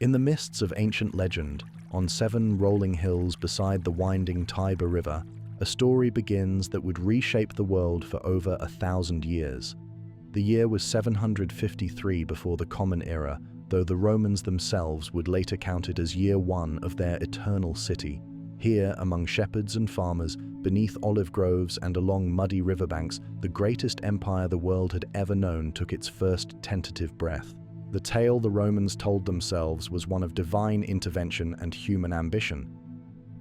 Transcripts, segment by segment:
In the mists of ancient legend, on 7 rolling hills beside the winding Tiber River, a story begins that would reshape the world for over 1,000 years. The year was 753 before the Common Era, though the Romans themselves would later count it as year 1 of their eternal city. Here, among shepherds and farmers, beneath olive groves and along muddy riverbanks, the greatest empire the world had ever known took its first tentative breath. The tale the Romans told themselves was one of divine intervention and human ambition.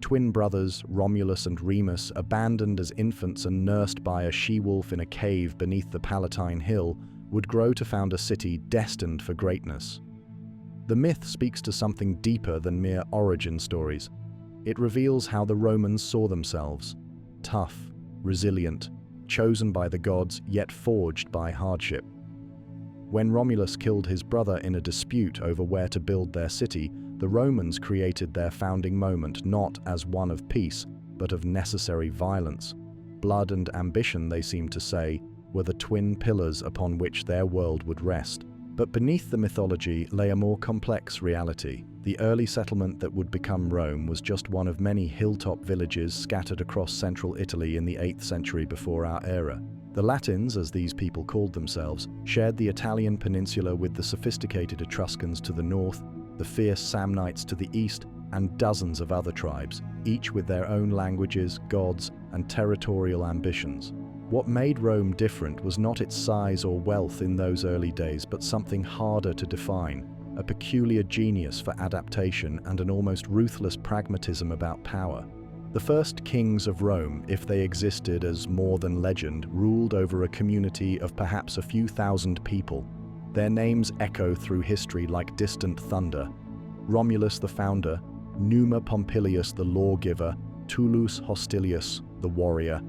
Twin brothers, Romulus and Remus, abandoned as infants and nursed by a she-wolf in a cave beneath the Palatine Hill, would grow to found a city destined for greatness. The myth speaks to something deeper than mere origin stories. It reveals how the Romans saw themselves: tough, resilient, chosen by the gods, yet forged by hardship. When Romulus killed his brother in a dispute over where to build their city, the Romans created their founding moment not as one of peace, but of necessary violence. Blood and ambition, they seem to say, were the twin pillars upon which their world would rest. But beneath the mythology lay a more complex reality. The early settlement that would become Rome was just one of many hilltop villages scattered across central Italy in the 8th century before our era. The Latins, as these people called themselves, shared the Italian peninsula with the sophisticated Etruscans to the north, the fierce Samnites to the east, and dozens of other tribes, each with their own languages, gods, and territorial ambitions. What made Rome different was not its size or wealth in those early days, but something harder to define: a peculiar genius for adaptation and an almost ruthless pragmatism about power. The first kings of Rome, if they existed as more than legend, ruled over a community of perhaps a few thousand people. Their names echo through history like distant thunder: Romulus the founder, Numa Pompilius the lawgiver, Tullus Hostilius the warrior.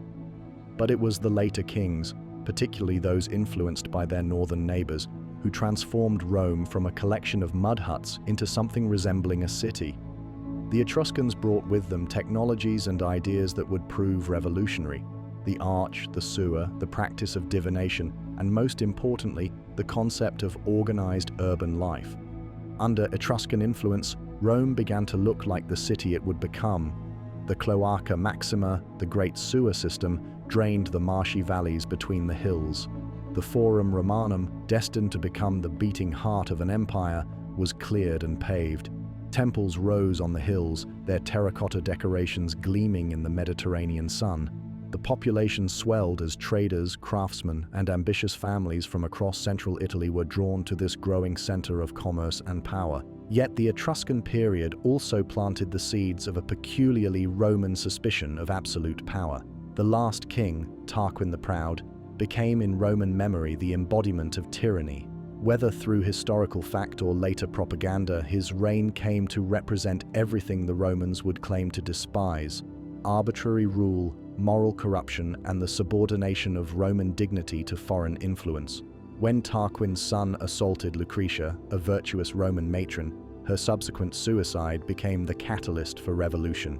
But it was the later kings, particularly those influenced by their northern neighbors, who transformed Rome from a collection of mud huts into something resembling a city. The Etruscans brought with them technologies and ideas that would prove revolutionary: the arch, the sewer, the practice of divination, and most importantly, the concept of organized urban life. Under Etruscan influence, Rome began to look like the city it would become. The Cloaca Maxima, the great sewer system, drained the marshy valleys between the hills. The Forum Romanum, destined to become the beating heart of an empire, was cleared and paved. Temples rose on the hills, their terracotta decorations gleaming in the Mediterranean sun. The population swelled as traders, craftsmen, and ambitious families from across central Italy were drawn to this growing center of commerce and power. Yet the Etruscan period also planted the seeds of a peculiarly Roman suspicion of absolute power. The last king, Tarquin the Proud, became in Roman memory the embodiment of tyranny. Whether through historical fact or later propaganda, his reign came to represent everything the Romans would claim to despise: arbitrary rule, moral corruption, and the subordination of Roman dignity to foreign influence. When Tarquin's son assaulted Lucretia, a virtuous Roman matron, her subsequent suicide became the catalyst for revolution.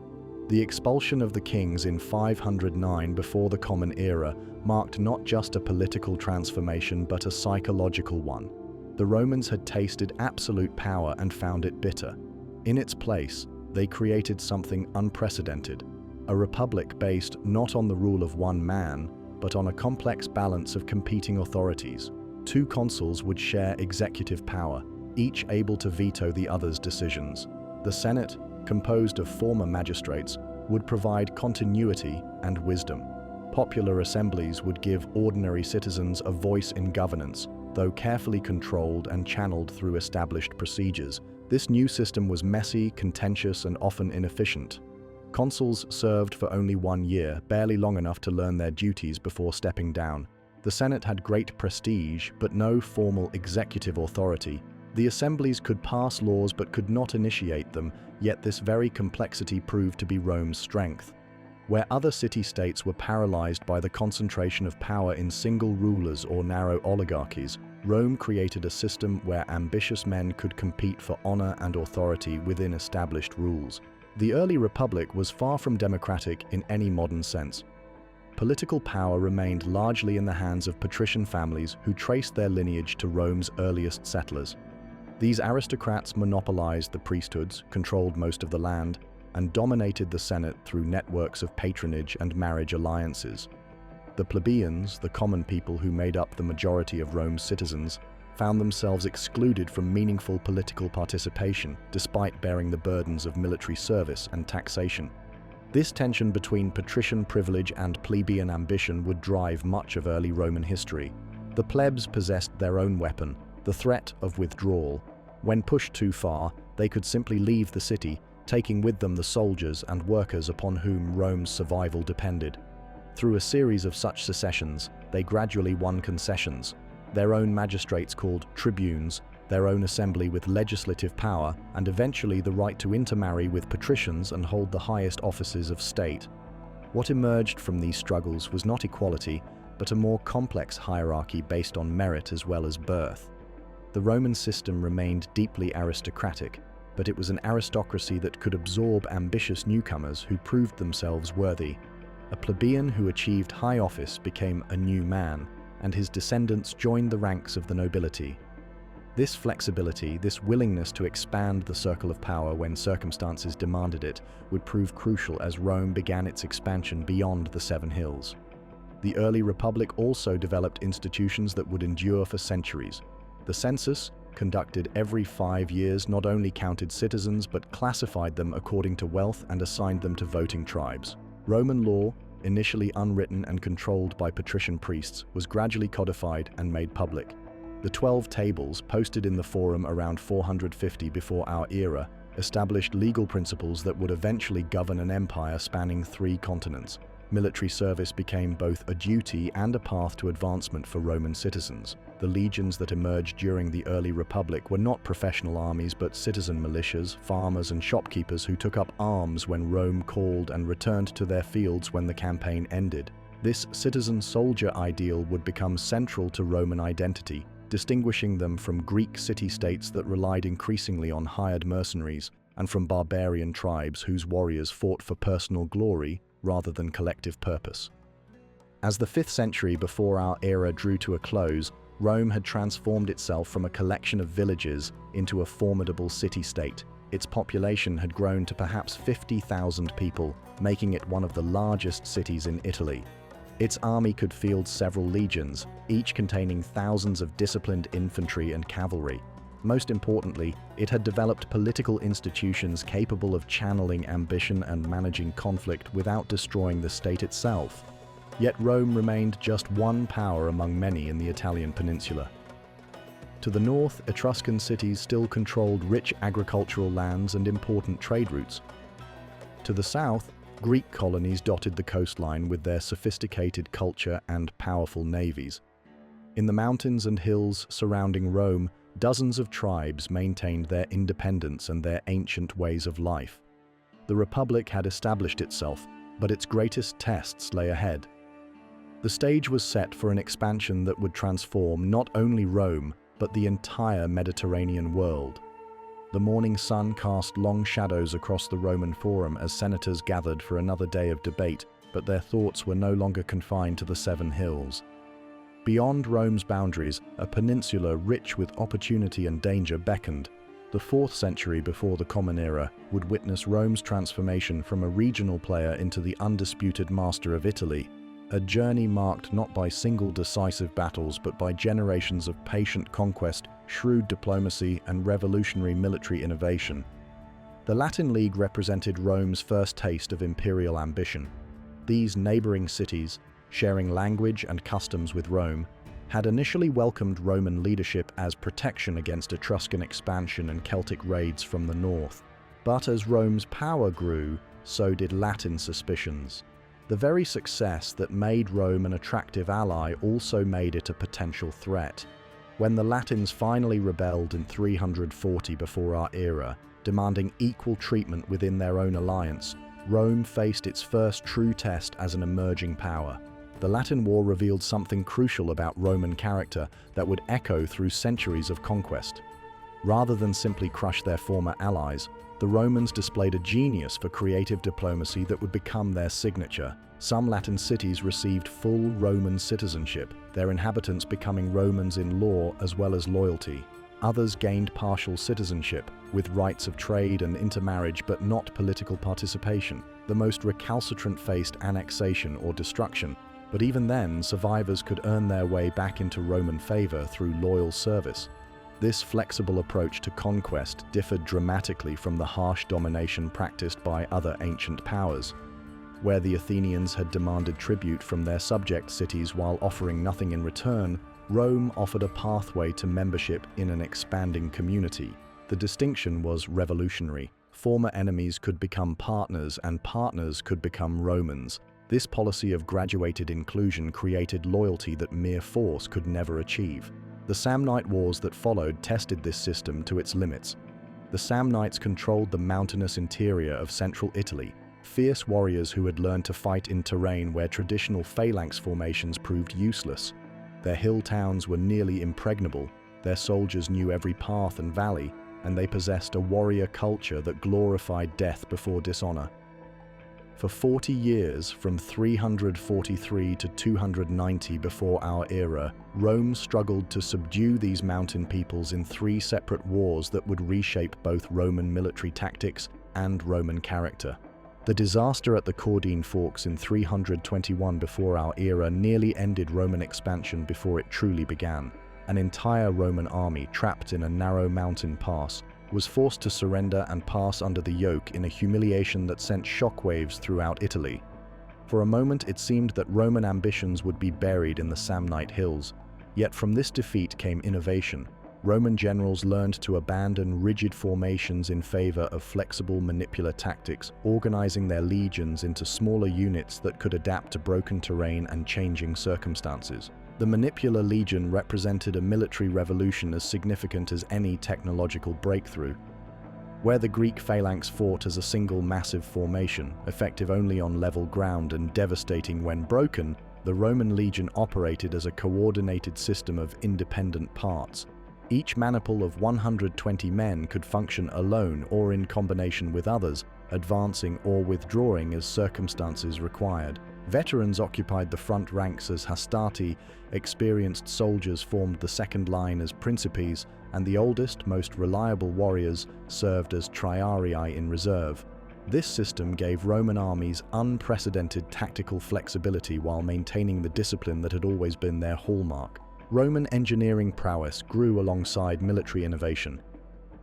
The expulsion of the kings in 509 before the Common Era marked not just a political transformation but a psychological one. The Romans had tasted absolute power and found it bitter. In its place, they created something unprecedented: a republic based not on the rule of one man, but on a complex balance of competing authorities. 2 consuls would share executive power, each able to veto the other's decisions. The Senate, composed of former magistrates, would provide continuity and wisdom. Popular assemblies would give ordinary citizens a voice in governance, though carefully controlled and channeled through established procedures. This new system was messy, contentious, and often inefficient. Consuls served for only 1 year, barely long enough to learn their duties before stepping down. The Senate had great prestige, but no formal executive authority. The assemblies could pass laws but could not initiate them, yet this very complexity proved to be Rome's strength. Where other city-states were paralyzed by the concentration of power in single rulers or narrow oligarchies, Rome created a system where ambitious men could compete for honor and authority within established rules. The early republic was far from democratic in any modern sense. Political power remained largely in the hands of patrician families who traced their lineage to Rome's earliest settlers. These aristocrats monopolized the priesthoods, controlled most of the land, and dominated the Senate through networks of patronage and marriage alliances. The plebeians, the common people who made up the majority of Rome's citizens, found themselves excluded from meaningful political participation despite bearing the burdens of military service and taxation. This tension between patrician privilege and plebeian ambition would drive much of early Roman history. The plebs possessed their own weapon, the threat of withdrawal. When pushed too far, they could simply leave the city, taking with them the soldiers and workers upon whom Rome's survival depended. Through a series of such secessions, they gradually won concessions, their own magistrates called tribunes, their own assembly with legislative power, and eventually the right to intermarry with patricians and hold the highest offices of state. What emerged from these struggles was not equality, but a more complex hierarchy based on merit as well as birth. The Roman system remained deeply aristocratic, but it was an aristocracy that could absorb ambitious newcomers who proved themselves worthy. A plebeian who achieved high office became a new man, and his descendants joined the ranks of the nobility. This flexibility, this willingness to expand the circle of power when circumstances demanded it, would prove crucial as Rome began its expansion beyond the Seven Hills. The early Republic also developed institutions that would endure for centuries. The census, conducted every 5 years, not only counted citizens but classified them according to wealth and assigned them to voting tribes. Roman law, initially unwritten and controlled by patrician priests, was gradually codified and made public. The 12 tables, posted in the Forum around 450 before our era, established legal principles that would eventually govern an empire spanning 3 continents. Military service became both a duty and a path to advancement for Roman citizens. The legions that emerged during the early Republic were not professional armies but citizen militias, farmers and shopkeepers who took up arms when Rome called and returned to their fields when the campaign ended. This citizen-soldier ideal would become central to Roman identity, distinguishing them from Greek city-states that relied increasingly on hired mercenaries and from barbarian tribes whose warriors fought for personal glory rather than collective purpose. As the 5th century before our era drew to a close, Rome had transformed itself from a collection of villages into a formidable city-state. Its population had grown to perhaps 50,000 people, making it one of the largest cities in Italy. Its army could field several legions, each containing thousands of disciplined infantry and cavalry. Most importantly, it had developed political institutions capable of channeling ambition and managing conflict without destroying the state itself. Yet Rome remained just one power among many in the Italian peninsula. To the north, Etruscan cities still controlled rich agricultural lands and important trade routes. To the south, Greek colonies dotted the coastline with their sophisticated culture and powerful navies. In the mountains and hills surrounding Rome, dozens of tribes maintained their independence and their ancient ways of life. The Republic had established itself, but its greatest tests lay ahead. The stage was set for an expansion that would transform not only Rome, but the entire Mediterranean world. The morning sun cast long shadows across the Roman Forum as senators gathered for another day of debate, but their thoughts were no longer confined to the Seven Hills. Beyond Rome's boundaries, a peninsula rich with opportunity and danger beckoned. The 4th century before the Common Era would witness Rome's transformation from a regional player into the undisputed master of Italy, a journey marked not by single decisive battles but by generations of patient conquest, shrewd diplomacy, and revolutionary military innovation. The Latin League represented Rome's first taste of imperial ambition. These neighboring cities, sharing language and customs with Rome, had initially welcomed Roman leadership as protection against Etruscan expansion and Celtic raids from the north. But as Rome's power grew, so did Latin suspicions. The very success that made Rome an attractive ally also made it a potential threat. When the Latins finally rebelled in 340 before our era, demanding equal treatment within their own alliance, Rome faced its first true test as an emerging power. The Latin War revealed something crucial about Roman character that would echo through centuries of conquest. Rather than simply crush their former allies, the Romans displayed a genius for creative diplomacy that would become their signature. Some Latin cities received full Roman citizenship, their inhabitants becoming Romans in law as well as loyalty. Others gained partial citizenship, with rights of trade and intermarriage but not political participation. The most recalcitrant faced annexation or destruction, but even then, survivors could earn their way back into Roman favor through loyal service. This flexible approach to conquest differed dramatically from the harsh domination practiced by other ancient powers. Where the Athenians had demanded tribute from their subject cities while offering nothing in return, Rome offered a pathway to membership in an expanding community. The distinction was revolutionary. Former enemies could become partners, and partners could become Romans. This policy of graduated inclusion created loyalty that mere force could never achieve. The Samnite Wars that followed tested this system to its limits. The Samnites controlled the mountainous interior of central Italy, fierce warriors who had learned to fight in terrain where traditional phalanx formations proved useless. Their hill towns were nearly impregnable, their soldiers knew every path and valley, and they possessed a warrior culture that glorified death before dishonor. For 40 years, from 343 to 290 before our era, Rome struggled to subdue these mountain peoples in 3 separate wars that would reshape both Roman military tactics and Roman character. The disaster at the Caudine Forks in 321 before our era nearly ended Roman expansion before it truly began. An entire Roman army trapped in a narrow mountain pass was forced to surrender and pass under the yoke in a humiliation that sent shockwaves throughout Italy. For a moment it seemed that Roman ambitions would be buried in the Samnite hills. Yet from this defeat came innovation. Roman generals learned to abandon rigid formations in favor of flexible manipular tactics, organizing their legions into smaller units that could adapt to broken terrain and changing circumstances. The manipular legion represented a military revolution as significant as any technological breakthrough. Where the Greek phalanx fought as a single massive formation, effective only on level ground and devastating when broken, the Roman legion operated as a coordinated system of independent parts. Each maniple of 120 men could function alone or in combination with others, advancing or withdrawing as circumstances required. Veterans occupied the front ranks as hastati, experienced soldiers formed the second line as principes, and the oldest, most reliable warriors served as triarii in reserve. This system gave Roman armies unprecedented tactical flexibility while maintaining the discipline that had always been their hallmark. Roman engineering prowess grew alongside military innovation.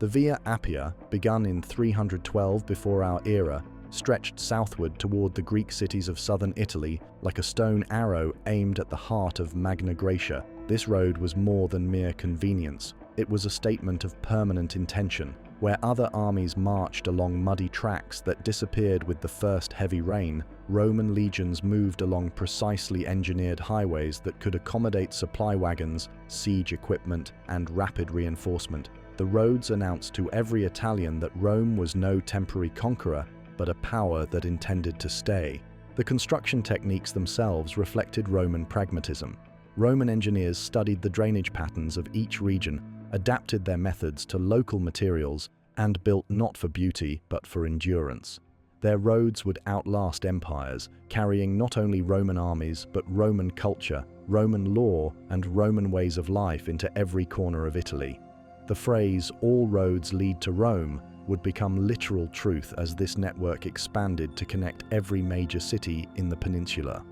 The Via Appia, begun in 312 before our era, stretched southward toward the Greek cities of southern Italy like a stone arrow aimed at the heart of Magna Graecia. This road was more than mere convenience. It was a statement of permanent intention. Where other armies marched along muddy tracks that disappeared with the first heavy rain, Roman legions moved along precisely engineered highways that could accommodate supply wagons, siege equipment, and rapid reinforcement. The roads announced to every Italian that Rome was no temporary conqueror, but a power that intended to stay. The construction techniques themselves reflected Roman pragmatism. Roman engineers studied the drainage patterns of each region, adapted their methods to local materials, and built not for beauty but for endurance. Their roads would outlast empires, carrying not only Roman armies but Roman culture, Roman law, and Roman ways of life into every corner of Italy. The phrase, "all roads lead to Rome," would become literal truth as this network expanded to connect every major city in the peninsula.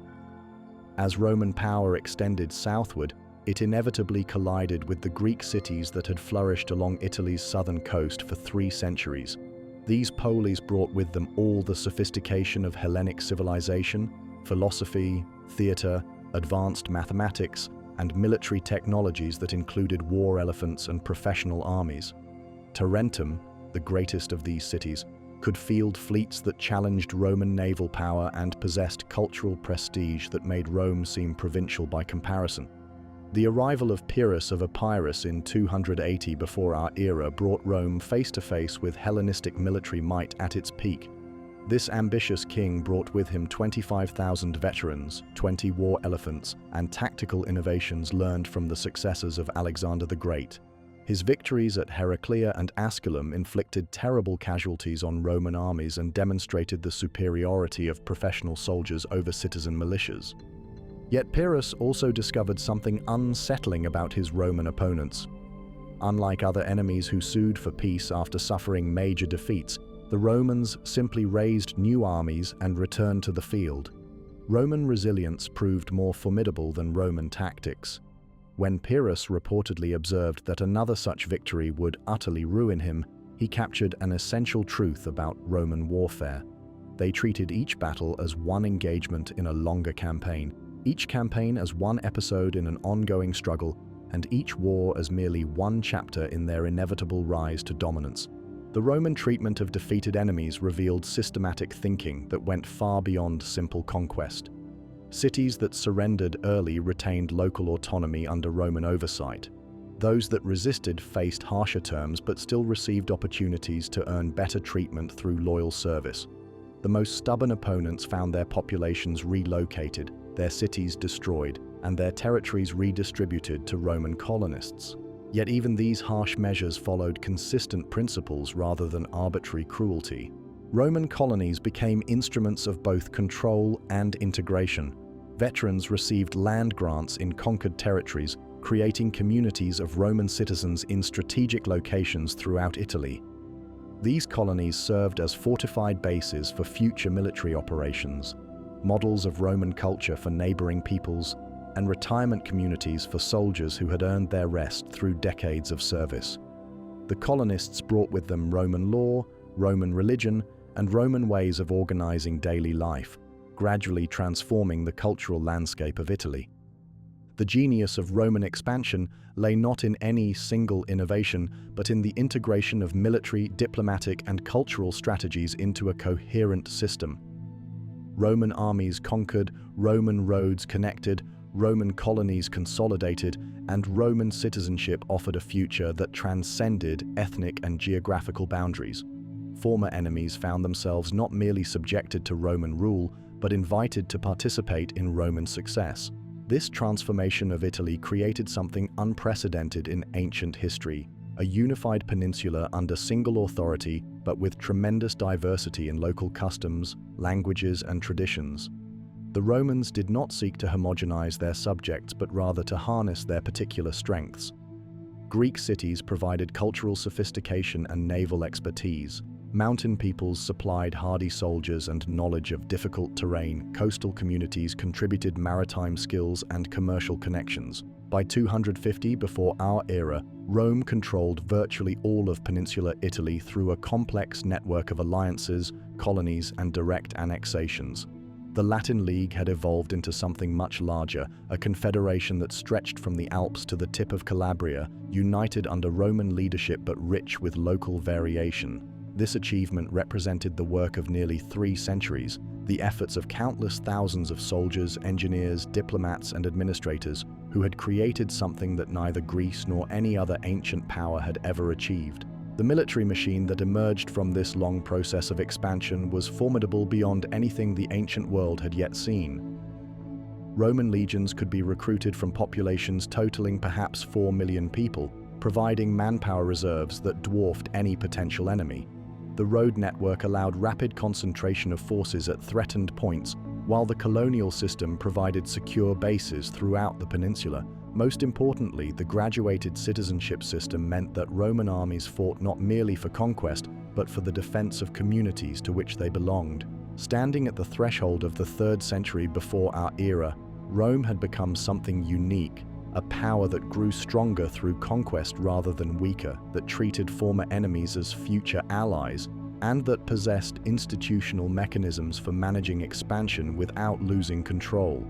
As Roman power extended southward, it inevitably collided with the Greek cities that had flourished along Italy's southern coast for 3 centuries. These polis brought with them all the sophistication of Hellenic civilization, philosophy, theater, advanced mathematics, and military technologies that included war elephants and professional armies. Tarentum, the greatest of these cities, could field fleets that challenged Roman naval power and possessed cultural prestige that made Rome seem provincial by comparison. The arrival of Pyrrhus of Epirus in 280 before our era brought Rome face to face with Hellenistic military might at its peak. This ambitious king brought with him 25,000 veterans, 20 war elephants, and tactical innovations learned from the successors of Alexander the Great. His victories at Heraclea and Asculum inflicted terrible casualties on Roman armies and demonstrated the superiority of professional soldiers over citizen militias. Yet Pyrrhus also discovered something unsettling about his Roman opponents. Unlike other enemies who sued for peace after suffering major defeats, the Romans simply raised new armies and returned to the field. Roman resilience proved more formidable than Roman tactics. When Pyrrhus reportedly observed that another such victory would utterly ruin him, he captured an essential truth about Roman warfare. They treated each battle as one engagement in a longer campaign, each campaign as one episode in an ongoing struggle, and each war as merely one chapter in their inevitable rise to dominance. The Roman treatment of defeated enemies revealed systematic thinking that went far beyond simple conquest. Cities that surrendered early retained local autonomy under Roman oversight. Those that resisted faced harsher terms but still received opportunities to earn better treatment through loyal service. The most stubborn opponents found their populations relocated, their cities destroyed, and their territories redistributed to Roman colonists. Yet even these harsh measures followed consistent principles rather than arbitrary cruelty. Roman colonies became instruments of both control and integration. Veterans received land grants in conquered territories, creating communities of Roman citizens in strategic locations throughout Italy. These colonies served as fortified bases for future military operations, models of Roman culture for neighboring peoples, and retirement communities for soldiers who had earned their rest through decades of service. The colonists brought with them Roman law, Roman religion, and Roman ways of organizing daily life, gradually transforming the cultural landscape of Italy. The genius of Roman expansion lay not in any single innovation, but in the integration of military, diplomatic, and cultural strategies into a coherent system. Roman armies conquered, Roman roads connected, Roman colonies consolidated, and Roman citizenship offered a future that transcended ethnic and geographical boundaries. Former enemies found themselves not merely subjected to Roman rule, but invited to participate in Roman success. This transformation of Italy created something unprecedented in ancient history, a unified peninsula under single authority, but with tremendous diversity in local customs, languages, and traditions. The Romans did not seek to homogenize their subjects, but rather to harness their particular strengths. Greek cities provided cultural sophistication and naval expertise. Mountain peoples supplied hardy soldiers and knowledge of difficult terrain. Coastal communities contributed maritime skills and commercial connections. By 250 before our era, Rome controlled virtually all of peninsular Italy through a complex network of alliances, colonies, and direct annexations. The Latin League had evolved into something much larger, a confederation that stretched from the Alps to the tip of Calabria, united under Roman leadership but rich with local variation. This achievement represented the work of nearly 3 centuries, the efforts of countless thousands of soldiers, engineers, diplomats, and administrators who had created something that neither Greece nor any other ancient power had ever achieved. The military machine that emerged from this long process of expansion was formidable beyond anything the ancient world had yet seen. Roman legions could be recruited from populations totaling perhaps 4 million people, providing manpower reserves that dwarfed any potential enemy. The road network allowed rapid concentration of forces at threatened points, while the colonial system provided secure bases throughout the peninsula. Most importantly, the graduated citizenship system meant that Roman armies fought not merely for conquest, but for the defense of communities to which they belonged. Standing at the threshold of the 3rd century before our era, Rome had become something unique, a power that grew stronger through conquest rather than weaker, that treated former enemies as future allies, and that possessed institutional mechanisms for managing expansion without losing control.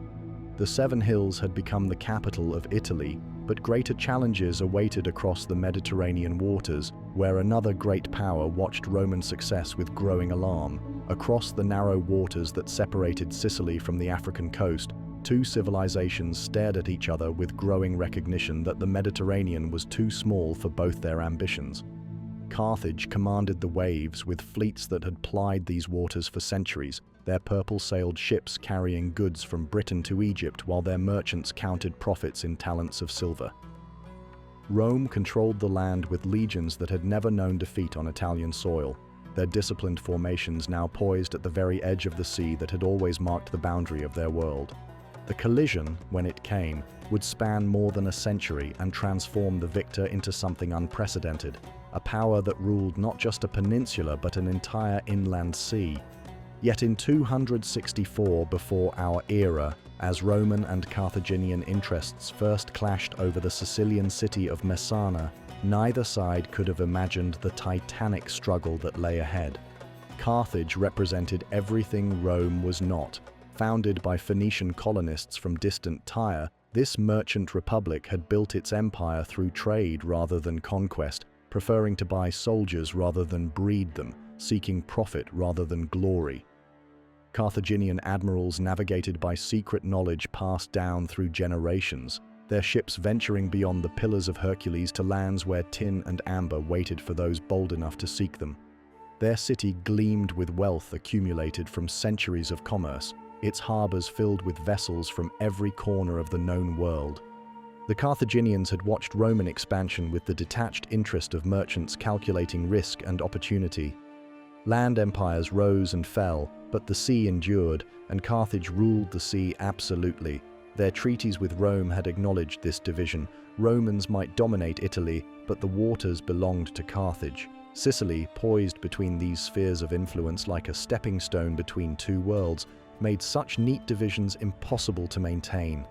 The Seven Hills had become the capital of Italy, but greater challenges awaited across the Mediterranean waters, where another great power watched Roman success with growing alarm. Across the narrow waters that separated Sicily from the African coast, 2 civilizations stared at each other with growing recognition that the Mediterranean was too small for both their ambitions. Carthage commanded the waves with fleets that had plied these waters for centuries, their purple-sailed ships carrying goods from Britain to Egypt while their merchants counted profits in talents of silver. Rome controlled the land with legions that had never known defeat on Italian soil, their disciplined formations now poised at the very edge of the sea that had always marked the boundary of their world. The collision, when it came, would span more than a century and transform the victor into something unprecedented, a power that ruled not just a peninsula but an entire inland sea. Yet in 264 before our era, as Roman and Carthaginian interests first clashed over the Sicilian city of Messana, neither side could have imagined the titanic struggle that lay ahead. Carthage represented everything Rome was not. Founded by Phoenician colonists from distant Tyre, this merchant republic had built its empire through trade rather than conquest, preferring to buy soldiers rather than breed them, seeking profit rather than glory. Carthaginian admirals navigated by secret knowledge passed down through generations, their ships venturing beyond the Pillars of Hercules to lands where tin and amber waited for those bold enough to seek them. Their city gleamed with wealth accumulated from centuries of commerce, its harbors filled with vessels from every corner of the known world. The Carthaginians had watched Roman expansion with the detached interest of merchants calculating risk and opportunity. Land empires rose and fell, but the sea endured, and Carthage ruled the sea absolutely. Their treaties with Rome had acknowledged this division. Romans might dominate Italy, but the waters belonged to Carthage. Sicily, poised between these spheres of influence like a stepping stone between two worlds, made such neat divisions impossible to maintain.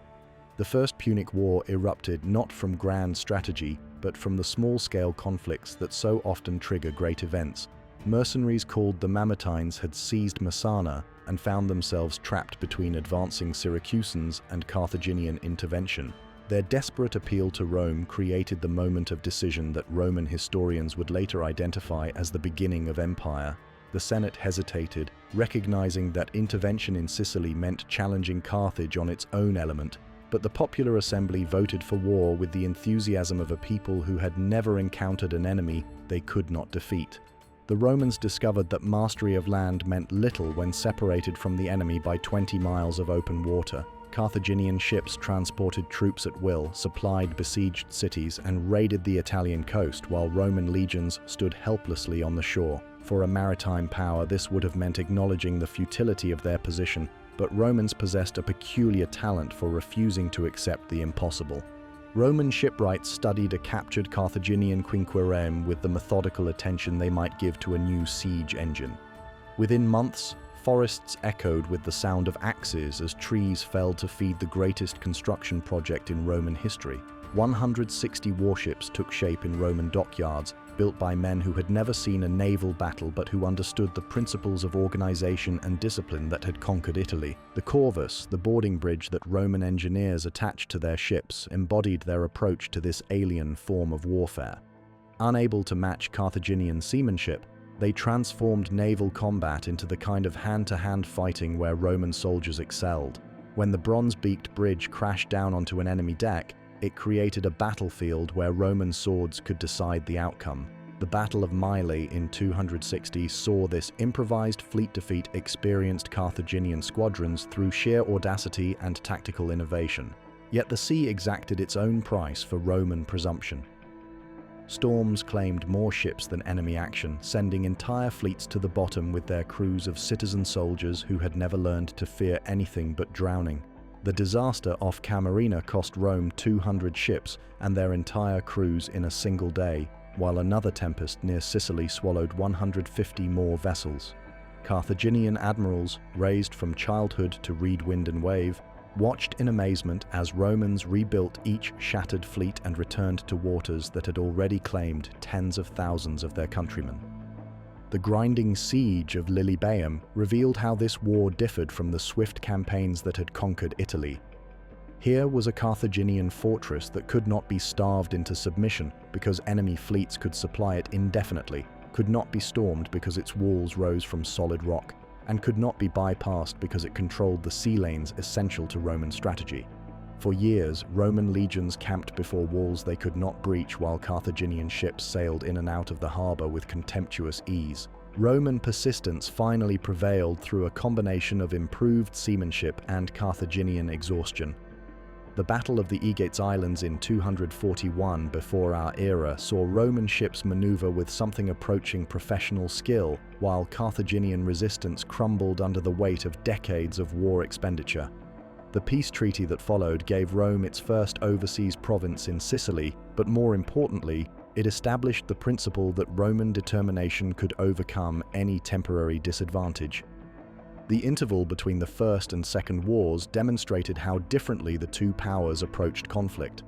The First Punic War erupted not from grand strategy, but from the small-scale conflicts that so often trigger great events. Mercenaries called the Mamertines had seized Messana and found themselves trapped between advancing Syracusans and Carthaginian intervention. Their desperate appeal to Rome created the moment of decision that Roman historians would later identify as the beginning of empire. The Senate hesitated, recognizing that intervention in Sicily meant challenging Carthage on its own element, but the popular assembly voted for war with the enthusiasm of a people who had never encountered an enemy they could not defeat. The Romans discovered that mastery of land meant little when separated from the enemy by 20 miles of open water. Carthaginian ships transported troops at will, supplied besieged cities, and raided the Italian coast, while Roman legions stood helplessly on the shore. For a maritime power, this would have meant acknowledging the futility of their position, but Romans possessed a peculiar talent for refusing to accept the impossible. Roman shipwrights studied a captured Carthaginian quinquereme with the methodical attention they might give to a new siege engine. Within months, forests echoed with the sound of axes as trees fell to feed the greatest construction project in Roman history. 160 warships took shape in Roman dockyards, built by men who had never seen a naval battle but who understood the principles of organization and discipline that had conquered Italy. The corvus, the boarding bridge that Roman engineers attached to their ships, embodied their approach to this alien form of warfare. Unable to match Carthaginian seamanship, they transformed naval combat into the kind of hand-to-hand fighting where Roman soldiers excelled. When the bronze-beaked bridge crashed down onto an enemy deck, it created a battlefield where Roman swords could decide the outcome. The Battle of Mylae in 260 saw this improvised fleet defeat experienced Carthaginian squadrons through sheer audacity and tactical innovation. Yet the sea exacted its own price for Roman presumption. Storms claimed more ships than enemy action, sending entire fleets to the bottom with their crews of citizen soldiers who had never learned to fear anything but drowning. The disaster off Camarina cost Rome 200 ships and their entire crews in a single day, while another tempest near Sicily swallowed 150 more vessels. Carthaginian admirals, raised from childhood to read wind and wave, watched in amazement as Romans rebuilt each shattered fleet and returned to waters that had already claimed tens of thousands of their countrymen. The grinding siege of Lilybaeum revealed how this war differed from the swift campaigns that had conquered Italy. Here was a Carthaginian fortress that could not be starved into submission because enemy fleets could supply it indefinitely, could not be stormed because its walls rose from solid rock, and could not be bypassed because it controlled the sea lanes essential to Roman strategy. For years, Roman legions camped before walls they could not breach while Carthaginian ships sailed in and out of the harbor with contemptuous ease. Roman persistence finally prevailed through a combination of improved seamanship and Carthaginian exhaustion. The Battle of the Aegates Islands in 241 before our era saw Roman ships maneuver with something approaching professional skill, while Carthaginian resistance crumbled under the weight of decades of war expenditure. The peace treaty that followed gave Rome its first overseas province in Sicily, but more importantly, it established the principle that Roman determination could overcome any temporary disadvantage. The interval between the First and Second Wars demonstrated how differently the two powers approached conflict.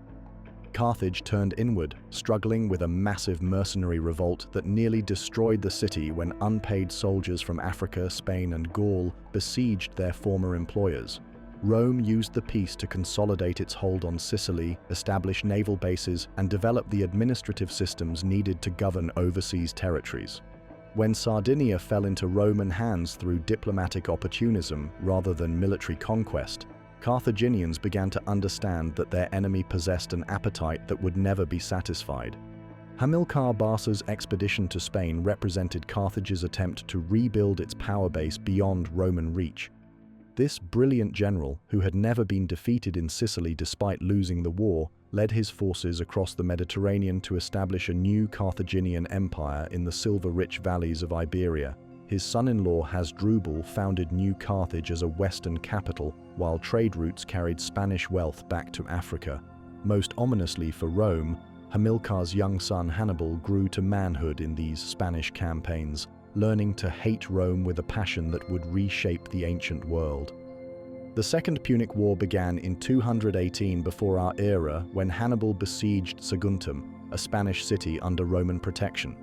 Carthage turned inward, struggling with a massive mercenary revolt that nearly destroyed the city when unpaid soldiers from Africa, Spain, and Gaul besieged their former employers. Rome used the peace to consolidate its hold on Sicily, establish naval bases, and develop the administrative systems needed to govern overseas territories. When Sardinia fell into Roman hands through diplomatic opportunism rather than military conquest, Carthaginians began to understand that their enemy possessed an appetite that would never be satisfied. Hamilcar Barca's expedition to Spain represented Carthage's attempt to rebuild its power base beyond Roman reach. This brilliant general, who had never been defeated in Sicily despite losing the war, led his forces across the Mediterranean to establish a new Carthaginian empire in the silver-rich valleys of Iberia. His son-in-law Hasdrubal founded New Carthage as a western capital, while trade routes carried Spanish wealth back to Africa. Most ominously for Rome, Hamilcar's young son Hannibal grew to manhood in these Spanish campaigns, learning to hate Rome with a passion that would reshape the ancient world. The Second Punic War began in 218 before our era when Hannibal besieged Saguntum, a Spanish city under Roman protection.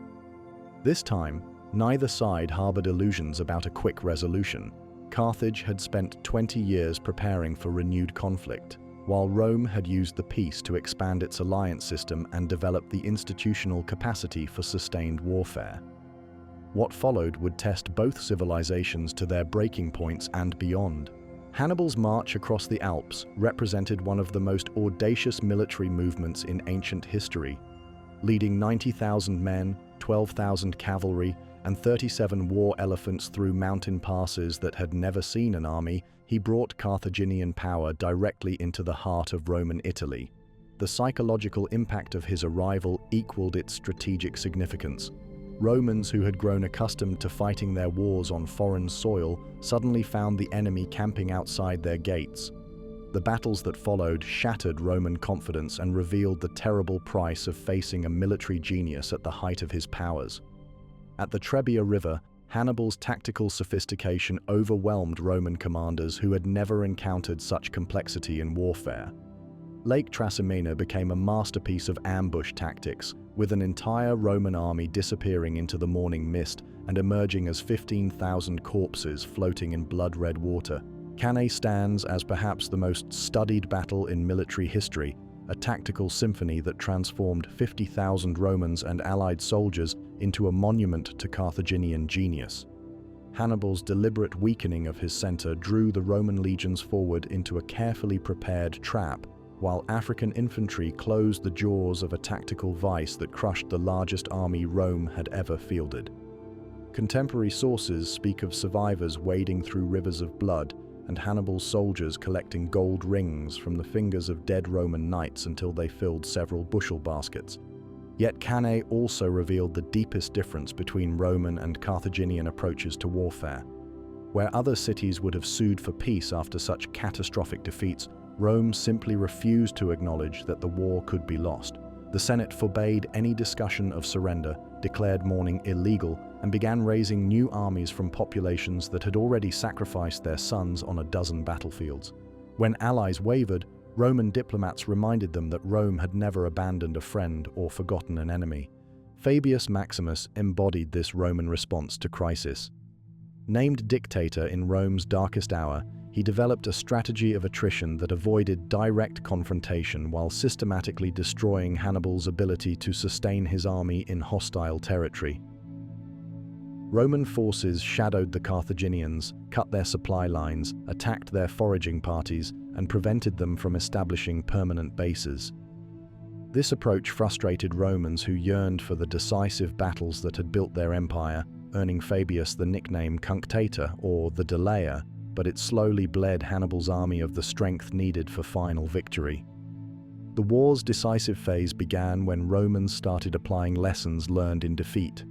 This time, neither side harbored illusions about a quick resolution. Carthage had spent 20 years preparing for renewed conflict, while Rome had used the peace to expand its alliance system and develop the institutional capacity for sustained warfare. What followed would test both civilizations to their breaking points and beyond. Hannibal's march across the Alps represented one of the most audacious military movements in ancient history. Leading 90,000 men, 12,000 cavalry, and 37 war elephants through mountain passes that had never seen an army, he brought Carthaginian power directly into the heart of Roman Italy. The psychological impact of his arrival equaled its strategic significance. Romans who had grown accustomed to fighting their wars on foreign soil suddenly found the enemy camping outside their gates. The battles that followed shattered Roman confidence and revealed the terrible price of facing a military genius at the height of his powers. At the Trebia River, Hannibal's tactical sophistication overwhelmed Roman commanders who had never encountered such complexity in warfare. Lake Trasimene became a masterpiece of ambush tactics, with an entire Roman army disappearing into the morning mist and emerging as 15,000 corpses floating in blood-red water. Cannae stands as perhaps the most studied battle in military history, a tactical symphony that transformed 50,000 Romans and allied soldiers into a monument to Carthaginian genius. Hannibal's deliberate weakening of his center drew the Roman legions forward into a carefully prepared trap, while African infantry closed the jaws of a tactical vice that crushed the largest army Rome had ever fielded. Contemporary sources speak of survivors wading through rivers of blood and Hannibal's soldiers collecting gold rings from the fingers of dead Roman knights until they filled several bushel baskets. Yet Cannae also revealed the deepest difference between Roman and Carthaginian approaches to warfare. Where other cities would have sued for peace after such catastrophic defeats, Rome simply refused to acknowledge that the war could be lost. The Senate forbade any discussion of surrender, declared mourning illegal, and began raising new armies from populations that had already sacrificed their sons on a dozen battlefields. When allies wavered, Roman diplomats reminded them that Rome had never abandoned a friend or forgotten an enemy. Fabius Maximus embodied this Roman response to crisis. Named dictator in Rome's darkest hour, he developed a strategy of attrition that avoided direct confrontation while systematically destroying Hannibal's ability to sustain his army in hostile territory. Roman forces shadowed the Carthaginians, cut their supply lines, attacked their foraging parties, and prevented them from establishing permanent bases. This approach frustrated Romans who yearned for the decisive battles that had built their empire, earning Fabius the nickname Cunctator, or the Delayer, but it slowly bled Hannibal's army of the strength needed for final victory. The war's decisive phase began when Romans started applying lessons learned in defeat.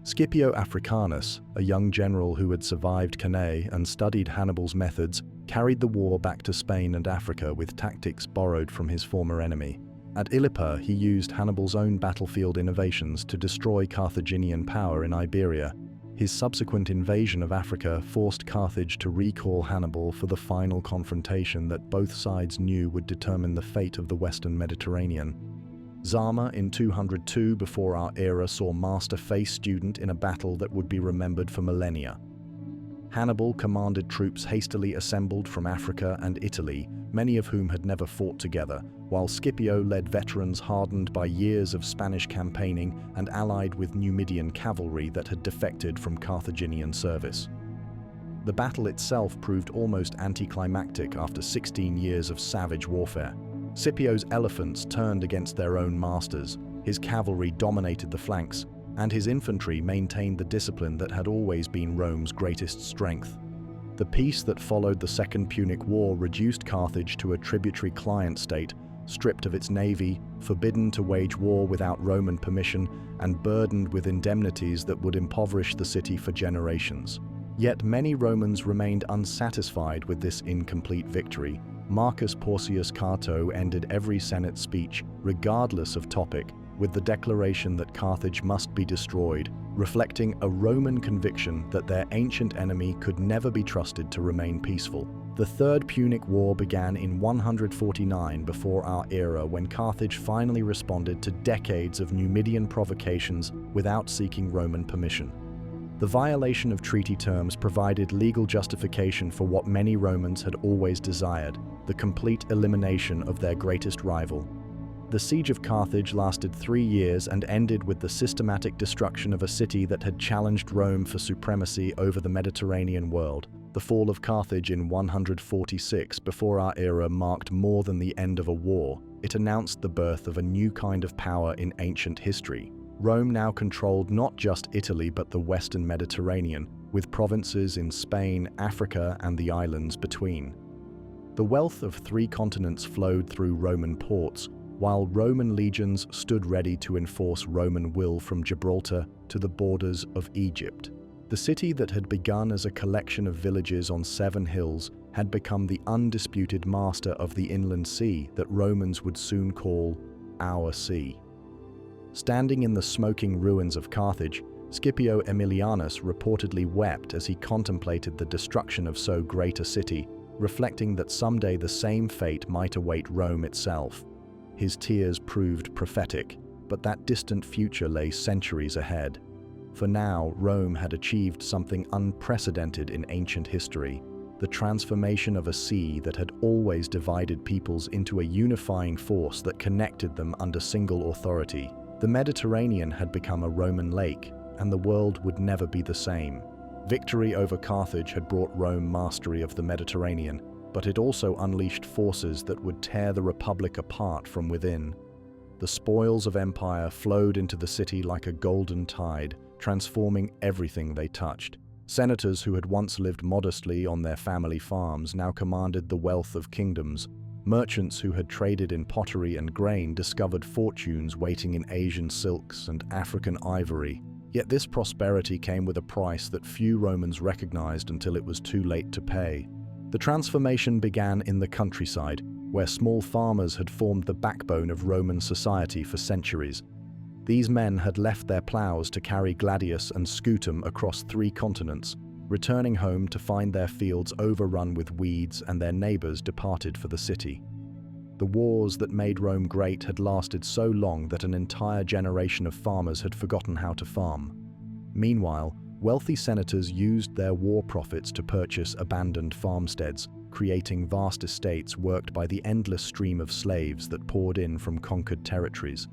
Scipio Africanus, a young general who had survived Cannae and studied Hannibal's methods, carried the war back to Spain and Africa with tactics borrowed from his former enemy. At Illyricum, he used Hannibal's own battlefield innovations to destroy Carthaginian power in Iberia. His subsequent invasion of Africa forced Carthage to recall Hannibal for the final confrontation that both sides knew would determine the fate of the Western Mediterranean. Zama in 202 before our era saw master face student in a battle that would be remembered for millennia. Hannibal commanded troops hastily assembled from Africa and Italy, many of whom had never fought together, while Scipio led veterans hardened by years of Spanish campaigning and allied with Numidian cavalry that had defected from Carthaginian service. The battle itself proved almost anticlimactic after 16 years of savage warfare. Scipio's elephants turned against their own masters, his cavalry dominated the flanks, and his infantry maintained the discipline that had always been Rome's greatest strength. The peace that followed the Second Punic War reduced Carthage to a tributary client state, stripped of its navy, forbidden to wage war without Roman permission, and burdened with indemnities that would impoverish the city for generations. Yet many Romans remained unsatisfied with this incomplete victory. Marcus Porcius Cato ended every Senate speech, regardless of topic, with the declaration that Carthage must be destroyed, reflecting a Roman conviction that their ancient enemy could never be trusted to remain peaceful. The Third Punic War began in 149 before our era, when Carthage finally responded to decades of Numidian provocations without seeking Roman permission. The violation of treaty terms provided legal justification for what many Romans had always desired: the complete elimination of their greatest rival. The siege of Carthage lasted 3 years and ended with the systematic destruction of a city that had challenged Rome for supremacy over the Mediterranean world. The fall of Carthage in 146 before our era marked more than the end of a war. It announced the birth of a new kind of power in ancient history. Rome now controlled not just Italy but the Western Mediterranean, with provinces in Spain, Africa, and the islands between. The wealth of 3 continents flowed through Roman ports, while Roman legions stood ready to enforce Roman will from Gibraltar to the borders of Egypt. The city that had begun as a collection of villages on 7 hills had become the undisputed master of the inland sea that Romans would soon call our sea. Standing in the smoking ruins of Carthage, Scipio Aemilianus reportedly wept as he contemplated the destruction of so great a city, reflecting that someday the same fate might await Rome itself. His tears proved prophetic, but that distant future lay centuries ahead. For now, Rome had achieved something unprecedented in ancient history: the transformation of a sea that had always divided peoples into a unifying force that connected them under single authority. The Mediterranean had become a Roman lake, and the world would never be the same. Victory over Carthage had brought Rome mastery of the Mediterranean, but it also unleashed forces that would tear the Republic apart from within. The spoils of empire flowed into the city like a golden tide, transforming everything they touched. Senators who had once lived modestly on their family farms now commanded the wealth of kingdoms. Merchants who had traded in pottery and grain discovered fortunes waiting in Asian silks and African ivory. Yet this prosperity came with a price that few Romans recognized until it was too late to pay. The transformation began in the countryside, where small farmers had formed the backbone of Roman society for centuries. These men had left their plows to carry gladius and scutum across 3 continents, returning home to find their fields overrun with weeds and their neighbors departed for the city. The wars that made Rome great had lasted so long that an entire generation of farmers had forgotten how to farm. Meanwhile, wealthy senators used their war profits to purchase abandoned farmsteads, creating vast estates worked by the endless stream of slaves that poured in from conquered territories.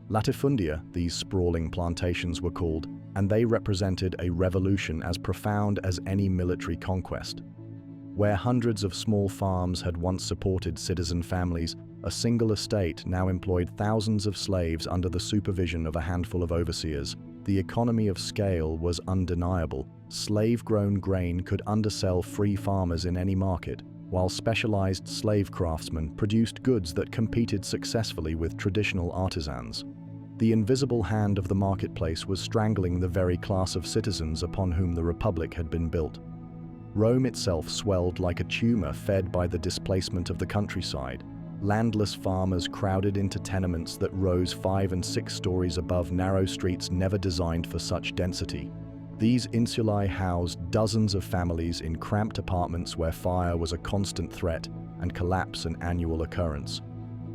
Latifundia, these sprawling plantations were called, and they represented a revolution as profound as any military conquest. Where hundreds of small farms had once supported citizen families, a single estate now employed thousands of slaves under the supervision of a handful of overseers. The economy of scale was undeniable. Slave-grown grain could undersell free farmers in any market, while specialized slave craftsmen produced goods that competed successfully with traditional artisans. The invisible hand of the marketplace was strangling the very class of citizens upon whom the Republic had been built. Rome itself swelled like a tumor fed by the displacement of the countryside. Landless farmers crowded into tenements that rose 5 and 6 stories above narrow streets never designed for such density. These insulae housed dozens of families in cramped apartments where fire was a constant threat and collapse an annual occurrence.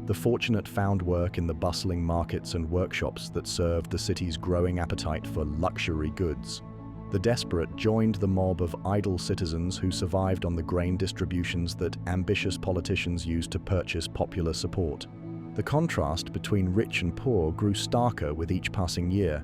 The fortunate found work in the bustling markets and workshops that served the city's growing appetite for luxury goods. The desperate joined the mob of idle citizens who survived on the grain distributions that ambitious politicians used to purchase popular support. The contrast between rich and poor grew starker with each passing year.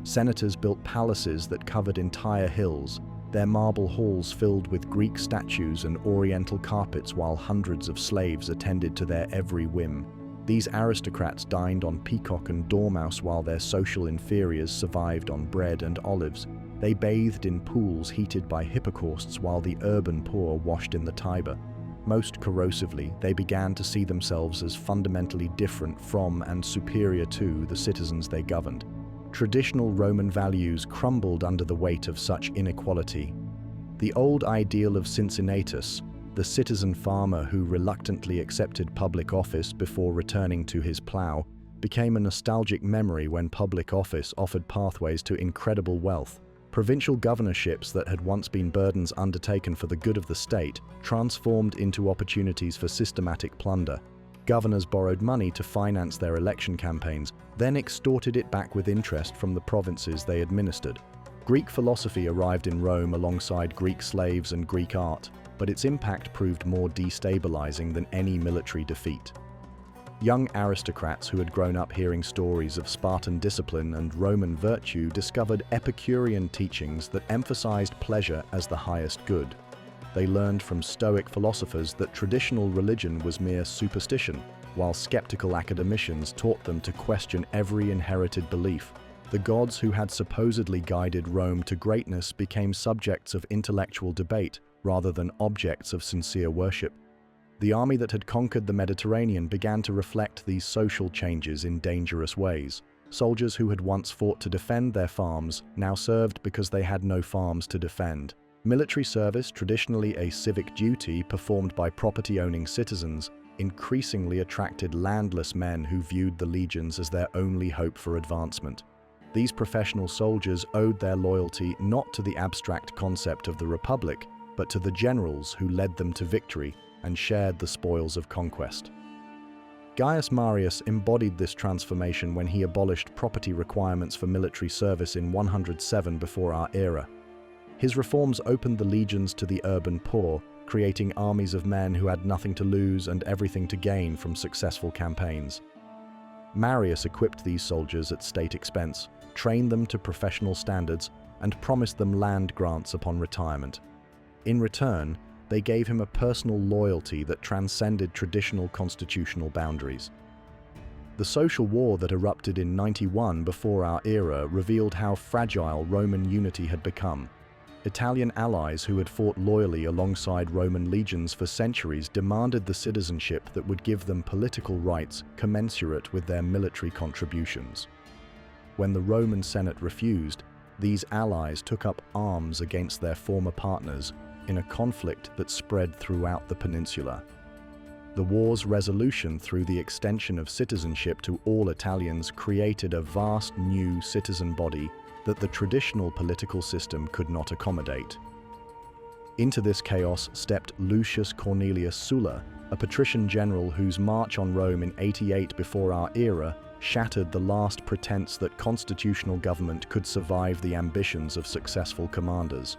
Senators built palaces that covered entire hills, their marble halls filled with Greek statues and oriental carpets, while hundreds of slaves attended to their every whim. These aristocrats dined on peacock and dormouse while their social inferiors survived on bread and olives. They bathed in pools heated by hippocausts while the urban poor washed in the Tiber. Most corrosively, they began to see themselves as fundamentally different from and superior to the citizens they governed. Traditional Roman values crumbled under the weight of such inequality. The old ideal of Cincinnatus, the citizen farmer who reluctantly accepted public office before returning to his plough, became a nostalgic memory when public office offered pathways to incredible wealth. Provincial governorships that had once been burdens undertaken for the good of the state transformed into opportunities for systematic plunder. Governors borrowed money to finance their election campaigns, then extorted it back with interest from the provinces they administered. Greek philosophy arrived in Rome alongside Greek slaves and Greek art, but its impact proved more destabilizing than any military defeat. Young aristocrats who had grown up hearing stories of Spartan discipline and Roman virtue discovered Epicurean teachings that emphasized pleasure as the highest good. They learned from Stoic philosophers that traditional religion was mere superstition, while skeptical academicians taught them to question every inherited belief. The gods who had supposedly guided Rome to greatness became subjects of intellectual debate rather than objects of sincere worship. The army that had conquered the Mediterranean began to reflect these social changes in dangerous ways. Soldiers who had once fought to defend their farms now served because they had no farms to defend. Military service, traditionally a civic duty performed by property-owning citizens, increasingly attracted landless men who viewed the legions as their only hope for advancement. These professional soldiers owed their loyalty not to the abstract concept of the Republic, but to the generals who led them to victory and shared the spoils of conquest. Gaius Marius embodied this transformation when he abolished property requirements for military service in 107 before our era. His reforms opened the legions to the urban poor, creating armies of men who had nothing to lose and everything to gain from successful campaigns. Marius equipped these soldiers at state expense, trained them to professional standards, and promised them land grants upon retirement. In return, they gave him a personal loyalty that transcended traditional constitutional boundaries. The social war that erupted in 91 before our era revealed how fragile Roman unity had become. Italian allies who had fought loyally alongside Roman legions for centuries demanded the citizenship that would give them political rights commensurate with their military contributions. When the Roman Senate refused, these allies took up arms against their former partners in a conflict that spread throughout the peninsula. The war's resolution through the extension of citizenship to all Italians created a vast new citizen body that the traditional political system could not accommodate. Into this chaos stepped Lucius Cornelius Sulla, a patrician general whose march on Rome in 88 before our era shattered the last pretense that constitutional government could survive the ambitions of successful commanders.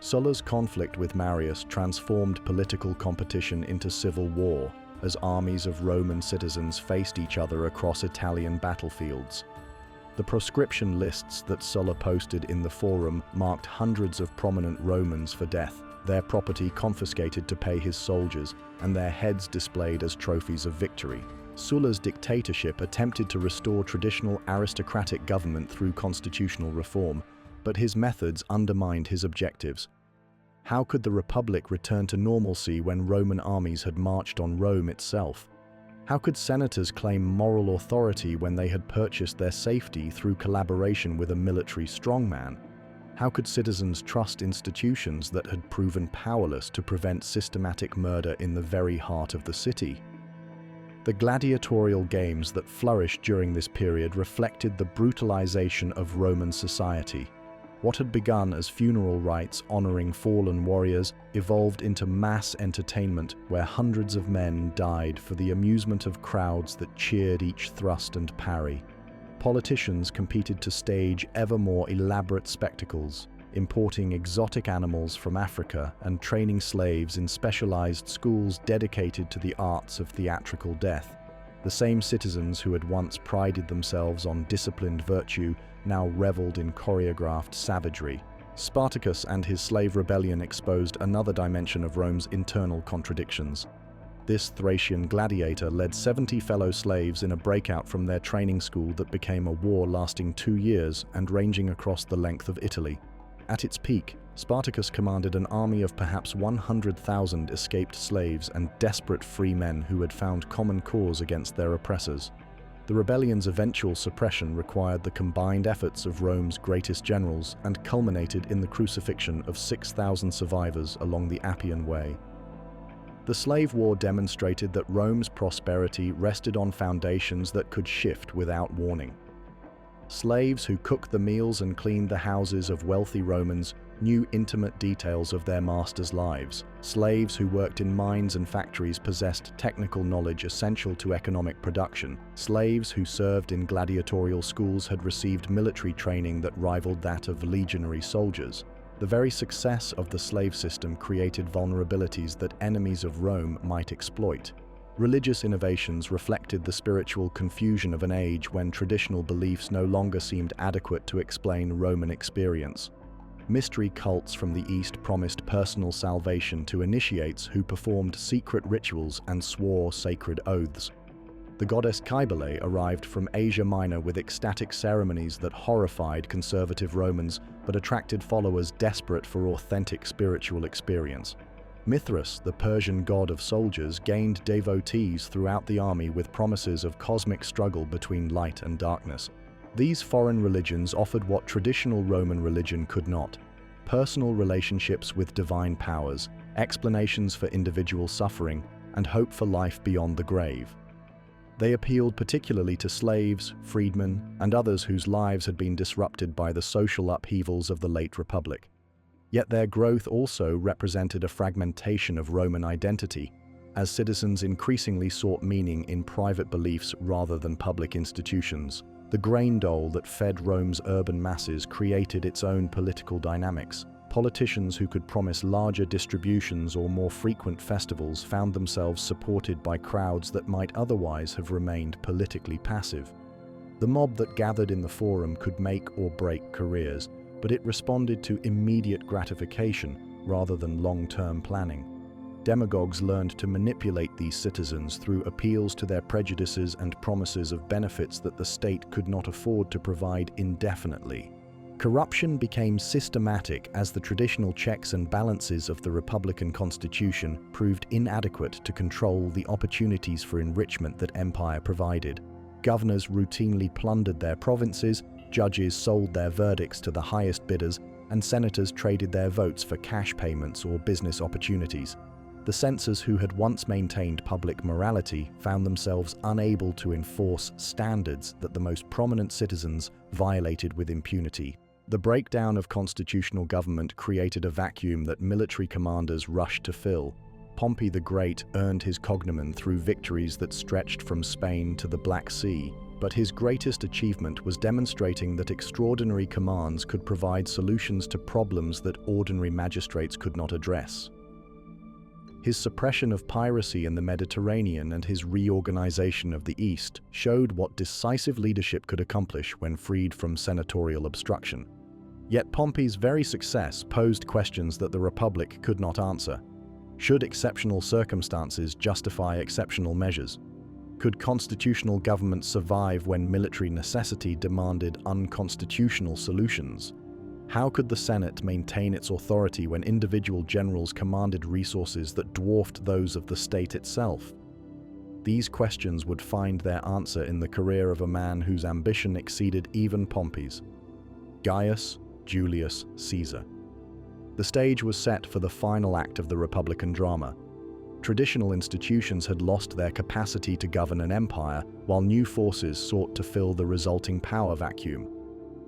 Sulla's conflict with Marius transformed political competition into civil war as armies of Roman citizens faced each other across Italian battlefields. The proscription lists that Sulla posted in the Forum marked hundreds of prominent Romans for death, their property confiscated to pay his soldiers, and their heads displayed as trophies of victory. Sulla's dictatorship attempted to restore traditional aristocratic government through constitutional reform, but his methods undermined his objectives. How could the Republic return to normalcy when Roman armies had marched on Rome itself? How could senators claim moral authority when they had purchased their safety through collaboration with a military strongman? How could citizens trust institutions that had proven powerless to prevent systematic murder in the very heart of the city? The gladiatorial games that flourished during this period reflected the brutalization of Roman society. What had begun as funeral rites honoring fallen warriors evolved into mass entertainment where hundreds of men died for the amusement of crowds that cheered each thrust and parry. Politicians competed to stage ever more elaborate spectacles, importing exotic animals from Africa and training slaves in specialized schools dedicated to the arts of theatrical death. The same citizens who had once prided themselves on disciplined virtue now reveled in choreographed savagery. Spartacus and his slave rebellion exposed another dimension of Rome's internal contradictions. This Thracian gladiator led 70 fellow slaves in a breakout from their training school that became a war lasting 2 years and ranging across the length of Italy. At its peak, Spartacus commanded an army of perhaps 100,000 escaped slaves and desperate free men who had found common cause against their oppressors. The rebellion's eventual suppression required the combined efforts of Rome's greatest generals and culminated in the crucifixion of 6,000 survivors along the Appian Way. The slave war demonstrated that Rome's prosperity rested on foundations that could shift without warning. Slaves who cooked the meals and cleaned the houses of wealthy Romans knew intimate details of their masters' lives. Slaves who worked in mines and factories possessed technical knowledge essential to economic production. Slaves who served in gladiatorial schools had received military training that rivaled that of legionary soldiers. The very success of the slave system created vulnerabilities that enemies of Rome might exploit. Religious innovations reflected the spiritual confusion of an age when traditional beliefs no longer seemed adequate to explain Roman experience. Mystery cults from the East promised personal salvation to initiates who performed secret rituals and swore sacred oaths. The goddess Cybele arrived from Asia Minor with ecstatic ceremonies that horrified conservative Romans but attracted followers desperate for authentic spiritual experience. Mithras, the Persian god of soldiers, gained devotees throughout the army with promises of cosmic struggle between light and darkness. These foreign religions offered what traditional Roman religion could not: personal relationships with divine powers, explanations for individual suffering, and hope for life beyond the grave. They appealed particularly to slaves, freedmen, and others whose lives had been disrupted by the social upheavals of the late Republic. Yet their growth also represented a fragmentation of Roman identity, as citizens increasingly sought meaning in private beliefs rather than public institutions. The grain dole that fed Rome's urban masses created its own political dynamics. Politicians who could promise larger distributions or more frequent festivals found themselves supported by crowds that might otherwise have remained politically passive. The mob that gathered in the forum could make or break careers, but it responded to immediate gratification rather than long-term planning. Demagogues learned to manipulate these citizens through appeals to their prejudices and promises of benefits that the state could not afford to provide indefinitely. Corruption became systematic as the traditional checks and balances of the Republican Constitution proved inadequate to control the opportunities for enrichment that empire provided. Governors routinely plundered their provinces, judges sold their verdicts to the highest bidders, and senators traded their votes for cash payments or business opportunities. The censors who had once maintained public morality found themselves unable to enforce standards that the most prominent citizens violated with impunity. The breakdown of constitutional government created a vacuum that military commanders rushed to fill. Pompey the Great earned his cognomen through victories that stretched from Spain to the Black Sea, but his greatest achievement was demonstrating that extraordinary commands could provide solutions to problems that ordinary magistrates could not address. His suppression of piracy in the Mediterranean and his reorganization of the East showed what decisive leadership could accomplish when freed from senatorial obstruction. Yet Pompey's very success posed questions that the Republic could not answer. Should exceptional circumstances justify exceptional measures? Could constitutional government survive when military necessity demanded unconstitutional solutions? How could the Senate maintain its authority when individual generals commanded resources that dwarfed those of the state itself? These questions would find their answer in the career of a man whose ambition exceeded even Pompey's. Gaius, Julius Caesar. The stage was set for the final act of the Republican drama. Traditional institutions had lost their capacity to govern an empire, while new forces sought to fill the resulting power vacuum.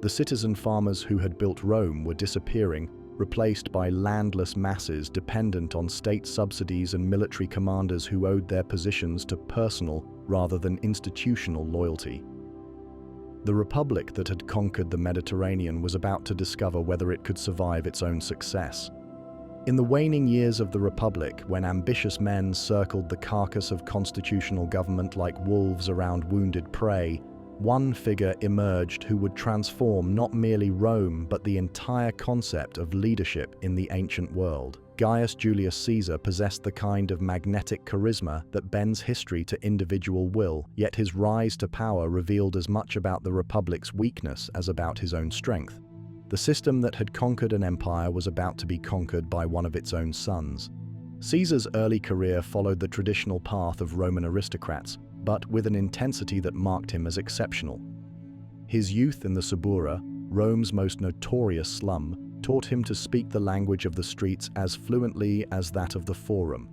The citizen farmers who had built Rome were disappearing, replaced by landless masses dependent on state subsidies and military commanders who owed their positions to personal rather than institutional loyalty. The republic that had conquered the Mediterranean was about to discover whether it could survive its own success. In the waning years of the Republic, when ambitious men circled the carcass of constitutional government like wolves around wounded prey, one figure emerged who would transform not merely Rome but the entire concept of leadership in the ancient world. Gaius Julius Caesar possessed the kind of magnetic charisma that bends history to individual will, yet his rise to power revealed as much about the Republic's weakness as about his own strength. The system that had conquered an empire was about to be conquered by one of its own sons. Caesar's early career followed the traditional path of Roman aristocrats, but with an intensity that marked him as exceptional. His youth in the Suburra, Rome's most notorious slum, taught him to speak the language of the streets as fluently as that of the Forum.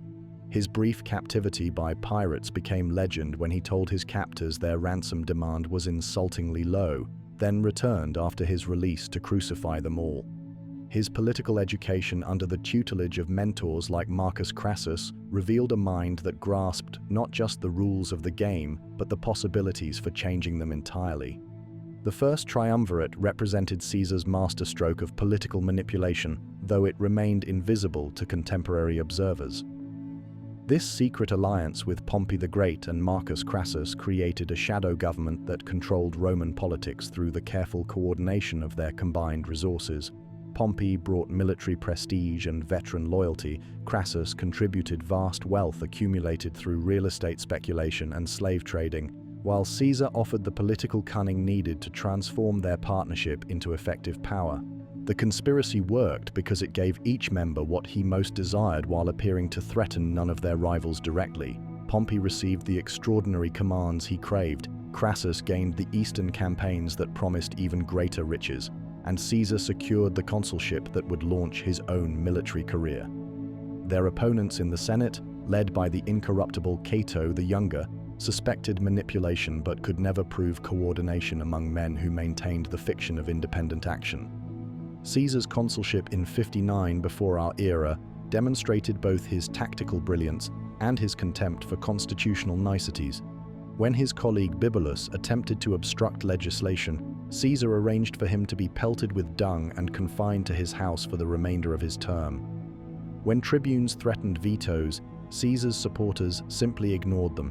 His brief captivity by pirates became legend when he told his captors their ransom demand was insultingly low, then returned after his release to crucify them all. His political education under the tutelage of mentors like Marcus Crassus revealed a mind that grasped not just the rules of the game, but the possibilities for changing them entirely. The first triumvirate represented Caesar's masterstroke of political manipulation, though it remained invisible to contemporary observers. This secret alliance with Pompey the Great and Marcus Crassus created a shadow government that controlled Roman politics through the careful coordination of their combined resources. Pompey brought military prestige and veteran loyalty. Crassus contributed vast wealth accumulated through real estate speculation and slave trading, while Caesar offered the political cunning needed to transform their partnership into effective power. The conspiracy worked because it gave each member what he most desired while appearing to threaten none of their rivals directly. Pompey received the extraordinary commands he craved, Crassus gained the eastern campaigns that promised even greater riches, and Caesar secured the consulship that would launch his own military career. Their opponents in the Senate, led by the incorruptible Cato the Younger, suspected manipulation but could never prove coordination among men who maintained the fiction of independent action. Caesar's consulship in 59 before our era demonstrated both his tactical brilliance and his contempt for constitutional niceties. When his colleague Bibulus attempted to obstruct legislation, Caesar arranged for him to be pelted with dung and confined to his house for the remainder of his term. When tribunes threatened vetoes, Caesar's supporters simply ignored them.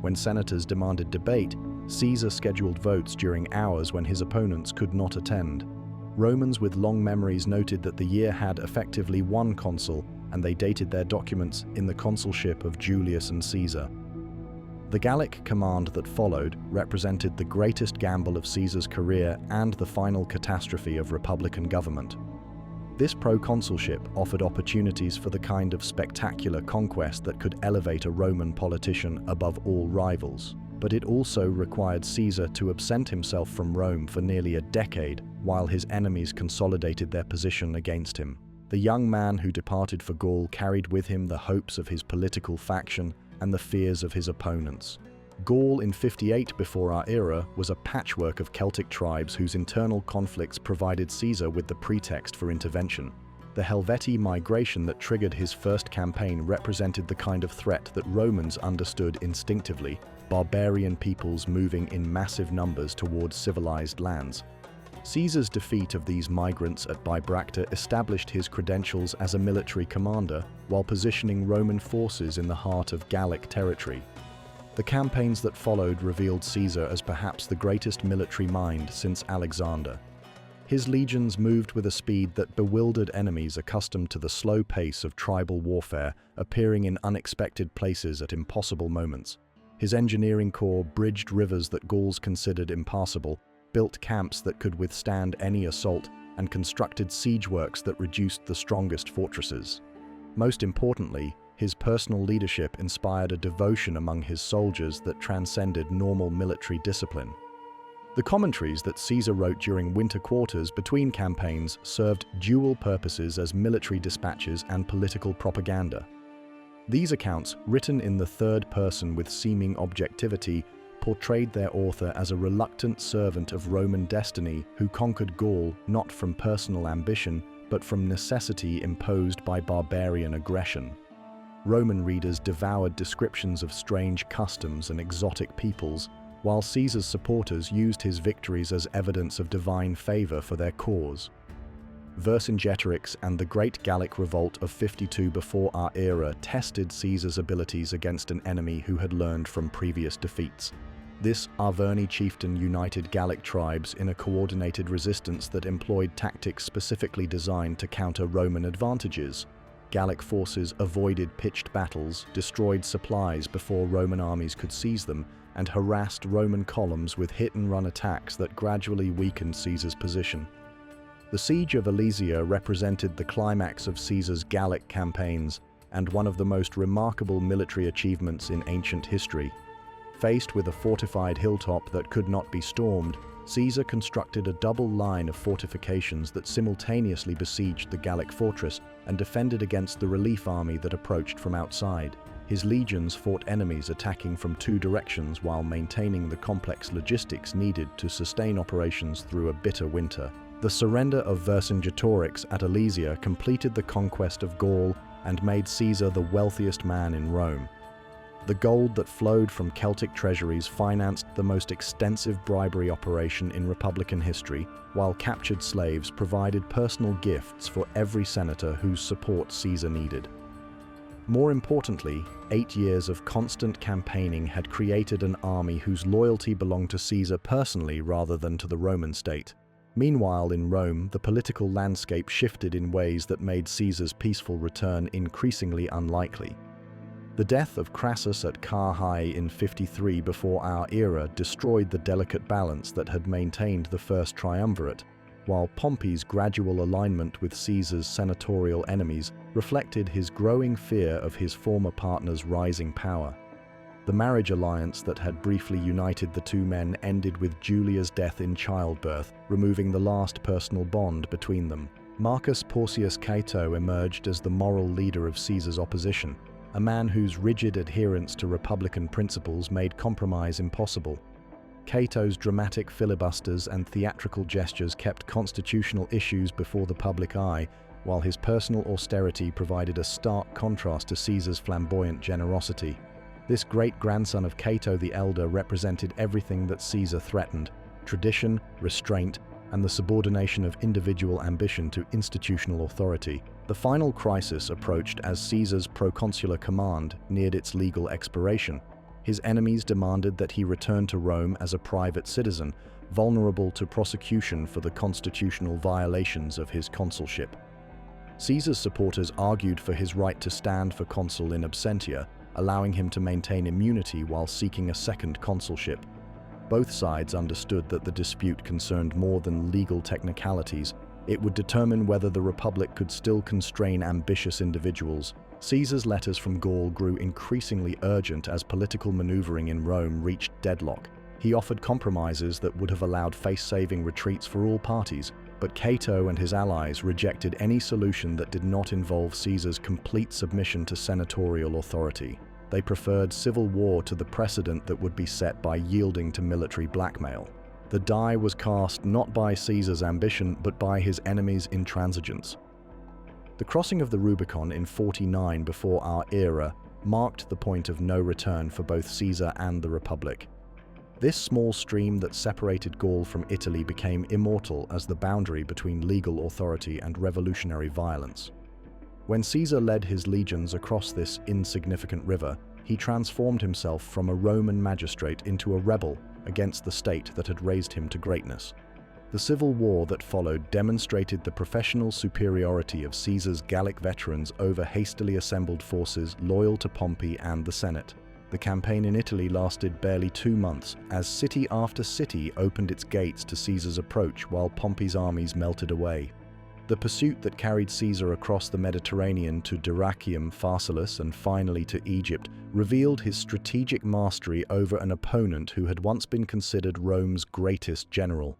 When senators demanded debate, Caesar scheduled votes during hours when his opponents could not attend. Romans with long memories noted that the year had effectively one consul, and they dated their documents in the consulship of Julius and Caesar. The Gallic command that followed represented the greatest gamble of Caesar's career and the final catastrophe of republican government. This proconsulship offered opportunities for the kind of spectacular conquest that could elevate a Roman politician above all rivals. But it also required Caesar to absent himself from Rome for nearly a decade while his enemies consolidated their position against him. The young man who departed for Gaul carried with him the hopes of his political faction and the fears of his opponents. Gaul in 58 before our era was a patchwork of Celtic tribes whose internal conflicts provided Caesar with the pretext for intervention. The Helvetii migration that triggered his first campaign represented the kind of threat that Romans understood instinctively, barbarian peoples moving in massive numbers towards civilized lands. Caesar's defeat of these migrants at Bibracta established his credentials as a military commander while positioning Roman forces in the heart of Gallic territory. The campaigns that followed revealed Caesar as perhaps the greatest military mind since Alexander. His legions moved with a speed that bewildered enemies accustomed to the slow pace of tribal warfare, appearing in unexpected places at impossible moments. His engineering corps bridged rivers that Gauls considered impassable, built camps that could withstand any assault, and constructed siege works that reduced the strongest fortresses. Most importantly, his personal leadership inspired a devotion among his soldiers that transcended normal military discipline. The The commentaries that Caesar wrote during winter quarters between campaigns served dual purposes as military dispatches and political propaganda. These accounts, written in the third person with seeming objectivity, portrayed their author as a reluctant servant of Roman destiny who conquered Gaul not from personal ambition, but from necessity imposed by barbarian aggression. Roman readers devoured descriptions of strange customs and exotic peoples, while Caesar's supporters used his victories as evidence of divine favor for their cause. Vercingetorix and the Great Gallic Revolt of 52 before our era tested Caesar's abilities against an enemy who had learned from previous defeats. This Arverni chieftain united Gallic tribes in a coordinated resistance that employed tactics specifically designed to counter Roman advantages. Gallic forces avoided pitched battles, destroyed supplies before Roman armies could seize them, and harassed Roman columns with hit-and-run attacks that gradually weakened Caesar's position. The siege of Alesia represented the climax of Caesar's Gallic campaigns and one of the most remarkable military achievements in ancient history. Faced with a fortified hilltop that could not be stormed, Caesar constructed a double line of fortifications that simultaneously besieged the Gallic fortress and defended against the relief army that approached from outside. His legions fought enemies attacking from two directions while maintaining the complex logistics needed to sustain operations through a bitter winter. The surrender of Vercingetorix at Alesia completed the conquest of Gaul and made Caesar the wealthiest man in Rome. The gold that flowed from Celtic treasuries financed the most extensive bribery operation in Republican history, while captured slaves provided personal gifts for every senator whose support Caesar needed. More importantly, 8 years of constant campaigning had created an army whose loyalty belonged to Caesar personally rather than to the Roman state. Meanwhile, in Rome, the political landscape shifted in ways that made Caesar's peaceful return increasingly unlikely. The death of Crassus at Carrhae in 53 before our era destroyed the delicate balance that had maintained the first triumvirate, while Pompey's gradual alignment with Caesar's senatorial enemies reflected his growing fear of his former partner's rising power. The marriage alliance that had briefly united the two men ended with Julia's death in childbirth, removing the last personal bond between them. Marcus Porcius Cato emerged as the moral leader of Caesar's opposition, a man whose rigid adherence to republican principles made compromise impossible. Cato's dramatic filibusters and theatrical gestures kept constitutional issues before the public eye, while his personal austerity provided a stark contrast to Caesar's flamboyant generosity. This great-grandson of Cato the Elder represented everything that Caesar threatened: tradition, restraint, and the subordination of individual ambition to institutional authority. The final crisis approached as Caesar's proconsular command neared its legal expiration. His enemies demanded that he return to Rome as a private citizen, vulnerable to prosecution for the constitutional violations of his consulship. Caesar's supporters argued for his right to stand for consul in absentia, allowing him to maintain immunity while seeking a second consulship. Both sides understood that the dispute concerned more than legal technicalities. It would determine whether the Republic could still constrain ambitious individuals. Caesar's letters from Gaul grew increasingly urgent as political maneuvering in Rome reached deadlock. He offered compromises that would have allowed face-saving retreats for all parties, but Cato and his allies rejected any solution that did not involve Caesar's complete submission to senatorial authority. They preferred civil war to the precedent that would be set by yielding to military blackmail. The die was cast not by Caesar's ambition, but by his enemies' intransigence. The crossing of the Rubicon in 49 before our era marked the point of no return for both Caesar and the Republic. This small stream that separated Gaul from Italy became immortal as the boundary between legal authority and revolutionary violence. When Caesar led his legions across this insignificant river, he transformed himself from a Roman magistrate into a rebel against the state that had raised him to greatness. The civil war that followed demonstrated the professional superiority of Caesar's Gallic veterans over hastily assembled forces loyal to Pompey and the Senate. The campaign in Italy lasted barely 2 months, as city after city opened its gates to Caesar's approach while Pompey's armies melted away. The pursuit that carried Caesar across the Mediterranean to Dyrrhachium, Pharsalus, and finally to Egypt revealed his strategic mastery over an opponent who had once been considered Rome's greatest general.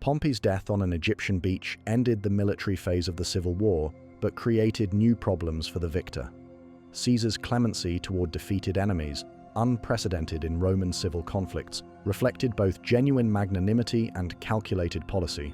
Pompey's death on an Egyptian beach ended the military phase of the civil war, but created new problems for the victor. Caesar's clemency toward defeated enemies, unprecedented in Roman civil conflicts, reflected both genuine magnanimity and calculated policy.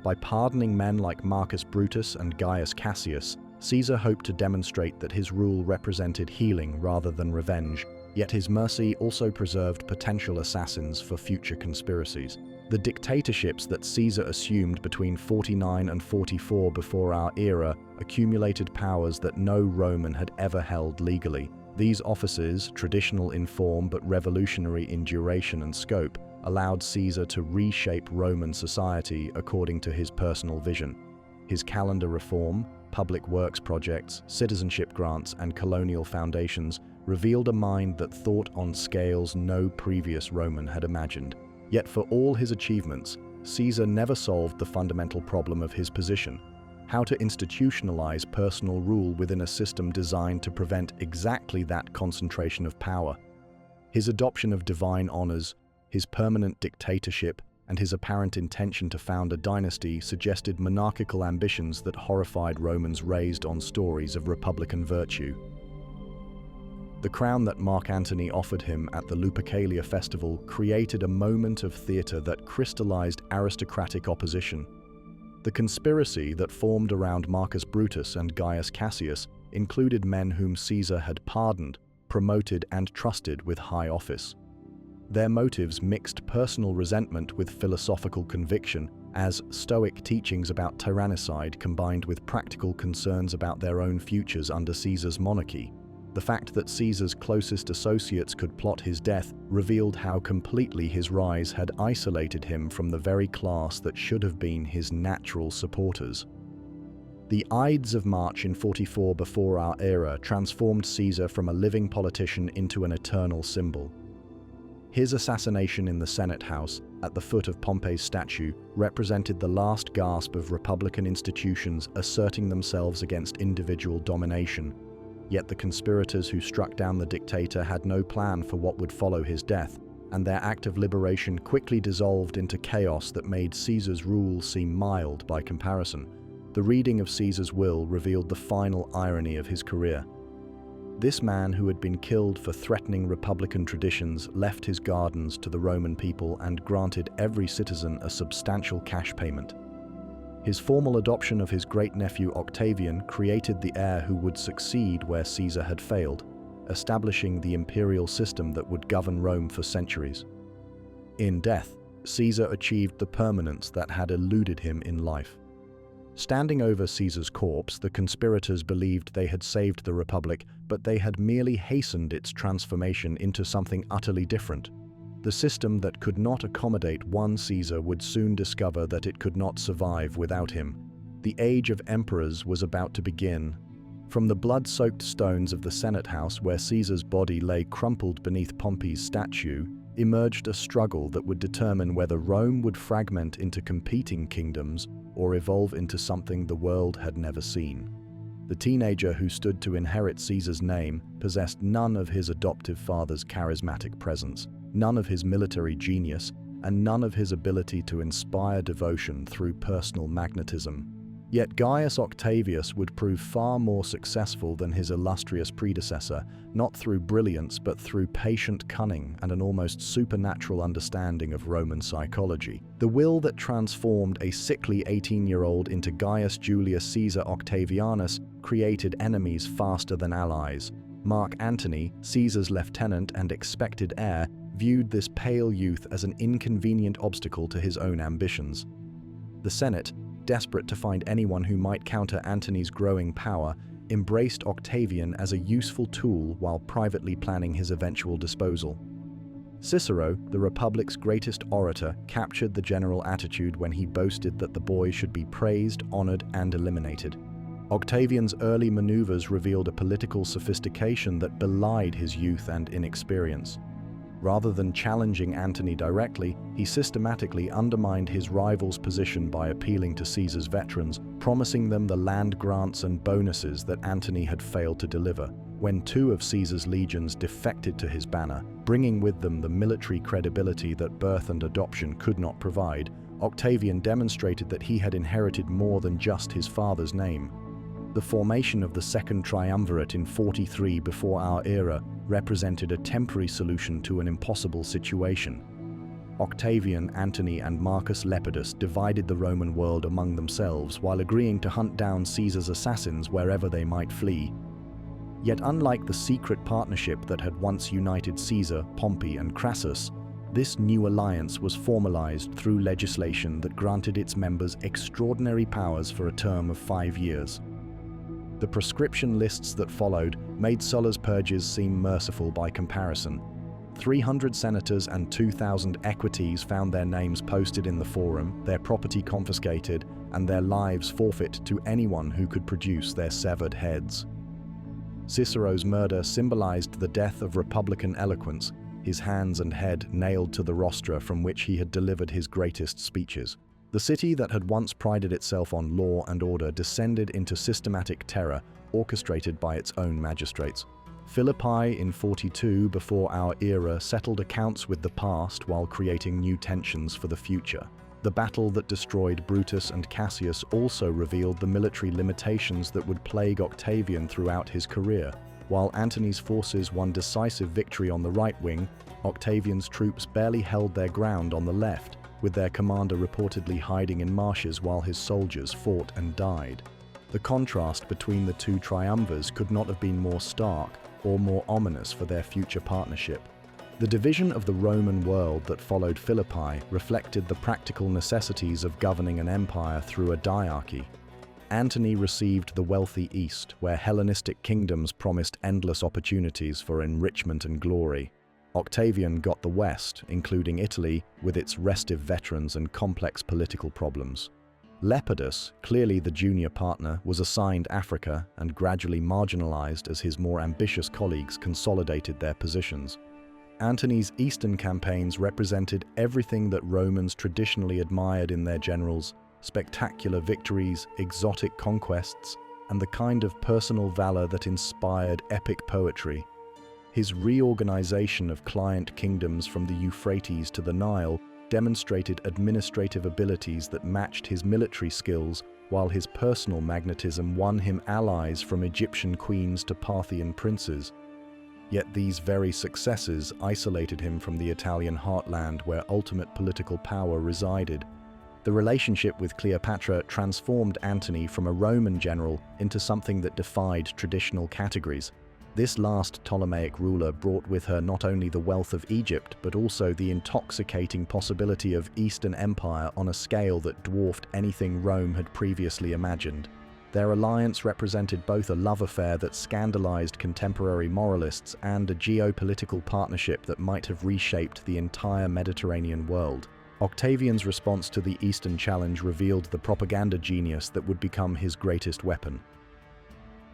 By pardoning men like Marcus Brutus and Gaius Cassius, Caesar hoped to demonstrate that his rule represented healing rather than revenge, yet his mercy also preserved potential assassins for future conspiracies. The dictatorships that Caesar assumed between 49 and 44 before our era accumulated powers that no Roman had ever held legally. These offices, traditional in form but revolutionary in duration and scope, allowed Caesar to reshape Roman society according to his personal vision. His calendar reform, public works projects, citizenship grants, and colonial foundations revealed a mind that thought on scales no previous Roman had imagined. Yet for all his achievements, Caesar never solved the fundamental problem of his position: how to institutionalize personal rule within a system designed to prevent exactly that concentration of power. His adoption of divine honors, his permanent dictatorship, and his apparent intention to found a dynasty suggested monarchical ambitions that horrified Romans raised on stories of republican virtue. The crown that Mark Antony offered him at the Lupercalia festival created a moment of theater that crystallized aristocratic opposition. The conspiracy that formed around Marcus Brutus and Gaius Cassius included men whom Caesar had pardoned, promoted, and trusted with high office. Their motives mixed personal resentment with philosophical conviction, as Stoic teachings about tyrannicide combined with practical concerns about their own futures under Caesar's monarchy. The fact that Caesar's closest associates could plot his death revealed how completely his rise had isolated him from the very class that should have been his natural supporters. The Ides of March in 44 before our era transformed Caesar from a living politician into an eternal symbol. His assassination in the Senate House, at the foot of Pompey's statue, represented the last gasp of republican institutions asserting themselves against individual domination. Yet the conspirators who struck down the dictator had no plan for what would follow his death, and their act of liberation quickly dissolved into chaos that made Caesar's rule seem mild by comparison. The reading of Caesar's will revealed the final irony of his career. This man, who had been killed for threatening republican traditions, left his gardens to the Roman people and granted every citizen a substantial cash payment. His formal adoption of his great-nephew Octavian created the heir who would succeed where Caesar had failed, establishing the imperial system that would govern Rome for centuries. In death, Caesar achieved the permanence that had eluded him in life. Standing over Caesar's corpse, the conspirators believed they had saved the Republic, but they had merely hastened its transformation into something utterly different. The system that could not accommodate one Caesar would soon discover that it could not survive without him. The age of emperors was about to begin. From the blood-soaked stones of the Senate House, where Caesar's body lay crumpled beneath Pompey's statue, emerged a struggle that would determine whether Rome would fragment into competing kingdoms or evolve into something the world had never seen. The teenager who stood to inherit Caesar's name possessed none of his adoptive father's charismatic presence, none of his military genius, and none of his ability to inspire devotion through personal magnetism. Yet Gaius Octavius would prove far more successful than his illustrious predecessor, not through brilliance but through patient cunning and an almost supernatural understanding of Roman psychology. The will that transformed a sickly 18-year-old into Gaius Julius Caesar Octavianus created enemies faster than allies. Mark Antony, Caesar's lieutenant and expected heir, viewed this pale youth as an inconvenient obstacle to his own ambitions. The Senate, desperate to find anyone who might counter Antony's growing power, embraced Octavian as a useful tool while privately planning his eventual disposal. Cicero, the Republic's greatest orator, captured the general attitude when he boasted that the boy should be praised, honored, and eliminated. Octavian's early maneuvers revealed a political sophistication that belied his youth and inexperience. Rather than challenging Antony directly, he systematically undermined his rival's position by appealing to Caesar's veterans, promising them the land grants and bonuses that Antony had failed to deliver. When two of Caesar's legions defected to his banner, bringing with them the military credibility that birth and adoption could not provide, Octavian demonstrated that he had inherited more than just his father's name. The formation of the Second Triumvirate in 43 before our era represented a temporary solution to an impossible situation. Octavian, Antony, and Marcus Lepidus divided the Roman world among themselves while agreeing to hunt down Caesar's assassins wherever they might flee. Yet unlike the secret partnership that had once united Caesar, Pompey, and Crassus, this new alliance was formalized through legislation that granted its members extraordinary powers for a term of 5 years. The proscription lists that followed made Sulla's purges seem merciful by comparison. 300 senators and 2,000 equites found their names posted in the forum, their property confiscated, and their lives forfeit to anyone who could produce their severed heads. Cicero's murder symbolized the death of republican eloquence, his hands and head nailed to the rostra from which he had delivered his greatest speeches. The city that had once prided itself on law and order descended into systematic terror, orchestrated by its own magistrates. Philippi in 42 before our era settled accounts with the past while creating new tensions for the future. The battle that destroyed Brutus and Cassius also revealed the military limitations that would plague Octavian throughout his career. While Antony's forces won decisive victory on the right wing, Octavian's troops barely held their ground on the left, with their commander reportedly hiding in marshes while his soldiers fought and died. The contrast between the two triumvirs could not have been more stark or more ominous for their future partnership. The division of the Roman world that followed Philippi reflected the practical necessities of governing an empire through a diarchy. Antony received the wealthy East, where Hellenistic kingdoms promised endless opportunities for enrichment and glory. Octavian got the West, including Italy, with its restive veterans and complex political problems. Lepidus, clearly the junior partner, was assigned Africa and gradually marginalized as his more ambitious colleagues consolidated their positions. Antony's eastern campaigns represented everything that Romans traditionally admired in their generals: spectacular victories, exotic conquests, and the kind of personal valor that inspired epic poetry. His reorganization of client kingdoms from the Euphrates to the Nile demonstrated administrative abilities that matched his military skills, while his personal magnetism won him allies from Egyptian queens to Parthian princes. Yet these very successes isolated him from the Italian heartland where ultimate political power resided. The relationship with Cleopatra transformed Antony from a Roman general into something that defied traditional categories. This last Ptolemaic ruler brought with her not only the wealth of Egypt, but also the intoxicating possibility of Eastern Empire on a scale that dwarfed anything Rome had previously imagined. Their alliance represented both a love affair that scandalized contemporary moralists and a geopolitical partnership that might have reshaped the entire Mediterranean world. Octavian's response to the Eastern challenge revealed the propaganda genius that would become his greatest weapon.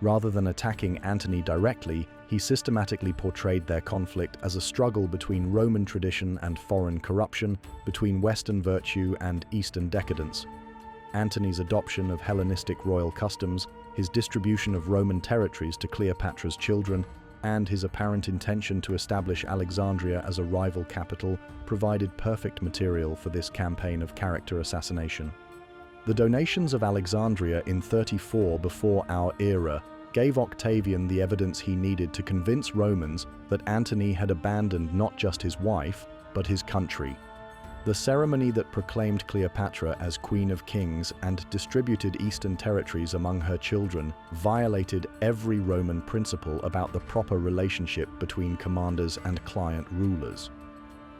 Rather than attacking Antony directly, he systematically portrayed their conflict as a struggle between Roman tradition and foreign corruption, between Western virtue and Eastern decadence. Antony's adoption of Hellenistic royal customs, his distribution of Roman territories to Cleopatra's children, and his apparent intention to establish Alexandria as a rival capital provided perfect material for this campaign of character assassination. The donations of Alexandria in 34 before our era gave Octavian the evidence he needed to convince Romans that Antony had abandoned not just his wife, but his country. The ceremony that proclaimed Cleopatra as Queen of Kings and distributed Eastern territories among her children violated every Roman principle about the proper relationship between commanders and client rulers.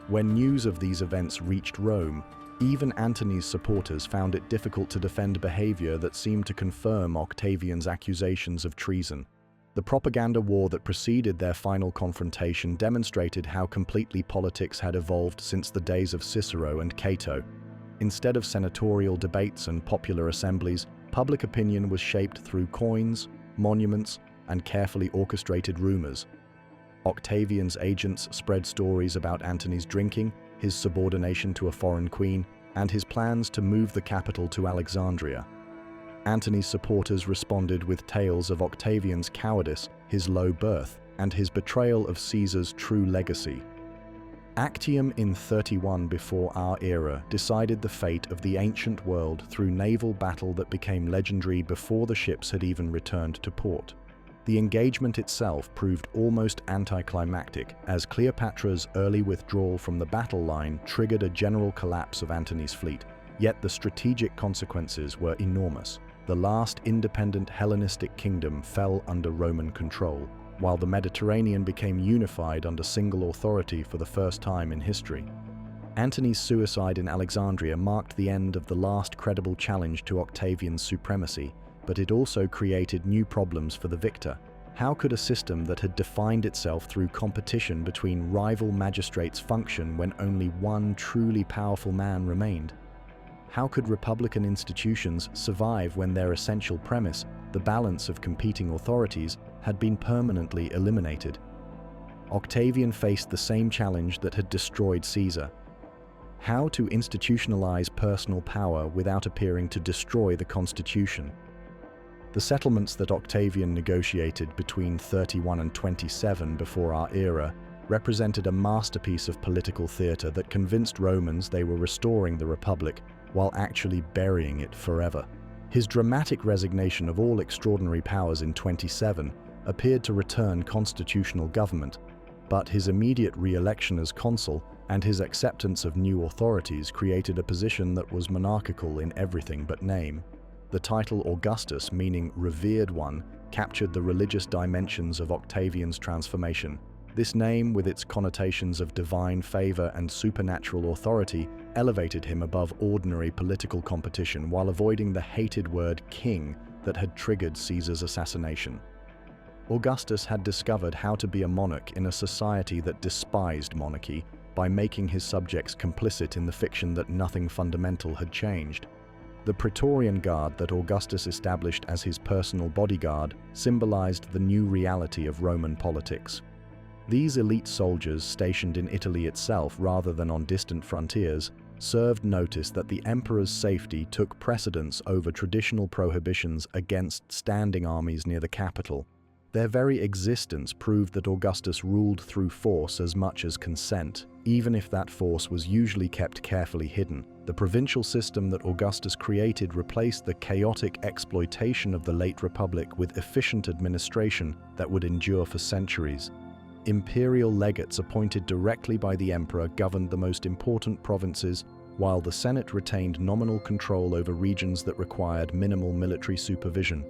When news of these events reached Rome, even Antony's supporters found it difficult to defend behavior that seemed to confirm Octavian's accusations of treason. The propaganda war that preceded their final confrontation demonstrated how completely politics had evolved since the days of Cicero and Cato. Instead of senatorial debates and popular assemblies, public opinion was shaped through coins, monuments, and carefully orchestrated rumors. Octavian's agents spread stories about Antony's drinking, his subordination to a foreign queen, and his plans to move the capital to Alexandria. Antony's supporters responded with tales of Octavian's cowardice, his low birth, and his betrayal of Caesar's true legacy. Actium in 31 before our era decided the fate of the ancient world through naval battle that became legendary before the ships had even returned to port. The engagement itself proved almost anticlimactic, as Cleopatra's early withdrawal from the battle line triggered a general collapse of Antony's fleet. Yet the strategic consequences were enormous. The last independent Hellenistic kingdom fell under Roman control, while the Mediterranean became unified under single authority for the first time in history. Antony's suicide in Alexandria marked the end of the last credible challenge to Octavian's supremacy, but it also created new problems for the victor. How could a system that had defined itself through competition between rival magistrates function when only one truly powerful man remained? How could republican institutions survive when their essential premise, the balance of competing authorities, had been permanently eliminated? Octavian faced the same challenge that had destroyed Caesar: how to institutionalize personal power without appearing to destroy the constitution. The settlements that Octavian negotiated between 31 and 27 before our era represented a masterpiece of political theater that convinced Romans they were restoring the Republic while actually burying it forever. His dramatic resignation of all extraordinary powers in 27 appeared to return constitutional government, but his immediate re-election as consul and his acceptance of new authorities created a position that was monarchical in everything but name. The title Augustus, meaning revered one, captured the religious dimensions of Octavian's transformation. This name, with its connotations of divine favor and supernatural authority, elevated him above ordinary political competition while avoiding the hated word king that had triggered Caesar's assassination. Augustus had discovered how to be a monarch in a society that despised monarchy by making his subjects complicit in the fiction that nothing fundamental had changed. The Praetorian Guard that Augustus established as his personal bodyguard symbolized the new reality of Roman politics. These elite soldiers, stationed in Italy itself rather than on distant frontiers, served notice that the emperor's safety took precedence over traditional prohibitions against standing armies near the capital. Their very existence proved that Augustus ruled through force as much as consent, even if that force was usually kept carefully hidden. The provincial system that Augustus created replaced the chaotic exploitation of the late Republic with efficient administration that would endure for centuries. Imperial legates appointed directly by the emperor governed the most important provinces, while the Senate retained nominal control over regions that required minimal military supervision.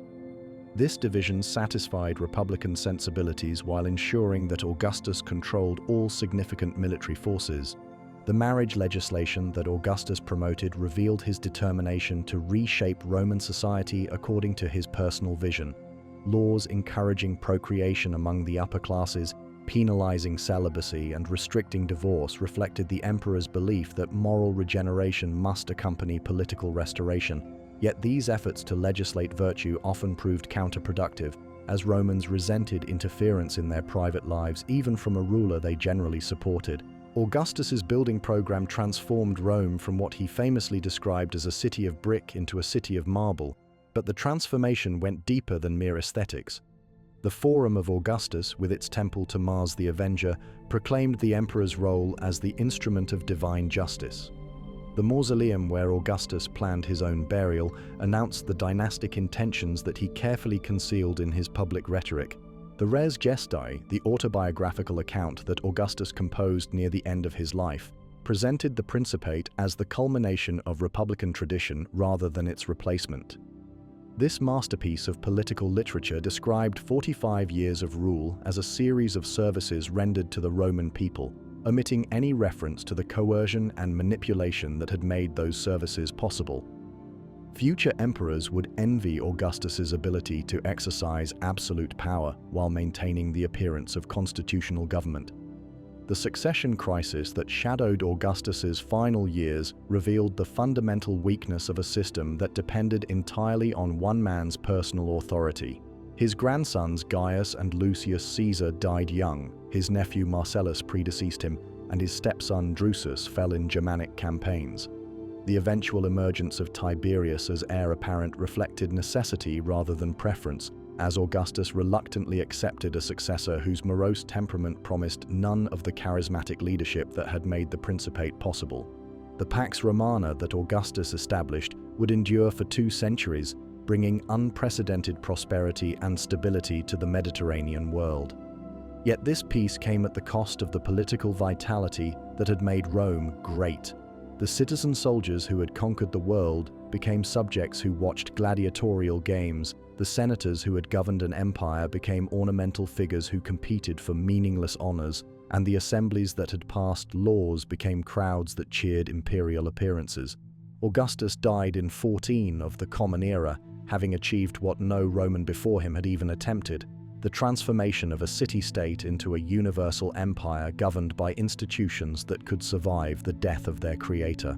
This division satisfied republican sensibilities while ensuring that Augustus controlled all significant military forces. The marriage legislation that Augustus promoted revealed his determination to reshape Roman society according to his personal vision. Laws encouraging procreation among the upper classes, penalizing celibacy, and restricting divorce reflected the emperor's belief that moral regeneration must accompany political restoration. Yet these efforts to legislate virtue often proved counterproductive, as Romans resented interference in their private lives even from a ruler they generally supported. Augustus's building program transformed Rome from what he famously described as a city of brick into a city of marble, but the transformation went deeper than mere aesthetics. The Forum of Augustus, with its temple to Mars the Avenger, proclaimed the emperor's role as the instrument of divine justice. The mausoleum where Augustus planned his own burial announced the dynastic intentions that he carefully concealed in his public rhetoric. The Res Gestae, the autobiographical account that Augustus composed near the end of his life, presented the Principate as the culmination of republican tradition rather than its replacement. This masterpiece of political literature described 45 years of rule as a series of services rendered to the Roman people, omitting any reference to the coercion and manipulation that had made those services possible. Future emperors would envy Augustus's ability to exercise absolute power while maintaining the appearance of constitutional government. The succession crisis that shadowed Augustus's final years revealed the fundamental weakness of a system that depended entirely on one man's personal authority. His grandsons Gaius and Lucius Caesar died young, his nephew Marcellus predeceased him, and his stepson Drusus fell in Germanic campaigns. The eventual emergence of Tiberius as heir apparent reflected necessity rather than preference, as Augustus reluctantly accepted a successor whose morose temperament promised none of the charismatic leadership that had made the Principate possible. The Pax Romana that Augustus established would endure for 2 centuries, bringing unprecedented prosperity and stability to the Mediterranean world. Yet this peace came at the cost of the political vitality that had made Rome great. The citizen soldiers who had conquered the world became subjects who watched gladiatorial games. The senators who had governed an empire became ornamental figures who competed for meaningless honors, and the assemblies that had passed laws became crowds that cheered imperial appearances. Augustus died in 14 of the Common Era, having achieved what no Roman before him had even attempted: the transformation of a city-state into a universal empire governed by institutions that could survive the death of their creator.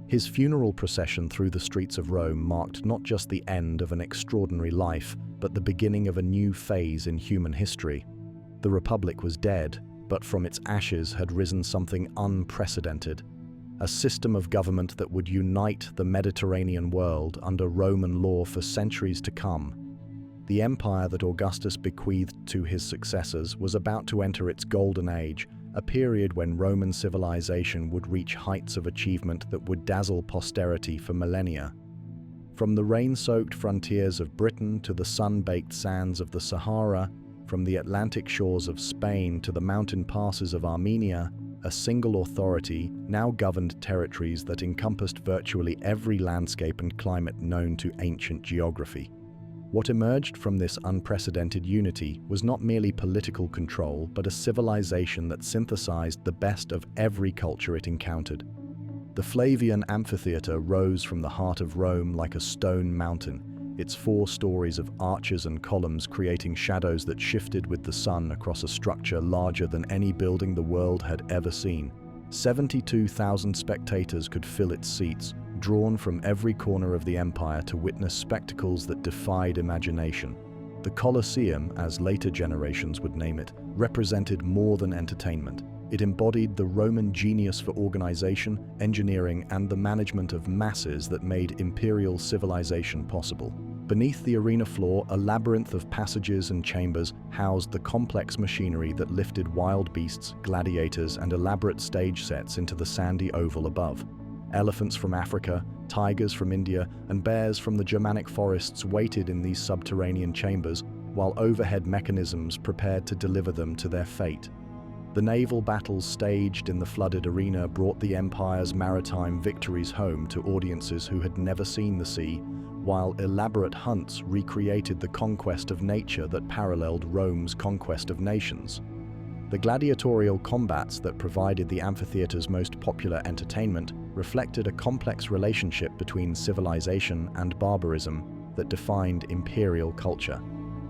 His funeral procession through the streets of Rome marked not just the end of an extraordinary life, but the beginning of a new phase in human history. The Republic was dead, but from its ashes had risen something unprecedented: a system of government that would unite the Mediterranean world under Roman law for centuries to come. The empire that Augustus bequeathed to his successors was about to enter its golden age, a period when Roman civilization would reach heights of achievement that would dazzle posterity for millennia. From the rain-soaked frontiers of Britain to the sun-baked sands of the Sahara, from the Atlantic shores of Spain to the mountain passes of Armenia, a single authority now governed territories that encompassed virtually every landscape and climate known to ancient geography. What emerged from this unprecedented unity was not merely political control, but a civilization that synthesized the best of every culture it encountered. The Flavian amphitheater rose from the heart of Rome like a stone mountain, its 4 stories of arches and columns creating shadows that shifted with the sun across a structure larger than any building the world had ever seen. 72,000 spectators could fill its seats, drawn from every corner of the empire to witness spectacles that defied imagination. The Colosseum, as later generations would name it, represented more than entertainment. It embodied the Roman genius for organization, engineering, and the management of masses that made imperial civilization possible. Beneath the arena floor, a labyrinth of passages and chambers housed the complex machinery that lifted wild beasts, gladiators, and elaborate stage sets into the sandy oval above. Elephants from Africa, tigers from India, and bears from the Germanic forests waited in these subterranean chambers, while overhead mechanisms prepared to deliver them to their fate. The naval battles staged in the flooded arena brought the empire's maritime victories home to audiences who had never seen the sea, while elaborate hunts recreated the conquest of nature that paralleled Rome's conquest of nations. The gladiatorial combats that provided the amphitheater's most popular entertainment reflected a complex relationship between civilization and barbarism that defined imperial culture.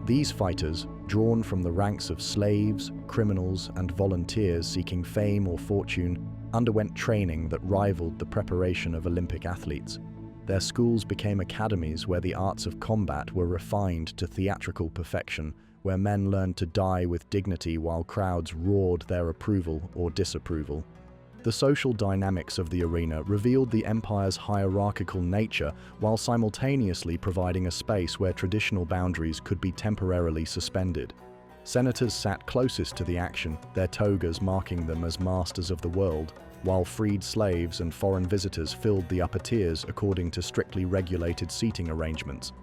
These fighters, drawn from the ranks of slaves, criminals, and volunteers seeking fame or fortune, underwent training that rivaled the preparation of Olympic athletes. Their schools became academies where the arts of combat were refined to theatrical perfection, where men learned to die with dignity while crowds roared their approval or disapproval. The social dynamics of the arena revealed the empire's hierarchical nature while simultaneously providing a space where traditional boundaries could be temporarily suspended. Senators sat closest to the action, their togas marking them as masters of the world, while freed slaves and foreign visitors filled the upper tiers according to strictly regulated seating arrangements.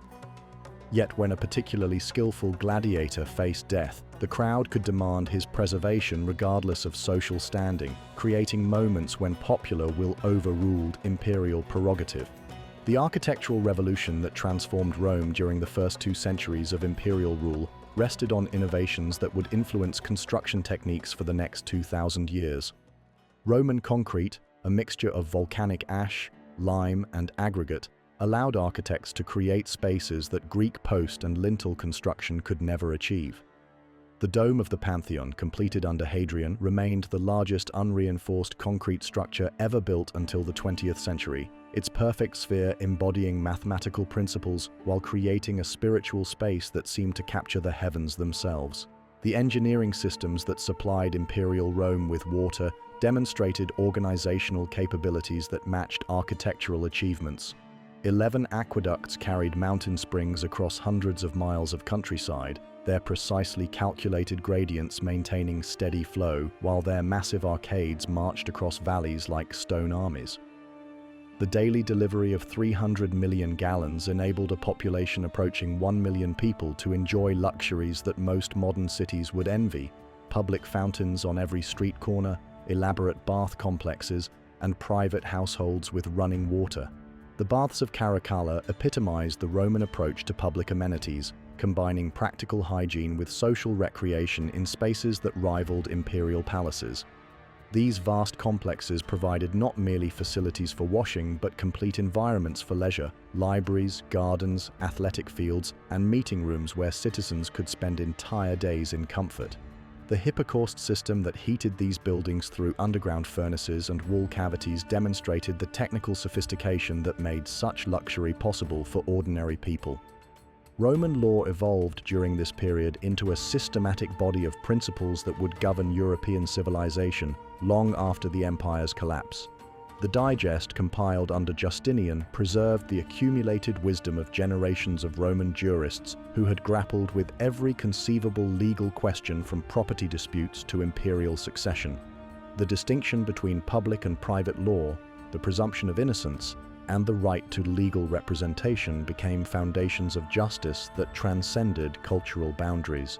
Yet when a particularly skillful gladiator faced death, the crowd could demand his preservation regardless of social standing, creating moments when popular will overruled imperial prerogative. The architectural revolution that transformed Rome during the first 2 centuries of imperial rule rested on innovations that would influence construction techniques for the next 2,000 years. Roman concrete, a mixture of volcanic ash, lime, and aggregate, allowed architects to create spaces that Greek post and lintel construction could never achieve. The dome of the Pantheon, completed under Hadrian, remained the largest unreinforced concrete structure ever built until the 20th century, its perfect sphere embodying mathematical principles while creating a spiritual space that seemed to capture the heavens themselves. The engineering systems that supplied imperial Rome with water, demonstrated organizational capabilities that matched architectural achievements. 11 aqueducts carried mountain springs across hundreds of miles of countryside, their precisely calculated gradients maintaining steady flow, while their massive arcades marched across valleys like stone armies. The daily delivery of 300 million gallons enabled a population approaching 1 million people to enjoy luxuries that most modern cities would envy: public fountains on every street corner, elaborate bath complexes, and private households with running water. The baths of Caracalla epitomized the Roman approach to public amenities, combining practical hygiene with social recreation in spaces that rivaled imperial palaces. These vast complexes provided not merely facilities for washing, but complete environments for leisure: libraries, gardens, athletic fields, and meeting rooms where citizens could spend entire days in comfort. The hypocaust system that heated these buildings through underground furnaces and wall cavities demonstrated the technical sophistication that made such luxury possible for ordinary people. Roman law evolved during this period into a systematic body of principles that would govern European civilization long after the empire's collapse. The digest, compiled under Justinian, preserved the accumulated wisdom of generations of Roman jurists who had grappled with every conceivable legal question from property disputes to imperial succession. The distinction between public and private law, the presumption of innocence, and the right to legal representation became foundations of justice that transcended cultural boundaries.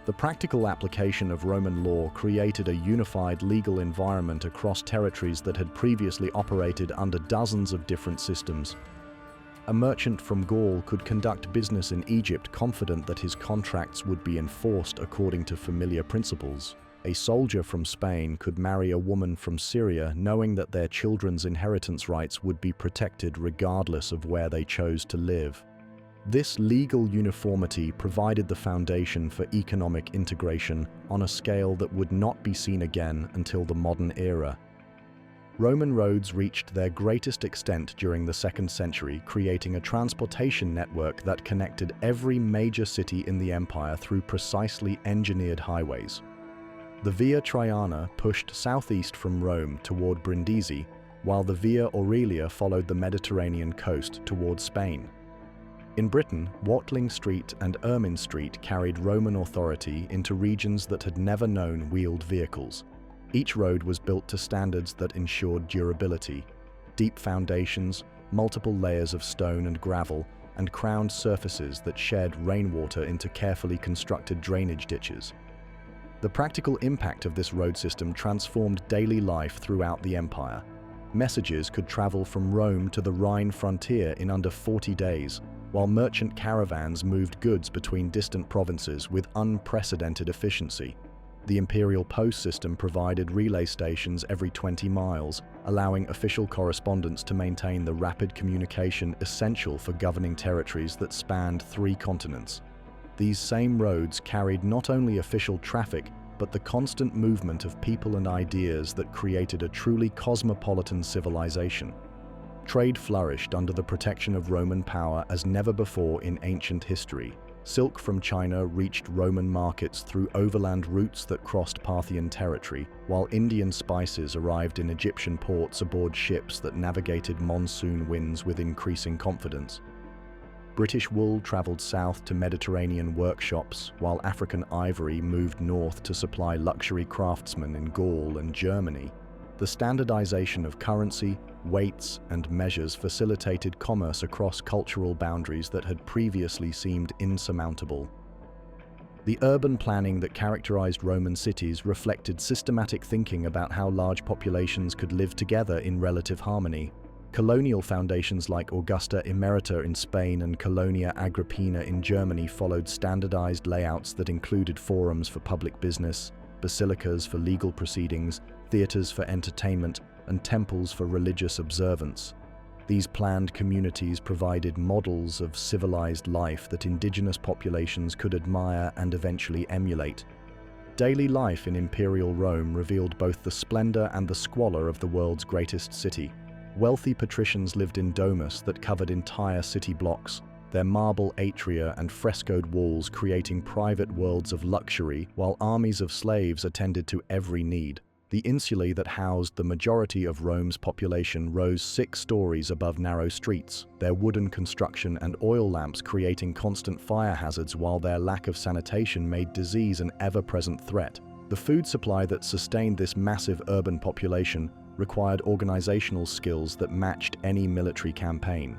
The practical application of Roman law created a unified legal environment across territories that had previously operated under dozens of different systems. A merchant from Gaul could conduct business in Egypt confident that his contracts would be enforced according to familiar principles. A soldier from Spain could marry a woman from Syria knowing that their children's inheritance rights would be protected regardless of where they chose to live. This legal uniformity provided the foundation for economic integration on a scale that would not be seen again until the modern era. Roman roads reached their greatest extent during the 2nd century, creating a transportation network that connected every major city in the empire through precisely engineered highways. The Via Traiana pushed southeast from Rome toward Brindisi, while the Via Aurelia followed the Mediterranean coast toward Spain. In Britain, Watling Street and Ermine Street carried Roman authority into regions that had never known wheeled vehicles. Each road was built to standards that ensured durability: deep foundations, multiple layers of stone and gravel, and crowned surfaces that shed rainwater into carefully constructed drainage ditches. The practical impact of this road system transformed daily life throughout the empire. Messages could travel from Rome to the Rhine frontier in under 40 days, while merchant caravans moved goods between distant provinces with unprecedented efficiency. The imperial post system provided relay stations every 20 miles, allowing official correspondence to maintain the rapid communication essential for governing territories that spanned 3 continents. These same roads carried not only official traffic, but the constant movement of people and ideas that created a truly cosmopolitan civilization. Trade flourished under the protection of Roman power as never before in ancient history. Silk from China reached Roman markets through overland routes that crossed Parthian territory, while Indian spices arrived in Egyptian ports aboard ships that navigated monsoon winds with increasing confidence. British wool traveled south to Mediterranean workshops, while African ivory moved north to supply luxury craftsmen in Gaul and Germany. The standardization of currency, weights, and measures facilitated commerce across cultural boundaries that had previously seemed insurmountable. The urban planning that characterized Roman cities reflected systematic thinking about how large populations could live together in relative harmony. Colonial foundations like Augusta Emerita in Spain and Colonia Agrippina in Germany followed standardized layouts that included forums for public business, basilicas for legal proceedings, theaters for entertainment, and temples for religious observance. These planned communities provided models of civilized life that indigenous populations could admire and eventually emulate. Daily life in imperial Rome revealed both the splendor and the squalor of the world's greatest city. Wealthy patricians lived in domus that covered entire city blocks, their marble atria and frescoed walls creating private worlds of luxury, while armies of slaves attended to every need. The insulae that housed the majority of Rome's population rose 6 stories above narrow streets, their wooden construction and oil lamps creating constant fire hazards, while their lack of sanitation made disease an ever-present threat. The food supply that sustained this massive urban population required organizational skills that matched any military campaign.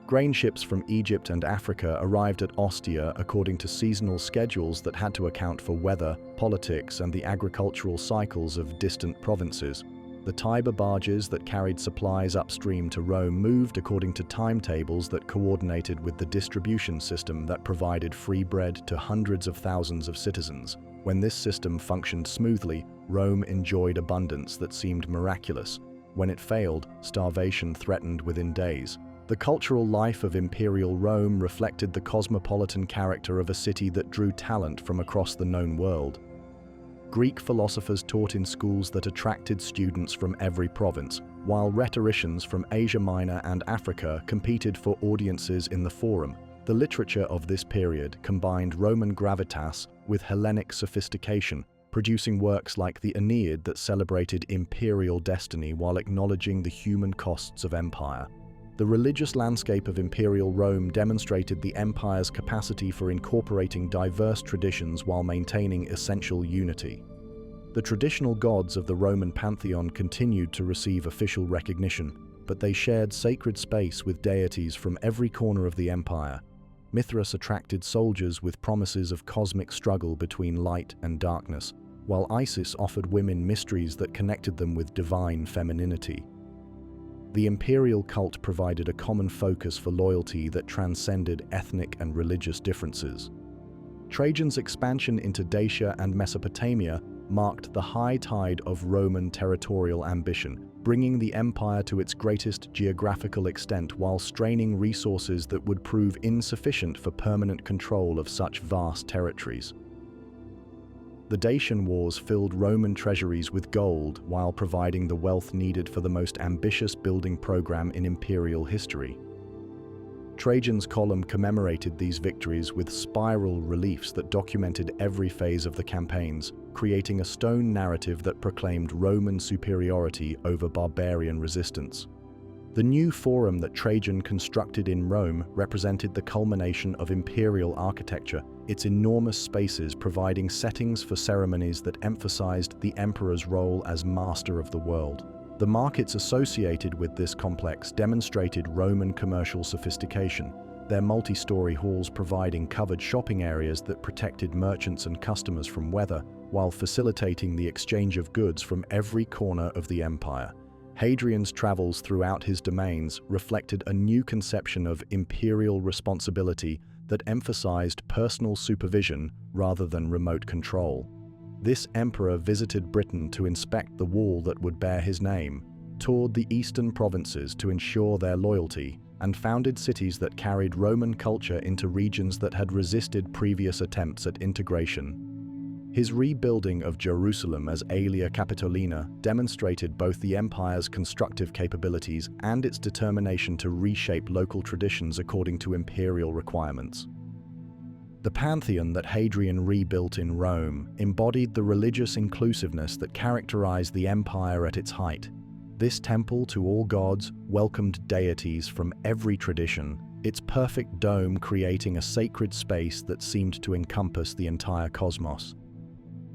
Grain ships from Egypt and Africa arrived at Ostia according to seasonal schedules that had to account for weather, politics, and the agricultural cycles of distant provinces. The Tiber barges that carried supplies upstream to Rome moved according to timetables that coordinated with the distribution system that provided free bread to hundreds of thousands of citizens. When this system functioned smoothly, Rome enjoyed abundance that seemed miraculous. When it failed, starvation threatened within days. The cultural life of imperial Rome reflected the cosmopolitan character of a city that drew talent from across the known world. Greek philosophers taught in schools that attracted students from every province, while rhetoricians from Asia Minor and Africa competed for audiences in the Forum. The literature of this period combined Roman gravitas with Hellenic sophistication, producing works like the Aeneid that celebrated imperial destiny while acknowledging the human costs of empire. The religious landscape of imperial Rome demonstrated the empire's capacity for incorporating diverse traditions while maintaining essential unity. The traditional gods of the Roman pantheon continued to receive official recognition, but they shared sacred space with deities from every corner of the empire. Mithras attracted soldiers with promises of cosmic struggle between light and darkness, while Isis offered women mysteries that connected them with divine femininity. The imperial cult provided a common focus for loyalty that transcended ethnic and religious differences. Trajan's expansion into Dacia and Mesopotamia marked the high tide of Roman territorial ambition, bringing the empire to its greatest geographical extent while straining resources that would prove insufficient for permanent control of such vast territories. The Dacian Wars filled Roman treasuries with gold while providing the wealth needed for the most ambitious building program in imperial history. Trajan's column commemorated these victories with spiral reliefs that documented every phase of the campaigns, creating a stone narrative that proclaimed Roman superiority over barbarian resistance. The new forum that Trajan constructed in Rome represented the culmination of imperial architecture, its enormous spaces providing settings for ceremonies that emphasized the emperor's role as master of the world. The markets associated with this complex demonstrated Roman commercial sophistication, their multi-story halls providing covered shopping areas that protected merchants and customers from weather, while facilitating the exchange of goods from every corner of the empire. Hadrian's travels throughout his domains reflected a new conception of imperial responsibility that emphasized personal supervision rather than remote control. This emperor visited Britain to inspect the wall that would bear his name, toured the eastern provinces to ensure their loyalty, and founded cities that carried Roman culture into regions that had resisted previous attempts at integration. His rebuilding of Jerusalem as Aelia Capitolina demonstrated both the empire's constructive capabilities and its determination to reshape local traditions according to imperial requirements. The pantheon that Hadrian rebuilt in Rome embodied the religious inclusiveness that characterized the empire at its height. This temple to all gods welcomed deities from every tradition, its perfect dome creating a sacred space that seemed to encompass the entire cosmos.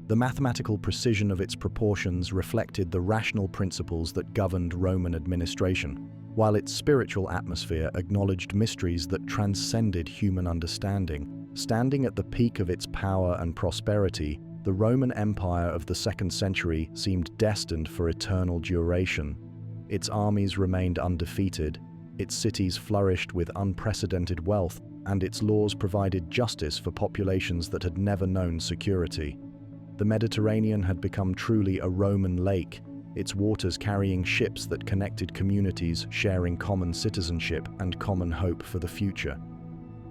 The mathematical precision of its proportions reflected the rational principles that governed Roman administration, while its spiritual atmosphere acknowledged mysteries that transcended human understanding. Standing at the peak of its power and prosperity, the Roman Empire of the 2nd century seemed destined for eternal duration. Its armies remained undefeated, its cities flourished with unprecedented wealth, and its laws provided justice for populations that had never known security. The Mediterranean had become truly a Roman lake, its waters carrying ships that connected communities sharing common citizenship and common hope for the future.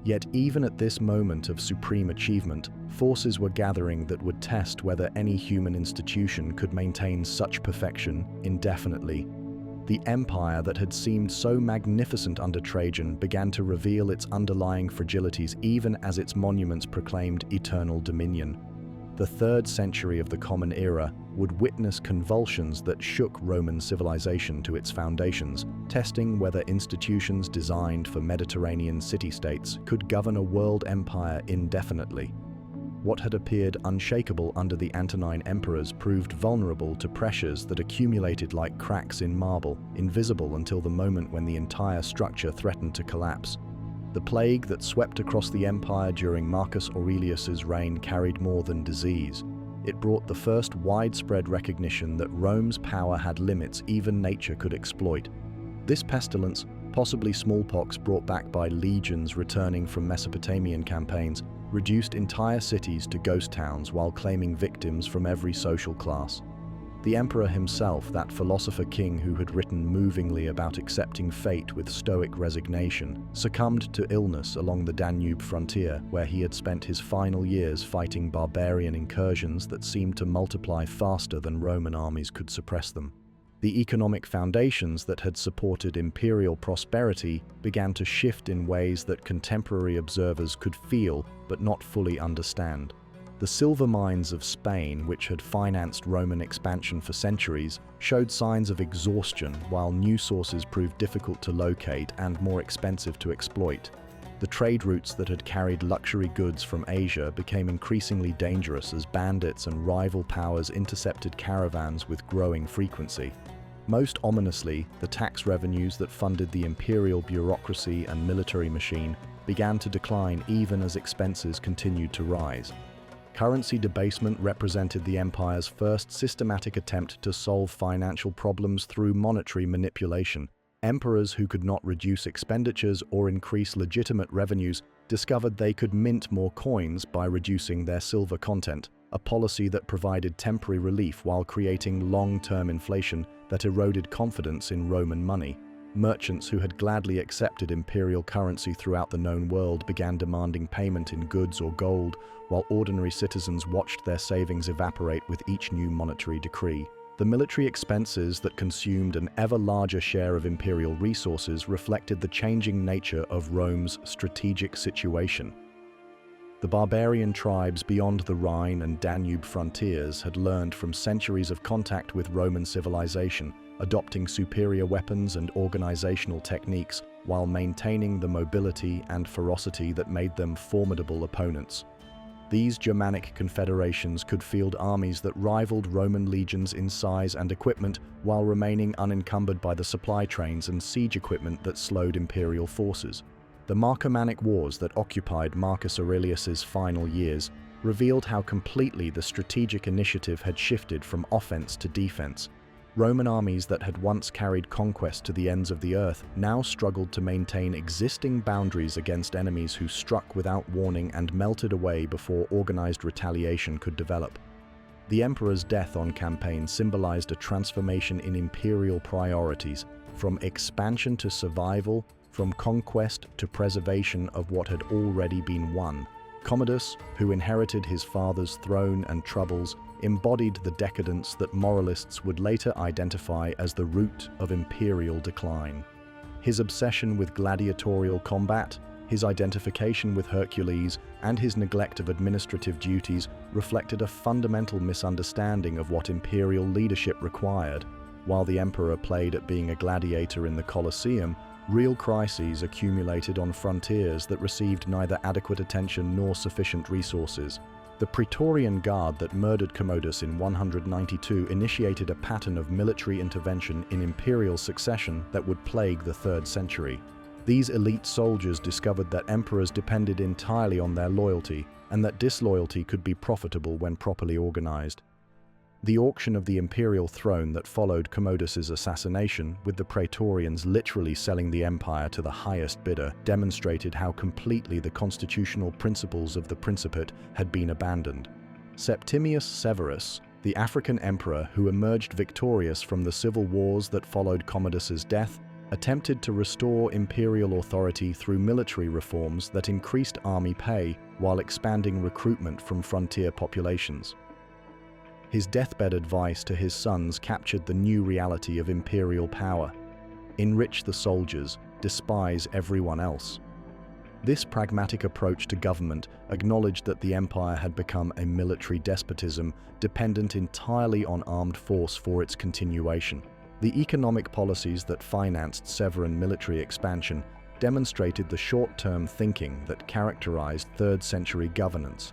Yet even at this moment of supreme achievement, forces were gathering that would test whether any human institution could maintain such perfection indefinitely. The empire that had seemed so magnificent under Trajan began to reveal its underlying fragilities even as its monuments proclaimed eternal dominion. The 3rd century of the Common Era would witness convulsions that shook Roman civilization to its foundations, testing whether institutions designed for Mediterranean city-states could govern a world empire indefinitely. What had appeared unshakable under the Antonine emperors proved vulnerable to pressures that accumulated like cracks in marble, invisible until the moment when the entire structure threatened to collapse. The plague that swept across the empire during Marcus Aurelius's reign carried more than disease. It brought the first widespread recognition that Rome's power had limits even nature could exploit. This pestilence, possibly smallpox brought back by legions returning from Mesopotamian campaigns, reduced entire cities to ghost towns while claiming victims from every social class. The emperor himself, that philosopher king who had written movingly about accepting fate with stoic resignation, succumbed to illness along the Danube frontier, where he had spent his final years fighting barbarian incursions that seemed to multiply faster than Roman armies could suppress them. The economic foundations that had supported imperial prosperity began to shift in ways that contemporary observers could feel but not fully understand. The silver mines of Spain, which had financed Roman expansion for centuries, showed signs of exhaustion, while new sources proved difficult to locate and more expensive to exploit. The trade routes that had carried luxury goods from Asia became increasingly dangerous as bandits and rival powers intercepted caravans with growing frequency. Most ominously, the tax revenues that funded the imperial bureaucracy and military machine began to decline even as expenses continued to rise. Currency debasement represented the empire's first systematic attempt to solve financial problems through monetary manipulation. Emperors who could not reduce expenditures or increase legitimate revenues discovered they could mint more coins by reducing their silver content, a policy that provided temporary relief while creating long-term inflation that eroded confidence in Roman money. Merchants who had gladly accepted imperial currency throughout the known world began demanding payment in goods or gold, while ordinary citizens watched their savings evaporate with each new monetary decree. The military expenses that consumed an ever larger share of imperial resources reflected the changing nature of Rome's strategic situation. The barbarian tribes beyond the Rhine and Danube frontiers had learned from centuries of contact with Roman civilization, adopting superior weapons and organizational techniques while maintaining the mobility and ferocity that made them formidable opponents. These Germanic confederations could field armies that rivaled Roman legions in size and equipment while remaining unencumbered by the supply trains and siege equipment that slowed imperial forces. The Marcomannic Wars that occupied Marcus Aurelius's final years revealed how completely the strategic initiative had shifted from offense to defense. Roman armies that had once carried conquest to the ends of the earth now struggled to maintain existing boundaries against enemies who struck without warning and melted away before organized retaliation could develop. The emperor's death on campaign symbolized a transformation in imperial priorities, from expansion to survival, from conquest to preservation of what had already been won. Commodus, who inherited his father's throne and troubles, embodied the decadence that moralists would later identify as the root of imperial decline. His obsession with gladiatorial combat, his identification with Hercules, and his neglect of administrative duties reflected a fundamental misunderstanding of what imperial leadership required. While the emperor played at being a gladiator in the Colosseum, real crises accumulated on frontiers that received neither adequate attention nor sufficient resources. The Praetorian Guard that murdered Commodus in 192 initiated a pattern of military intervention in imperial succession that would plague the 3rd century. These elite soldiers discovered that emperors depended entirely on their loyalty, and that disloyalty could be profitable when properly organized. The auction of the imperial throne that followed Commodus's assassination, with the Praetorians literally selling the empire to the highest bidder, demonstrated how completely the constitutional principles of the Principate had been abandoned. Septimius Severus, the African emperor who emerged victorious from the civil wars that followed Commodus's death, attempted to restore imperial authority through military reforms that increased army pay while expanding recruitment from frontier populations. His deathbed advice to his sons captured the new reality of imperial power: enrich the soldiers, despise everyone else. This pragmatic approach to government acknowledged that the empire had become a military despotism dependent entirely on armed force for its continuation. The economic policies that financed Severan military expansion demonstrated the short-term thinking that characterized 3rd century governance.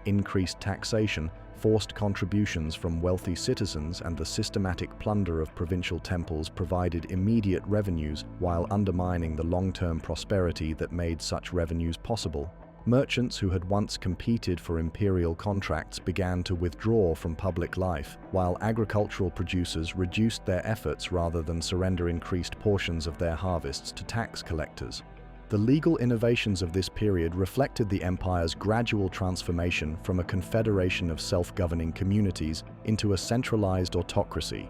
Increased taxation, forced contributions from wealthy citizens, and the systematic plunder of provincial temples provided immediate revenues while undermining the long-term prosperity that made such revenues possible. Merchants who had once competed for imperial contracts began to withdraw from public life, while agricultural producers reduced their efforts rather than surrender increased portions of their harvests to tax collectors. The legal innovations of this period reflected the empire's gradual transformation from a confederation of self-governing communities into a centralized autocracy.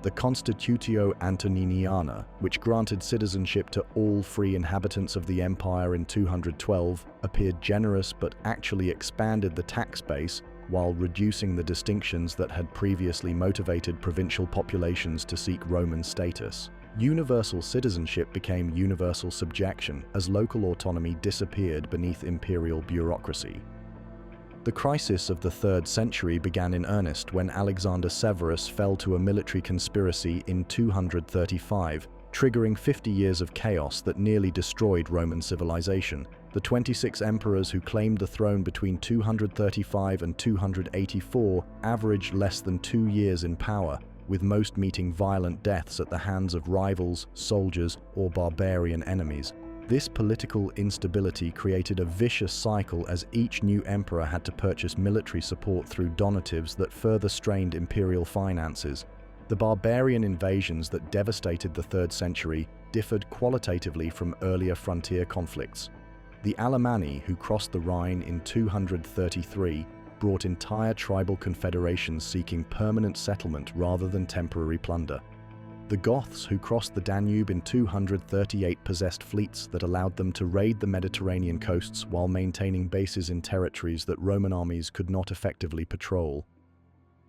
The Constitutio Antoniniana, which granted citizenship to all free inhabitants of the empire in 212, appeared generous but actually expanded the tax base while reducing the distinctions that had previously motivated provincial populations to seek Roman status. Universal citizenship became universal subjection as local autonomy disappeared beneath imperial bureaucracy. The crisis of the 3rd century began in earnest when Alexander Severus fell to a military conspiracy in 235, triggering 50 years of chaos that nearly destroyed Roman civilization. The 26 emperors who claimed the throne between 235 and 284 averaged less than 2 years in power, with most meeting violent deaths at the hands of rivals, soldiers, or barbarian enemies. This political instability created a vicious cycle as each new emperor had to purchase military support through donatives that further strained imperial finances. The barbarian invasions that devastated the 3rd century differed qualitatively from earlier frontier conflicts. The Alemanni, who crossed the Rhine in 233, brought entire tribal confederations seeking permanent settlement rather than temporary plunder. The Goths, who crossed the Danube in 238, possessed fleets that allowed them to raid the Mediterranean coasts while maintaining bases in territories that Roman armies could not effectively patrol.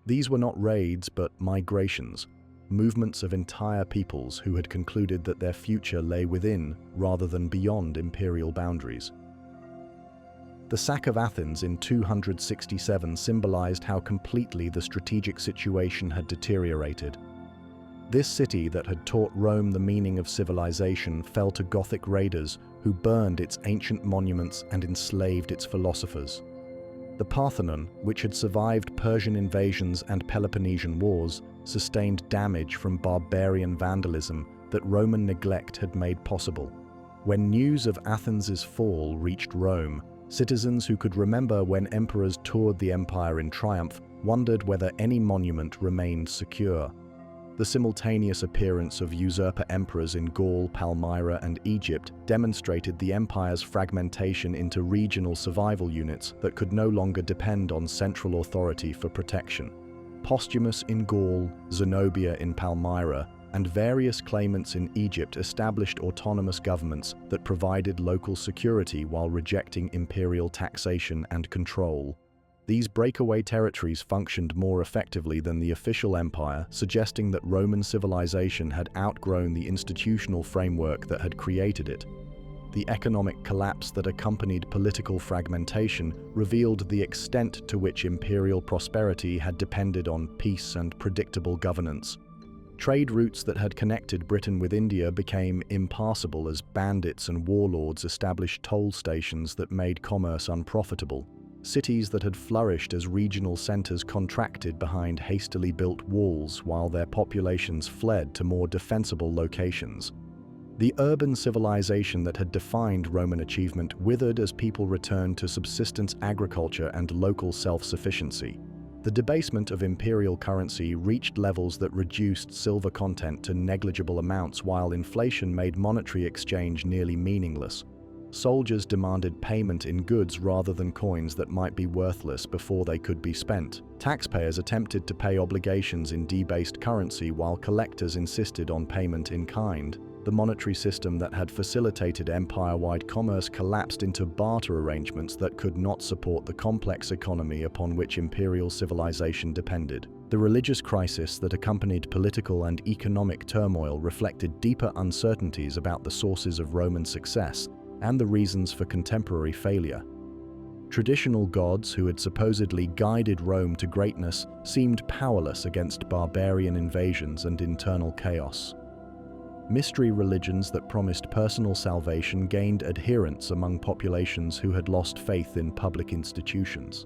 These were not raids but migrations, movements of entire peoples who had concluded that their future lay within rather than beyond imperial boundaries. The sack of Athens in 267 symbolized how completely the strategic situation had deteriorated. This city that had taught Rome the meaning of civilization fell to Gothic raiders who burned its ancient monuments and enslaved its philosophers. The Parthenon, which had survived Persian invasions and Peloponnesian wars, sustained damage from barbarian vandalism that Roman neglect had made possible. When news of Athens's fall reached Rome, citizens who could remember when emperors toured the empire in triumph wondered whether any monument remained secure. The simultaneous appearance of usurper emperors in Gaul, Palmyra, and Egypt demonstrated the empire's fragmentation into regional survival units that could no longer depend on central authority for protection. Postumus in Gaul, Zenobia in Palmyra, and various claimants in Egypt established autonomous governments that provided local security while rejecting imperial taxation and control. These breakaway territories functioned more effectively than the official empire, suggesting that Roman civilization had outgrown the institutional framework that had created it. The economic collapse that accompanied political fragmentation revealed the extent to which imperial prosperity had depended on peace and predictable governance. Trade routes that had connected Britain with India became impassable as bandits and warlords established toll stations that made commerce unprofitable. Cities that had flourished as regional centers contracted behind hastily built walls while their populations fled to more defensible locations. The urban civilization that had defined Roman achievement withered as people returned to subsistence agriculture and local self-sufficiency. The debasement of imperial currency reached levels that reduced silver content to negligible amounts while inflation made monetary exchange nearly meaningless. Soldiers demanded payment in goods rather than coins that might be worthless before they could be spent. Taxpayers attempted to pay obligations in debased currency while collectors insisted on payment in kind. The monetary system that had facilitated empire-wide commerce collapsed into barter arrangements that could not support the complex economy upon which imperial civilization depended. The religious crisis that accompanied political and economic turmoil reflected deeper uncertainties about the sources of Roman success. and the reasons for contemporary failure. Traditional gods who had supposedly guided Rome to greatness seemed powerless against barbarian invasions and internal chaos. Mystery religions that promised personal salvation gained adherents among populations who had lost faith in public institutions.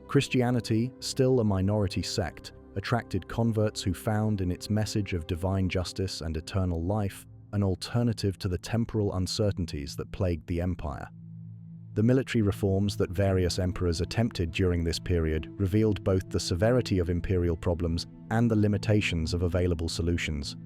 Christianity, still a minority sect, attracted converts who found in its message of divine justice and eternal life an alternative to the temporal uncertainties that plagued the empire. The military reforms that various emperors attempted during this period revealed both the severity of imperial problems and the limitations of available solutions.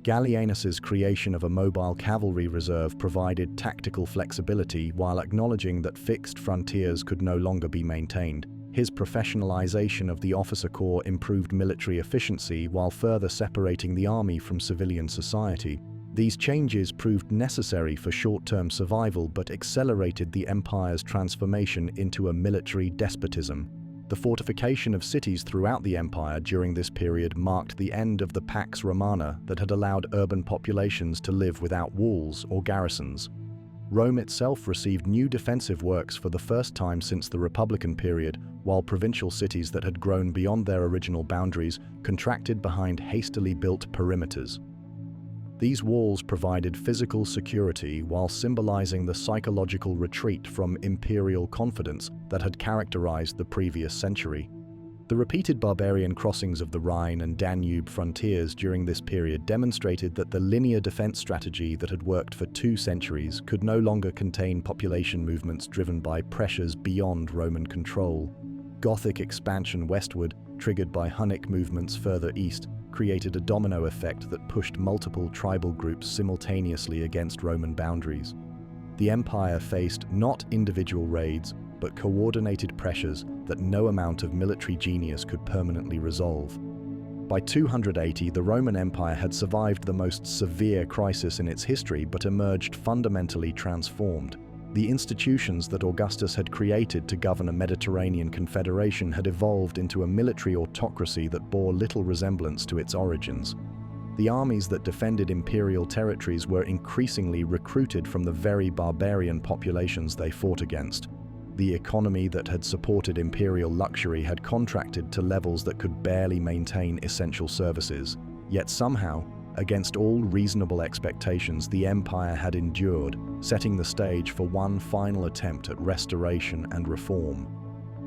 Gallienus's creation of a mobile cavalry reserve provided tactical flexibility while acknowledging that fixed frontiers could no longer be maintained. His professionalization of the officer corps improved military efficiency while further separating the army from civilian society. These changes proved necessary for short-term survival but accelerated the empire's transformation into a military despotism. The fortification of cities throughout the empire during this period marked the end of the Pax Romana that had allowed urban populations to live without walls or garrisons. Rome itself received new defensive works for the first time since the Republican period, while provincial cities that had grown beyond their original boundaries contracted behind hastily built perimeters. These walls provided physical security while symbolizing the psychological retreat from imperial confidence that had characterized the previous century. The repeated barbarian crossings of the Rhine and Danube frontiers during this period demonstrated that the linear defense strategy that had worked for 2 centuries could no longer contain population movements driven by pressures beyond Roman control. Gothic expansion westward, triggered by Hunnic movements further east, created a domino effect that pushed multiple tribal groups simultaneously against Roman boundaries. The empire faced not individual raids, but coordinated pressures that no amount of military genius could permanently resolve. By 280, the Roman Empire had survived the most severe crisis in its history but emerged fundamentally transformed. The institutions that Augustus had created to govern a Mediterranean confederation had evolved into a military autocracy that bore little resemblance to its origins. The armies that defended imperial territories were increasingly recruited from the very barbarian populations they fought against. The economy that had supported imperial luxury had contracted to levels that could barely maintain essential services. Yet somehow, against all reasonable expectations, the empire had endured, setting the stage for one final attempt at restoration and reform.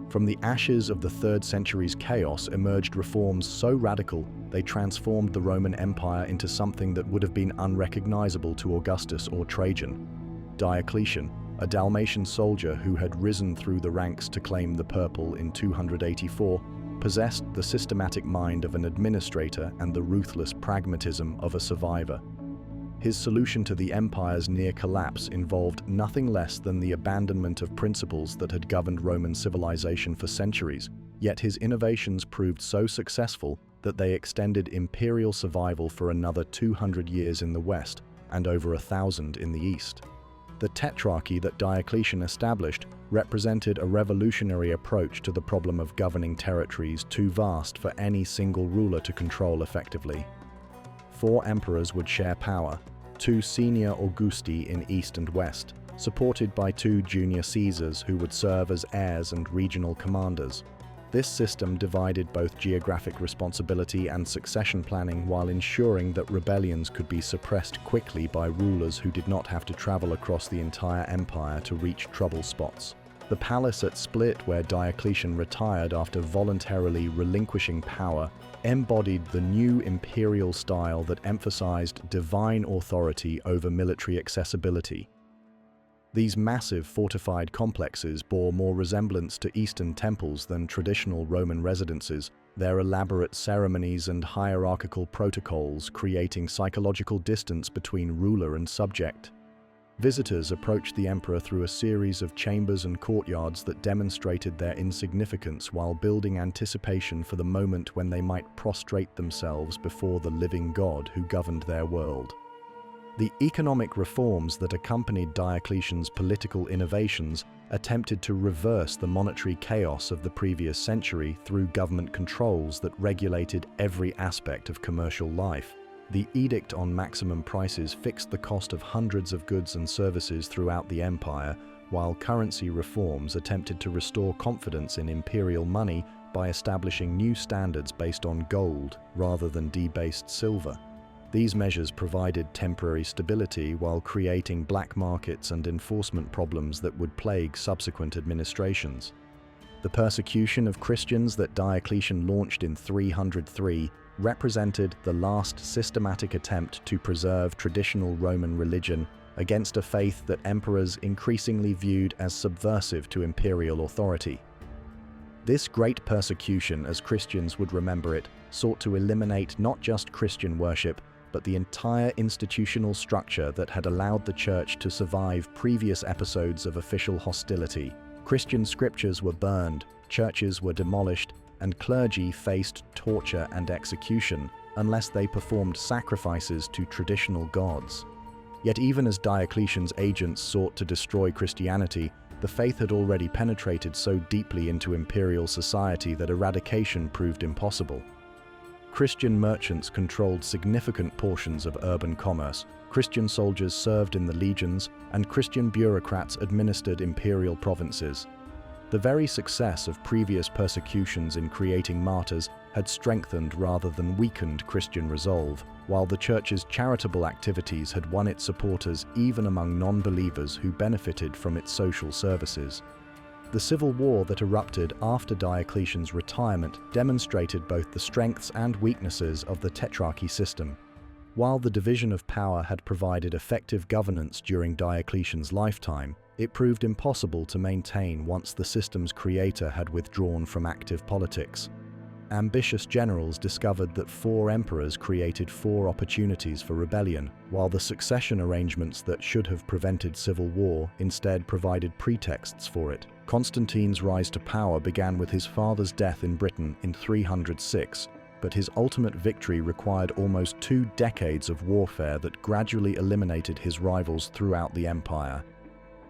From the ashes of the 3rd century's chaos emerged reforms so radical they transformed the Roman Empire into something that would have been unrecognizable to Augustus or Trajan. Diocletian, a Dalmatian soldier who had risen through the ranks to claim the purple in 284, possessed the systematic mind of an administrator and the ruthless pragmatism of a survivor. His solution to the empire's near collapse involved nothing less than the abandonment of principles that had governed Roman civilization for centuries, yet his innovations proved so successful that they extended imperial survival for another 200 years in the west and over 1,000 in the east. The tetrarchy that Diocletian established represented a revolutionary approach to the problem of governing territories too vast for any single ruler to control effectively. 4 emperors would share power, 2 senior Augusti in east and west, supported by 2 junior Caesars who would serve as heirs and regional commanders. This system divided both geographic responsibility and succession planning while ensuring that rebellions could be suppressed quickly by rulers who did not have to travel across the entire empire to reach trouble spots. The palace at Split, where Diocletian retired after voluntarily relinquishing power, embodied the new imperial style that emphasized divine authority over military accessibility. These massive fortified complexes bore more resemblance to Eastern temples than traditional Roman residences, their elaborate ceremonies and hierarchical protocols creating psychological distance between ruler and subject. Visitors approached the emperor through a series of chambers and courtyards that demonstrated their insignificance while building anticipation for the moment when they might prostrate themselves before the living God who governed their world. The economic reforms that accompanied Diocletian's political innovations attempted to reverse the monetary chaos of the previous century through government controls that regulated every aspect of commercial life. The edict on maximum prices fixed the cost of hundreds of goods and services throughout the empire, while currency reforms attempted to restore confidence in imperial money by establishing new standards based on gold rather than debased silver. These measures provided temporary stability while creating black markets and enforcement problems that would plague subsequent administrations. The persecution of Christians that Diocletian launched in 303 represented the last systematic attempt to preserve traditional Roman religion against a faith that emperors increasingly viewed as subversive to imperial authority. This great persecution, as Christians would remember it, sought to eliminate not just Christian worship, but the entire institutional structure that had allowed the Church to survive previous episodes of official hostility. Christian scriptures were burned, churches were demolished, and clergy faced torture and execution unless they performed sacrifices to traditional gods. Yet even as Diocletian's agents sought to destroy Christianity, the faith had already penetrated so deeply into imperial society that eradication proved impossible. Christian merchants controlled significant portions of urban commerce, Christian soldiers served in the legions, and Christian bureaucrats administered imperial provinces. The very success of previous persecutions in creating martyrs had strengthened rather than weakened Christian resolve, while the Church's charitable activities had won its supporters even among non-believers who benefited from its social services. The civil war that erupted after Diocletian's retirement demonstrated both the strengths and weaknesses of the tetrarchy system. While the division of power had provided effective governance during Diocletian's lifetime, it proved impossible to maintain once the system's creator had withdrawn from active politics. Ambitious generals discovered that 4 emperors created 4 opportunities for rebellion, while the succession arrangements that should have prevented civil war instead provided pretexts for it. Constantine's rise to power began with his father's death in Britain in 306, but his ultimate victory required almost 2 decades of warfare that gradually eliminated his rivals throughout the empire.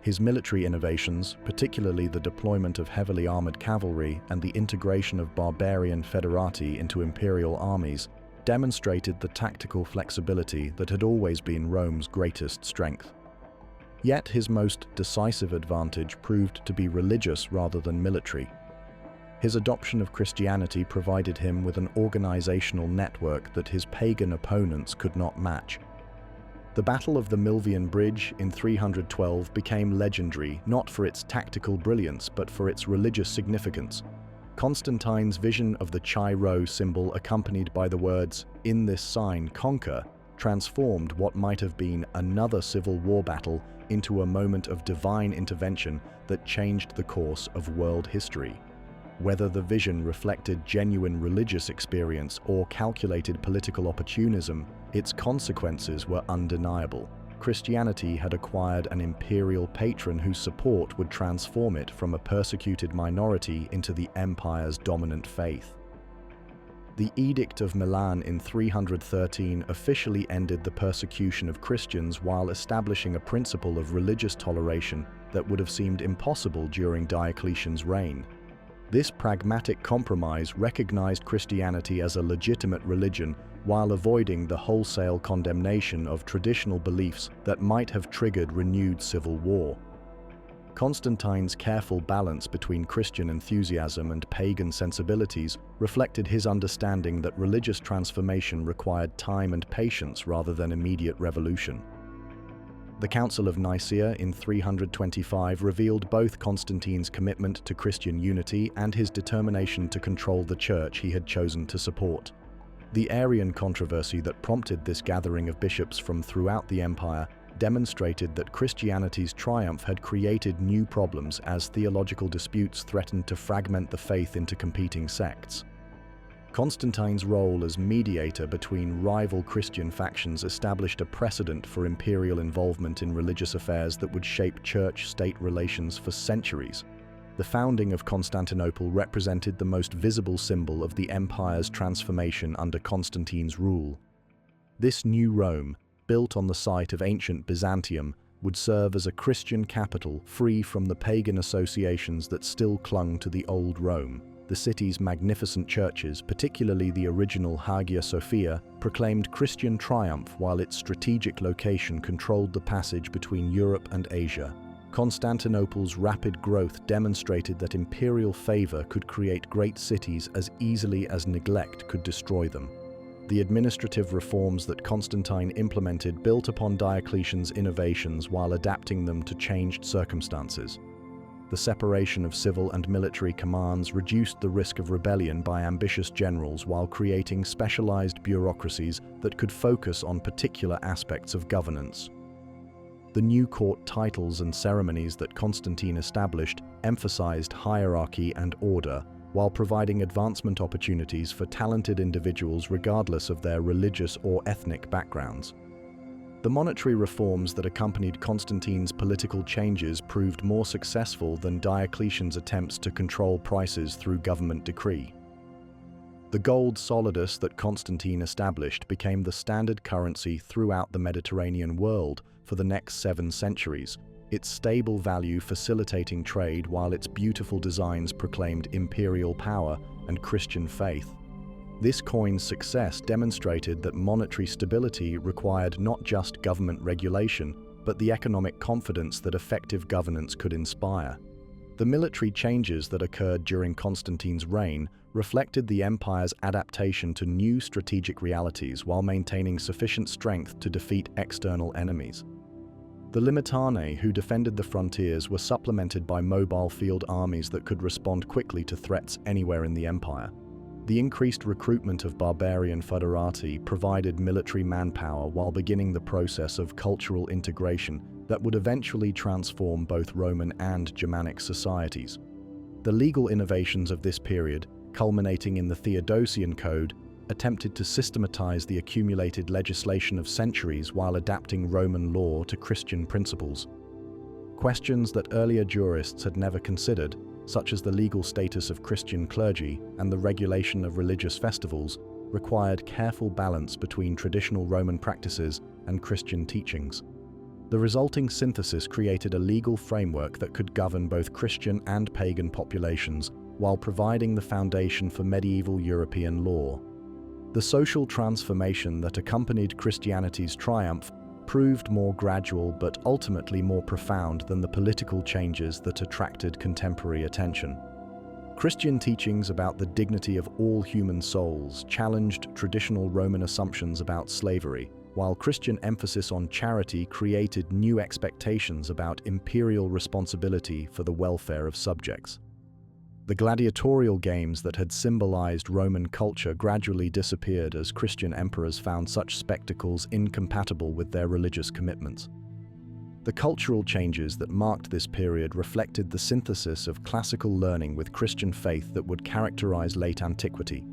His military innovations, particularly the deployment of heavily armored cavalry and the integration of barbarian federati into imperial armies, demonstrated the tactical flexibility that had always been Rome's greatest strength. Yet his most decisive advantage proved to be religious rather than military. His adoption of Christianity provided him with an organizational network that his pagan opponents could not match. The Battle of the Milvian Bridge in 312 became legendary not for its tactical brilliance but for its religious significance. Constantine's vision of the Chi-Rho symbol, accompanied by the words, "In this sign, conquer," transformed what might have been another civil war battle into a moment of divine intervention that changed the course of world history. Whether the vision reflected genuine religious experience or calculated political opportunism, its consequences were undeniable. Christianity had acquired an imperial patron whose support would transform it from a persecuted minority into the empire's dominant faith. The Edict of Milan in 313 officially ended the persecution of Christians while establishing a principle of religious toleration that would have seemed impossible during Diocletian's reign. This pragmatic compromise recognized Christianity as a legitimate religion while avoiding the wholesale condemnation of traditional beliefs that might have triggered renewed civil war. Constantine's careful balance between Christian enthusiasm and pagan sensibilities reflected his understanding that religious transformation required time and patience rather than immediate revolution. The Council of Nicaea in 325 revealed both Constantine's commitment to Christian unity and his determination to control the church he had chosen to support. The Arian controversy that prompted this gathering of bishops from throughout the empire demonstrated that Christianity's triumph had created new problems as theological disputes threatened to fragment the faith into competing sects. Constantine's role as mediator between rival Christian factions established a precedent for imperial involvement in religious affairs that would shape church-state relations for centuries. The founding of Constantinople represented the most visible symbol of the empire's transformation under Constantine's rule. This new Rome, built on the site of ancient Byzantium, would serve as a Christian capital free from the pagan associations that still clung to the old Rome. the city's magnificent churches, particularly the original Hagia Sophia, proclaimed Christian triumph while its strategic location controlled the passage between Europe and Asia. Constantinople's rapid growth demonstrated that imperial favor could create great cities as easily as neglect could destroy them. The administrative reforms that Constantine implemented built upon Diocletian's innovations while adapting them to changed circumstances. The separation of civil and military commands reduced the risk of rebellion by ambitious generals while creating specialized bureaucracies that could focus on particular aspects of governance. The new court titles and ceremonies that Constantine established emphasized hierarchy and order, while providing advancement opportunities for talented individuals regardless of their religious or ethnic backgrounds. The monetary reforms that accompanied Constantine's political changes proved more successful than Diocletian's attempts to control prices through government decree. The gold solidus that Constantine established became the standard currency throughout the Mediterranean world for the next 7 centuries, its stable value facilitating trade while its beautiful designs proclaimed imperial power and Christian faith. This coin's success demonstrated that monetary stability required not just government regulation, but the economic confidence that effective governance could inspire. The military changes that occurred during Constantine's reign reflected the empire's adaptation to new strategic realities while maintaining sufficient strength to defeat external enemies. The Limitanae, who defended the frontiers, were supplemented by mobile field armies that could respond quickly to threats anywhere in the empire. The increased recruitment of barbarian foederati provided military manpower while beginning the process of cultural integration that would eventually transform both Roman and Germanic societies. The legal innovations of this period, culminating in the Theodosian Code, attempted to systematize the accumulated legislation of centuries while adapting Roman law to Christian principles. Questions that earlier jurists had never considered, such as the legal status of Christian clergy and the regulation of religious festivals, required careful balance between traditional Roman practices and Christian teachings. The resulting synthesis created a legal framework that could govern both Christian and pagan populations while providing the foundation for medieval European law. The social transformation that accompanied Christianity's triumph proved more gradual but ultimately more profound than the political changes that attracted contemporary attention. Christian teachings about the dignity of all human souls challenged traditional Roman assumptions about slavery, while Christian emphasis on charity created new expectations about imperial responsibility for the welfare of subjects. The gladiatorial games that had symbolized Roman culture gradually disappeared as Christian emperors found such spectacles incompatible with their religious commitments. The cultural changes that marked this period reflected the synthesis of classical learning with Christian faith that would characterize late antiquity.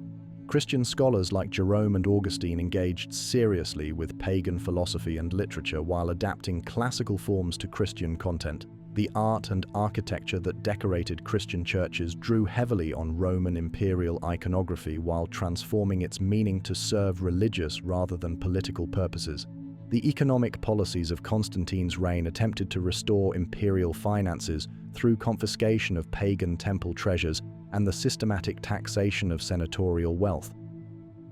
Christian scholars like Jerome and Augustine engaged seriously with pagan philosophy and literature while adapting classical forms to Christian content. The art and architecture that decorated Christian churches drew heavily on Roman imperial iconography while transforming its meaning to serve religious rather than political purposes. The economic policies of Constantine's reign attempted to restore imperial finances through confiscation of pagan temple treasures and the systematic taxation of senatorial wealth.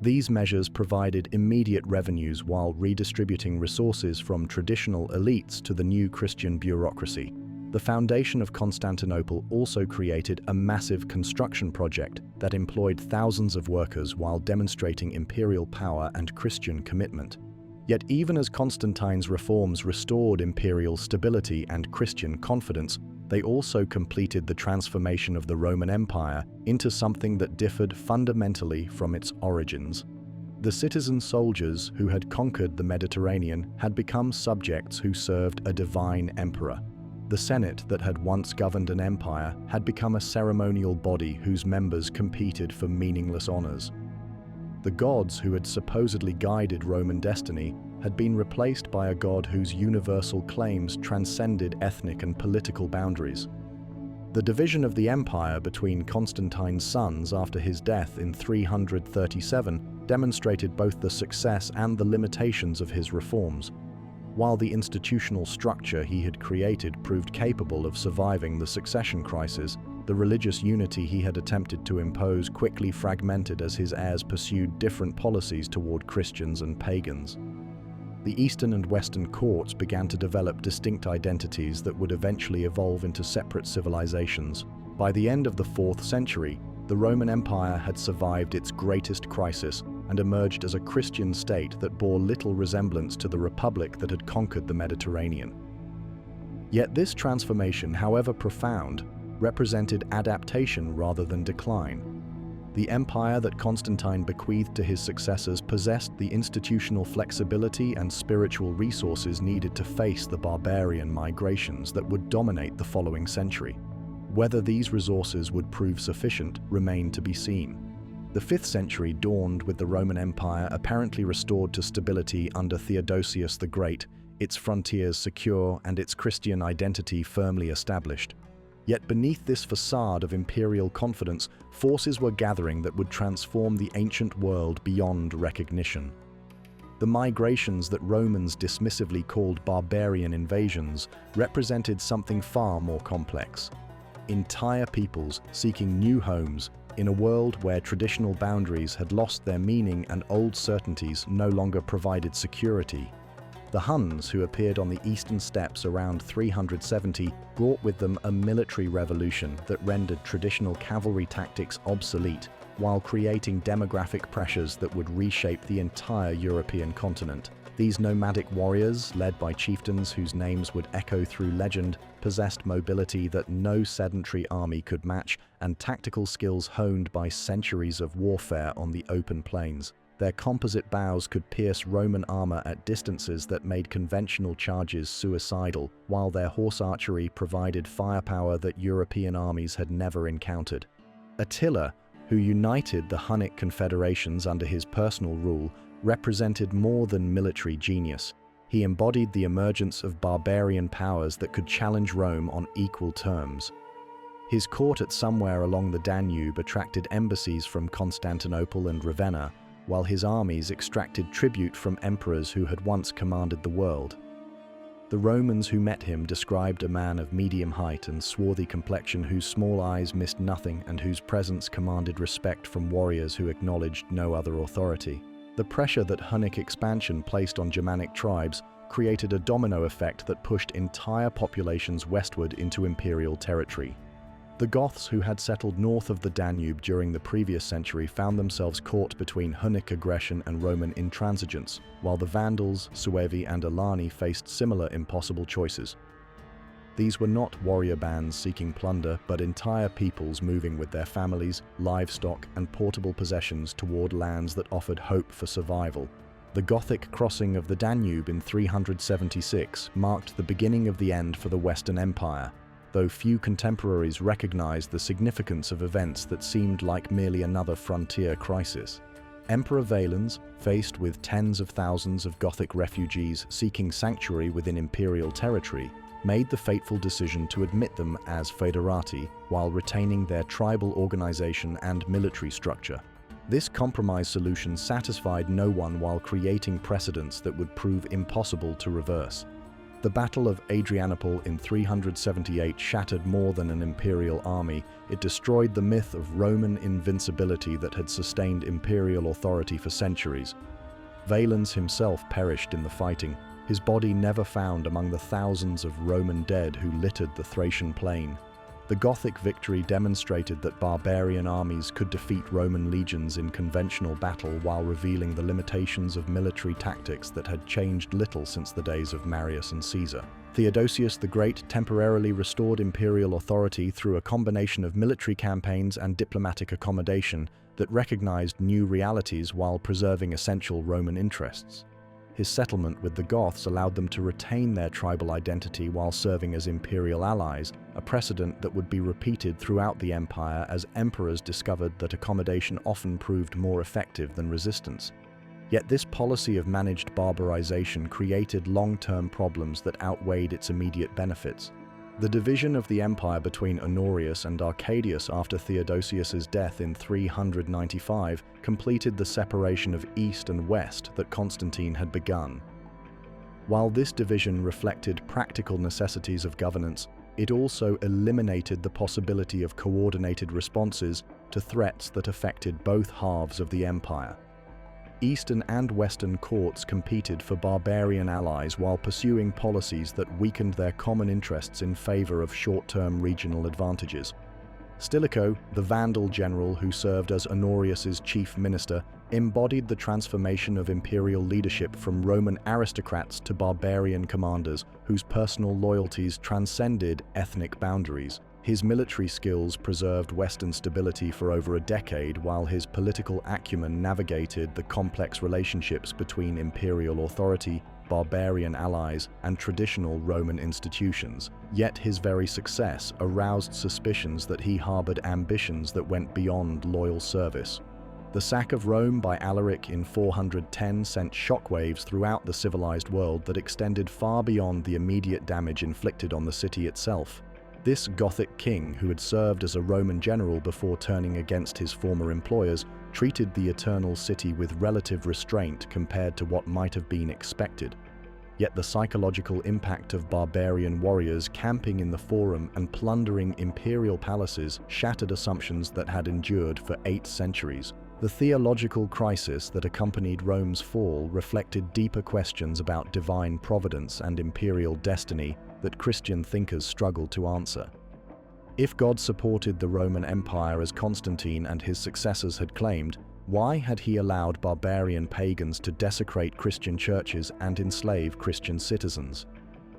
These measures provided immediate revenues while redistributing resources from traditional elites to the new Christian bureaucracy. The foundation of Constantinople also created a massive construction project that employed thousands of workers while demonstrating imperial power and Christian commitment. Yet even as Constantine's reforms restored imperial stability and Christian confidence, they also completed the transformation of the Roman Empire into something that differed fundamentally from its origins. The citizen soldiers who had conquered the Mediterranean had become subjects who served a divine emperor. The Senate that had once governed an empire had become a ceremonial body whose members competed for meaningless honors. The gods who had supposedly guided Roman destiny had been replaced by a god whose universal claims transcended ethnic and political boundaries. The division of the empire between Constantine's sons after his death in 337 demonstrated both the success and the limitations of his reforms. While the institutional structure he had created proved capable of surviving the succession crisis, The religious unity he had attempted to impose quickly fragmented as his heirs pursued different policies toward Christians and pagans. The Eastern and Western courts began to develop distinct identities that would eventually evolve into separate civilizations. By the end of the 4th century, the Roman Empire had survived its greatest crisis and emerged as a Christian state that bore little resemblance to the republic that had conquered the Mediterranean. Yet this transformation, however profound, represented adaptation rather than decline. The empire that Constantine bequeathed to his successors possessed the institutional flexibility and spiritual resources needed to face the barbarian migrations that would dominate the following century. Whether these resources would prove sufficient remained to be seen. The 5th century dawned with the Roman Empire apparently restored to stability under Theodosius the Great, its frontiers secure and its Christian identity firmly established. Yet beneath this facade of imperial confidence, forces were gathering that would transform the ancient world beyond recognition. The migrations that Romans dismissively called barbarian invasions represented something far more complex. Entire peoples seeking new homes in a world where traditional boundaries had lost their meaning and old certainties no longer provided security. The Huns, who appeared on the eastern steppes around 370, brought with them a military revolution that rendered traditional cavalry tactics obsolete, while creating demographic pressures that would reshape the entire European continent. These nomadic warriors, led by chieftains whose names would echo through legend, possessed mobility that no sedentary army could match and tactical skills honed by centuries of warfare on the open plains. Their composite bows could pierce Roman armor at distances that made conventional charges suicidal, while their horse archery provided firepower that European armies had never encountered. Attila, who united the Hunnic confederations under his personal rule, represented more than military genius. He embodied the emergence of barbarian powers that could challenge Rome on equal terms. His court at somewhere along the Danube attracted embassies from Constantinople and Ravenna, while his armies extracted tribute from emperors who had once commanded the world. The Romans who met him described a man of medium height and swarthy complexion whose small eyes missed nothing and whose presence commanded respect from warriors who acknowledged no other authority. The pressure that Hunnic expansion placed on Germanic tribes created a domino effect that pushed entire populations westward into imperial territory. The Goths, who had settled north of the Danube during the previous century, found themselves caught between Hunnic aggression and Roman intransigence, while the Vandals, Suevi, and Alani faced similar impossible choices. These were not warrior bands seeking plunder, but entire peoples moving with their families, livestock, and portable possessions toward lands that offered hope for survival. The Gothic crossing of the Danube in 376 marked the beginning of the end for the Western Empire, though few contemporaries recognized the significance of events that seemed like merely another frontier crisis. Emperor Valens, faced with tens of thousands of Gothic refugees seeking sanctuary within imperial territory, made the fateful decision to admit them as foederati while retaining their tribal organization and military structure. This compromise solution satisfied no one while creating precedents that would prove impossible to reverse. The Battle of Adrianople in 378 shattered more than an imperial army. It destroyed the myth of Roman invincibility that had sustained imperial authority for centuries. Valens himself perished in the fighting, his body never found among the thousands of Roman dead who littered the Thracian plain. The Gothic victory demonstrated that barbarian armies could defeat Roman legions in conventional battle while revealing the limitations of military tactics that had changed little since the days of Marius and Caesar. Theodosius the Great temporarily restored imperial authority through a combination of military campaigns and diplomatic accommodation that recognized new realities while preserving essential Roman interests. His settlement with the Goths allowed them to retain their tribal identity while serving as imperial allies, a precedent that would be repeated throughout the empire as emperors discovered that accommodation often proved more effective than resistance. Yet this policy of managed barbarization created long-term problems that outweighed its immediate benefits. The division of the empire between Honorius and Arcadius after Theodosius's death in 395 completed the separation of East and West that Constantine had begun. While this division reflected practical necessities of governance, it also eliminated the possibility of coordinated responses to threats that affected both halves of the empire. Eastern and Western courts competed for barbarian allies while pursuing policies that weakened their common interests in favor of short-term regional advantages. Stilicho, the Vandal general who served as Honorius's chief minister, embodied the transformation of imperial leadership from Roman aristocrats to barbarian commanders whose personal loyalties transcended ethnic boundaries. His military skills preserved Western stability for over a decade, while his political acumen navigated the complex relationships between imperial authority, barbarian allies, and traditional Roman institutions. Yet his very success aroused suspicions that he harbored ambitions that went beyond loyal service. The sack of Rome by Alaric in 410 sent shockwaves throughout the civilized world that extended far beyond the immediate damage inflicted on the city itself. This Gothic king, who had served as a Roman general before turning against his former employers, treated the Eternal City with relative restraint compared to what might have been expected. Yet the psychological impact of barbarian warriors camping in the Forum and plundering imperial palaces shattered assumptions that had endured for 8 centuries. The theological crisis that accompanied Rome's fall reflected deeper questions about divine providence and imperial destiny that Christian thinkers struggled to answer. If God supported the Roman Empire as Constantine and his successors had claimed, why had he allowed barbarian pagans to desecrate Christian churches and enslave Christian citizens?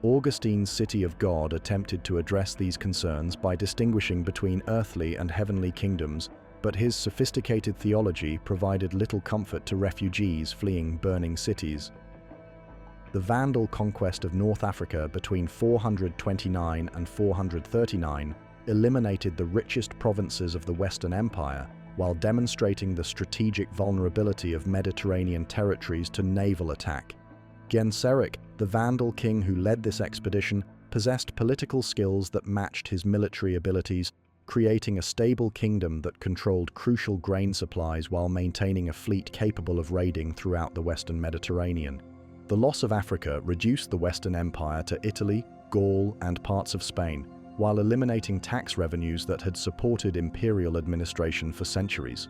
Augustine's City of God attempted to address these concerns by distinguishing between earthly and heavenly kingdoms, but his sophisticated theology provided little comfort to refugees fleeing burning cities. The Vandal conquest of North Africa between 429 and 439 eliminated the richest provinces of the Western Empire, while demonstrating the strategic vulnerability of Mediterranean territories to naval attack. Genseric, the Vandal king who led this expedition, possessed political skills that matched his military abilities, creating a stable kingdom that controlled crucial grain supplies while maintaining a fleet capable of raiding throughout the Western Mediterranean. The loss of Africa reduced the Western Empire to Italy, Gaul, and parts of Spain, while eliminating tax revenues that had supported imperial administration for centuries.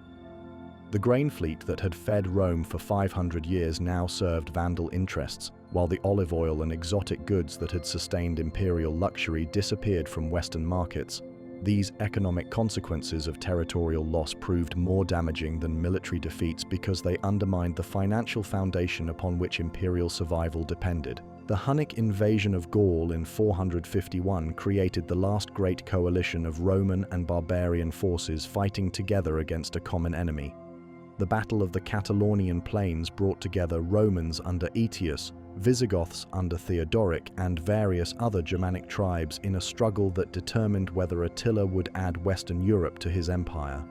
The grain fleet that had fed Rome for 500 years now served Vandal interests, while the olive oil and exotic goods that had sustained imperial luxury disappeared from Western markets. These economic consequences of territorial loss proved more damaging than military defeats because they undermined the financial foundation upon which imperial survival depended. The Hunnic invasion of Gaul in 451 created the last great coalition of Roman and barbarian forces fighting together against a common enemy. The Battle of the Catalonian Plains brought together Romans under Aetius, Visigoths under Theodoric, and various other Germanic tribes in a struggle that determined whether Attila would add Western Europe to his empire.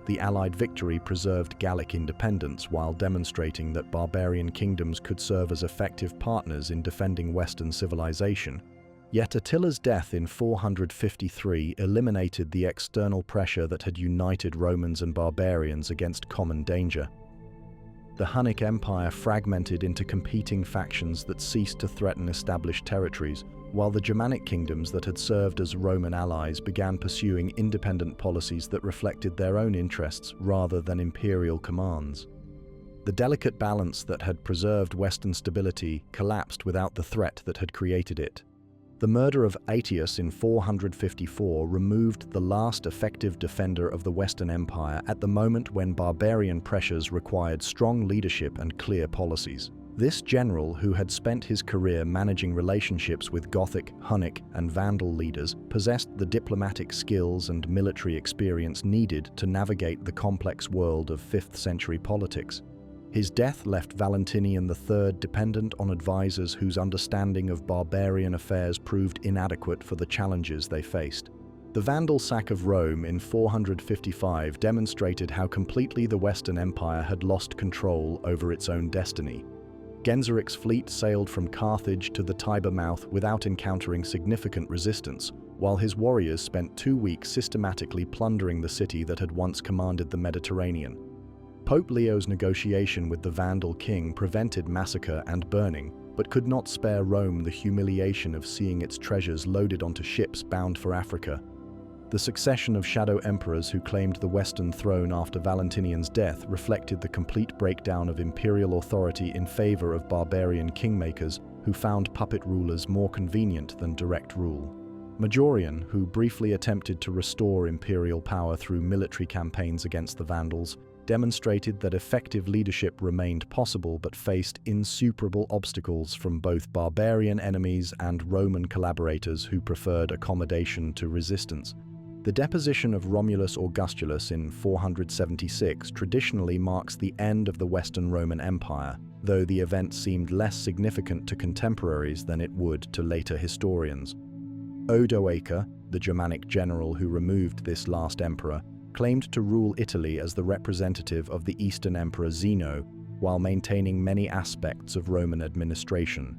The Allied victory preserved Gallic independence while demonstrating that barbarian kingdoms could serve as effective partners in defending Western civilization. Yet Attila's death in 453 eliminated the external pressure that had united Romans and barbarians against common danger. The Hunnic Empire fragmented into competing factions that ceased to threaten established territories, while the Germanic kingdoms that had served as Roman allies began pursuing independent policies that reflected their own interests rather than imperial commands. The delicate balance that had preserved Western stability collapsed without the threat that had created it. The murder of Aetius in 454 removed the last effective defender of the Western Empire at the moment when barbarian pressures required strong leadership and clear policies. This general, who had spent his career managing relationships with Gothic, Hunnic, and Vandal leaders, possessed the diplomatic skills and military experience needed to navigate the complex world of 5th century politics. His death left Valentinian III dependent on advisors whose understanding of barbarian affairs proved inadequate for the challenges they faced. The Vandal sack of Rome in 455 demonstrated how completely the Western Empire had lost control over its own destiny. Genseric's fleet sailed from Carthage to the Tiber mouth without encountering significant resistance, while his warriors spent 2 weeks systematically plundering the city that had once commanded the Mediterranean. Pope Leo's negotiation with the Vandal king prevented massacre and burning, but could not spare Rome the humiliation of seeing its treasures loaded onto ships bound for Africa. The succession of shadow emperors who claimed the Western throne after Valentinian's death reflected the complete breakdown of imperial authority in favor of barbarian kingmakers who found puppet rulers more convenient than direct rule. Majorian, who briefly attempted to restore imperial power through military campaigns against the Vandals, demonstrated that effective leadership remained possible but faced insuperable obstacles from both barbarian enemies and Roman collaborators who preferred accommodation to resistance. The deposition of Romulus Augustulus in 476 traditionally marks the end of the Western Roman Empire, though the event seemed less significant to contemporaries than it would to later historians. Odoacer, the Germanic general who removed this last emperor, claimed to rule Italy as the representative of the Eastern Emperor Zeno, while maintaining many aspects of Roman administration.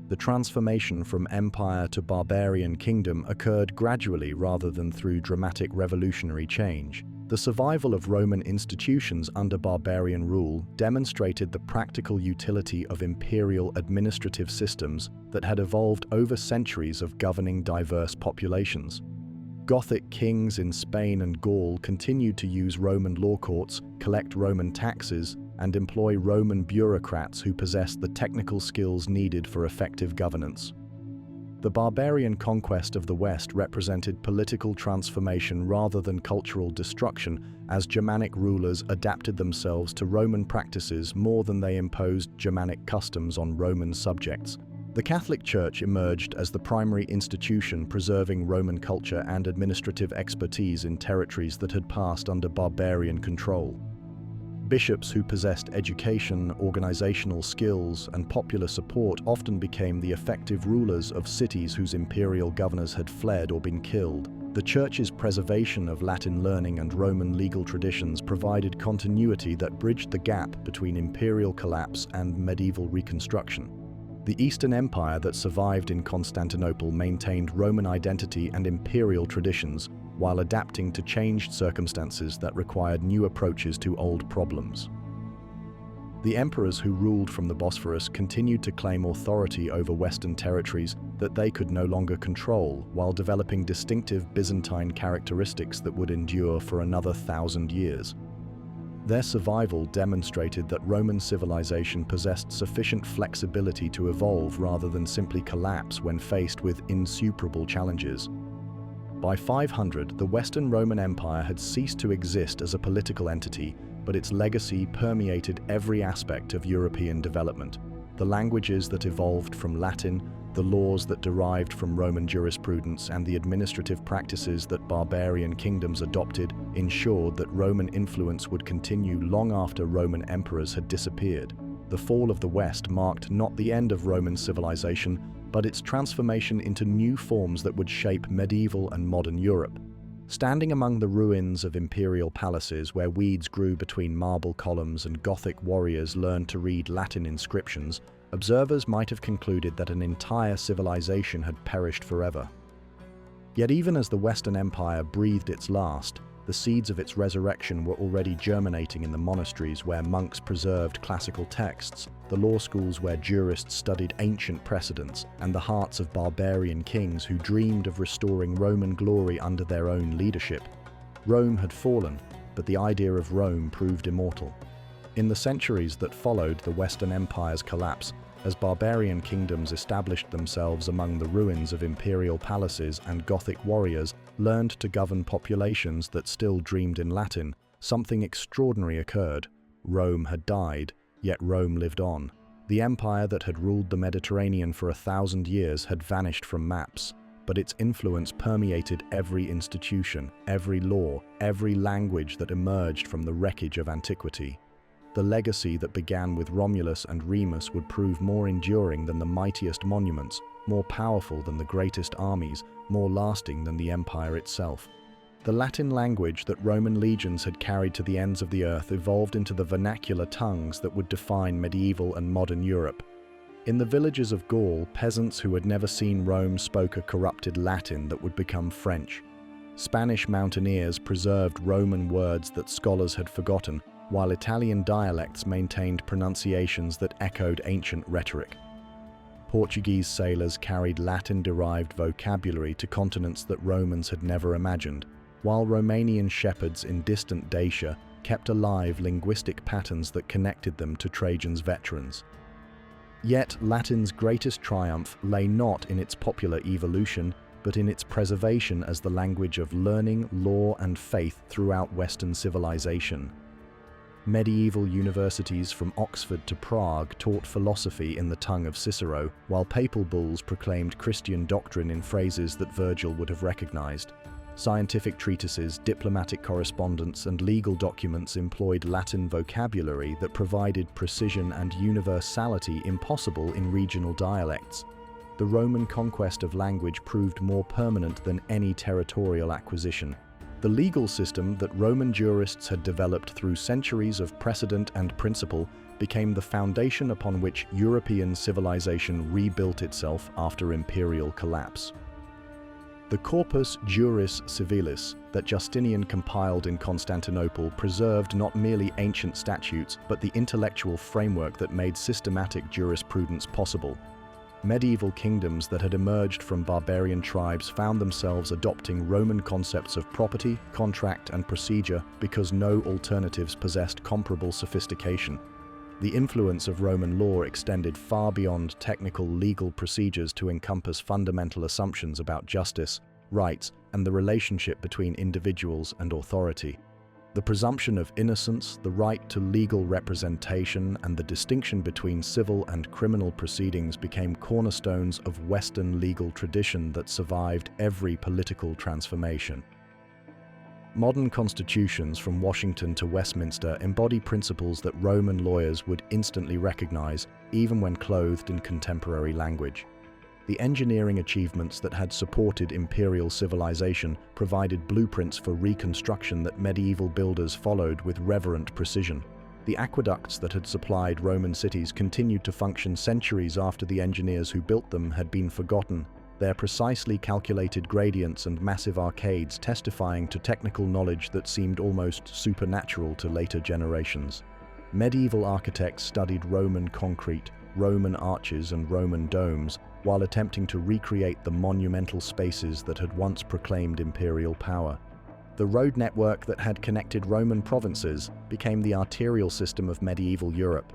The transformation from empire to barbarian kingdom occurred gradually rather than through dramatic revolutionary change. The survival of Roman institutions under barbarian rule demonstrated the practical utility of imperial administrative systems that had evolved over centuries of governing diverse populations. Gothic kings in Spain and Gaul continued to use Roman law courts, collect Roman taxes, and employ Roman bureaucrats who possessed the technical skills needed for effective governance. The barbarian conquest of the West represented political transformation rather than cultural destruction, as Germanic rulers adapted themselves to Roman practices more than they imposed Germanic customs on Roman subjects. The Catholic Church emerged as the primary institution preserving Roman culture and administrative expertise in territories that had passed under barbarian control. Bishops who possessed education, organizational skills, and popular support often became the effective rulers of cities whose imperial governors had fled or been killed. The Church's preservation of Latin learning and Roman legal traditions provided continuity that bridged the gap between imperial collapse and medieval reconstruction. The Eastern Empire that survived in Constantinople maintained Roman identity and imperial traditions, while adapting to changed circumstances that required new approaches to old problems. The emperors who ruled from the Bosphorus continued to claim authority over Western territories that they could no longer control, while developing distinctive Byzantine characteristics that would endure for another 1,000 years. Their survival demonstrated that Roman civilization possessed sufficient flexibility to evolve rather than simply collapse when faced with insuperable challenges. By 500, the Western Roman Empire had ceased to exist as a political entity, but its legacy permeated every aspect of European development. The languages that evolved from Latin, the laws that derived from Roman jurisprudence, and the administrative practices that barbarian kingdoms adopted ensured that Roman influence would continue long after Roman emperors had disappeared. The fall of the West marked not the end of Roman civilization, but its transformation into new forms that would shape medieval and modern Europe. Standing among the ruins of imperial palaces where weeds grew between marble columns and Gothic warriors learned to read Latin inscriptions, observers might have concluded that an entire civilization had perished forever. Yet even as the Western Empire breathed its last, the seeds of its resurrection were already germinating in the monasteries where monks preserved classical texts, the law schools where jurists studied ancient precedents, and the hearts of barbarian kings who dreamed of restoring Roman glory under their own leadership. Rome had fallen, but the idea of Rome proved immortal. In the centuries that followed the Western Empire's collapse, as barbarian kingdoms established themselves among the ruins of imperial palaces and Gothic warriors learned to govern populations that still dreamed in Latin, something extraordinary occurred. Rome had died, yet Rome lived on. The empire that had ruled the Mediterranean for 1,000 years had vanished from maps, but its influence permeated every institution, every law, every language that emerged from the wreckage of antiquity. The legacy that began with Romulus and Remus would prove more enduring than the mightiest monuments, more powerful than the greatest armies, more lasting than the empire itself. The Latin language that Roman legions had carried to the ends of the earth evolved into the vernacular tongues that would define medieval and modern Europe. In the villages of Gaul, peasants who had never seen Rome spoke a corrupted Latin that would become French. Spanish mountaineers preserved Roman words that scholars had forgotten, while Italian dialects maintained pronunciations that echoed ancient rhetoric. Portuguese sailors carried Latin-derived vocabulary to continents that Romans had never imagined, while Romanian shepherds in distant Dacia kept alive linguistic patterns that connected them to Trajan's veterans. Yet Latin's greatest triumph lay not in its popular evolution, but in its preservation as the language of learning, law, and faith throughout Western civilization. Medieval universities from Oxford to Prague taught philosophy in the tongue of Cicero, while papal bulls proclaimed Christian doctrine in phrases that Virgil would have recognized. Scientific treatises, diplomatic correspondence, and legal documents employed Latin vocabulary that provided precision and universality impossible in regional dialects. The Roman conquest of language proved more permanent than any territorial acquisition. The legal system that Roman jurists had developed through centuries of precedent and principle became the foundation upon which European civilization rebuilt itself after imperial collapse. The Corpus Juris Civilis that Justinian compiled in Constantinople preserved not merely ancient statutes, but the intellectual framework that made systematic jurisprudence possible. Medieval kingdoms that had emerged from barbarian tribes found themselves adopting Roman concepts of property, contract, and procedure because no alternatives possessed comparable sophistication. The influence of Roman law extended far beyond technical legal procedures to encompass fundamental assumptions about justice, rights, and the relationship between individuals and authority. The presumption of innocence, the right to legal representation, and the distinction between civil and criminal proceedings became cornerstones of Western legal tradition that survived every political transformation. Modern constitutions from Washington to Westminster embody principles that Roman lawyers would instantly recognize, even when clothed in contemporary language. The engineering achievements that had supported imperial civilization provided blueprints for reconstruction that medieval builders followed with reverent precision. The aqueducts that had supplied Roman cities continued to function centuries after the engineers who built them had been forgotten, their precisely calculated gradients and massive arcades testifying to technical knowledge that seemed almost supernatural to later generations. Medieval architects studied Roman concrete, Roman arches, and Roman domes, while attempting to recreate the monumental spaces that had once proclaimed imperial power. The road network that had connected Roman provinces became the arterial system of medieval Europe,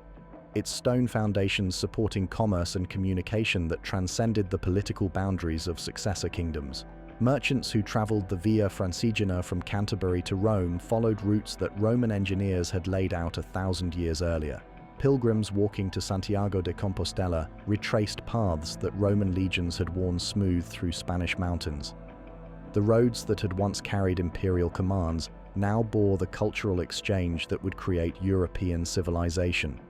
its stone foundations supporting commerce and communication that transcended the political boundaries of successor kingdoms. Merchants who traveled the Via Francigena from Canterbury to Rome followed routes that Roman engineers had laid out 1,000 years earlier. Pilgrims walking to Santiago de Compostela retraced paths that Roman legions had worn smooth through Spanish mountains. The roads that had once carried imperial commands now bore the cultural exchange that would create European civilization.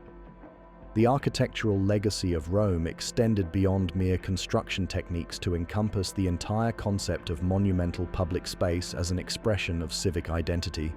The architectural legacy of Rome extended beyond mere construction techniques to encompass the entire concept of monumental public space as an expression of civic identity.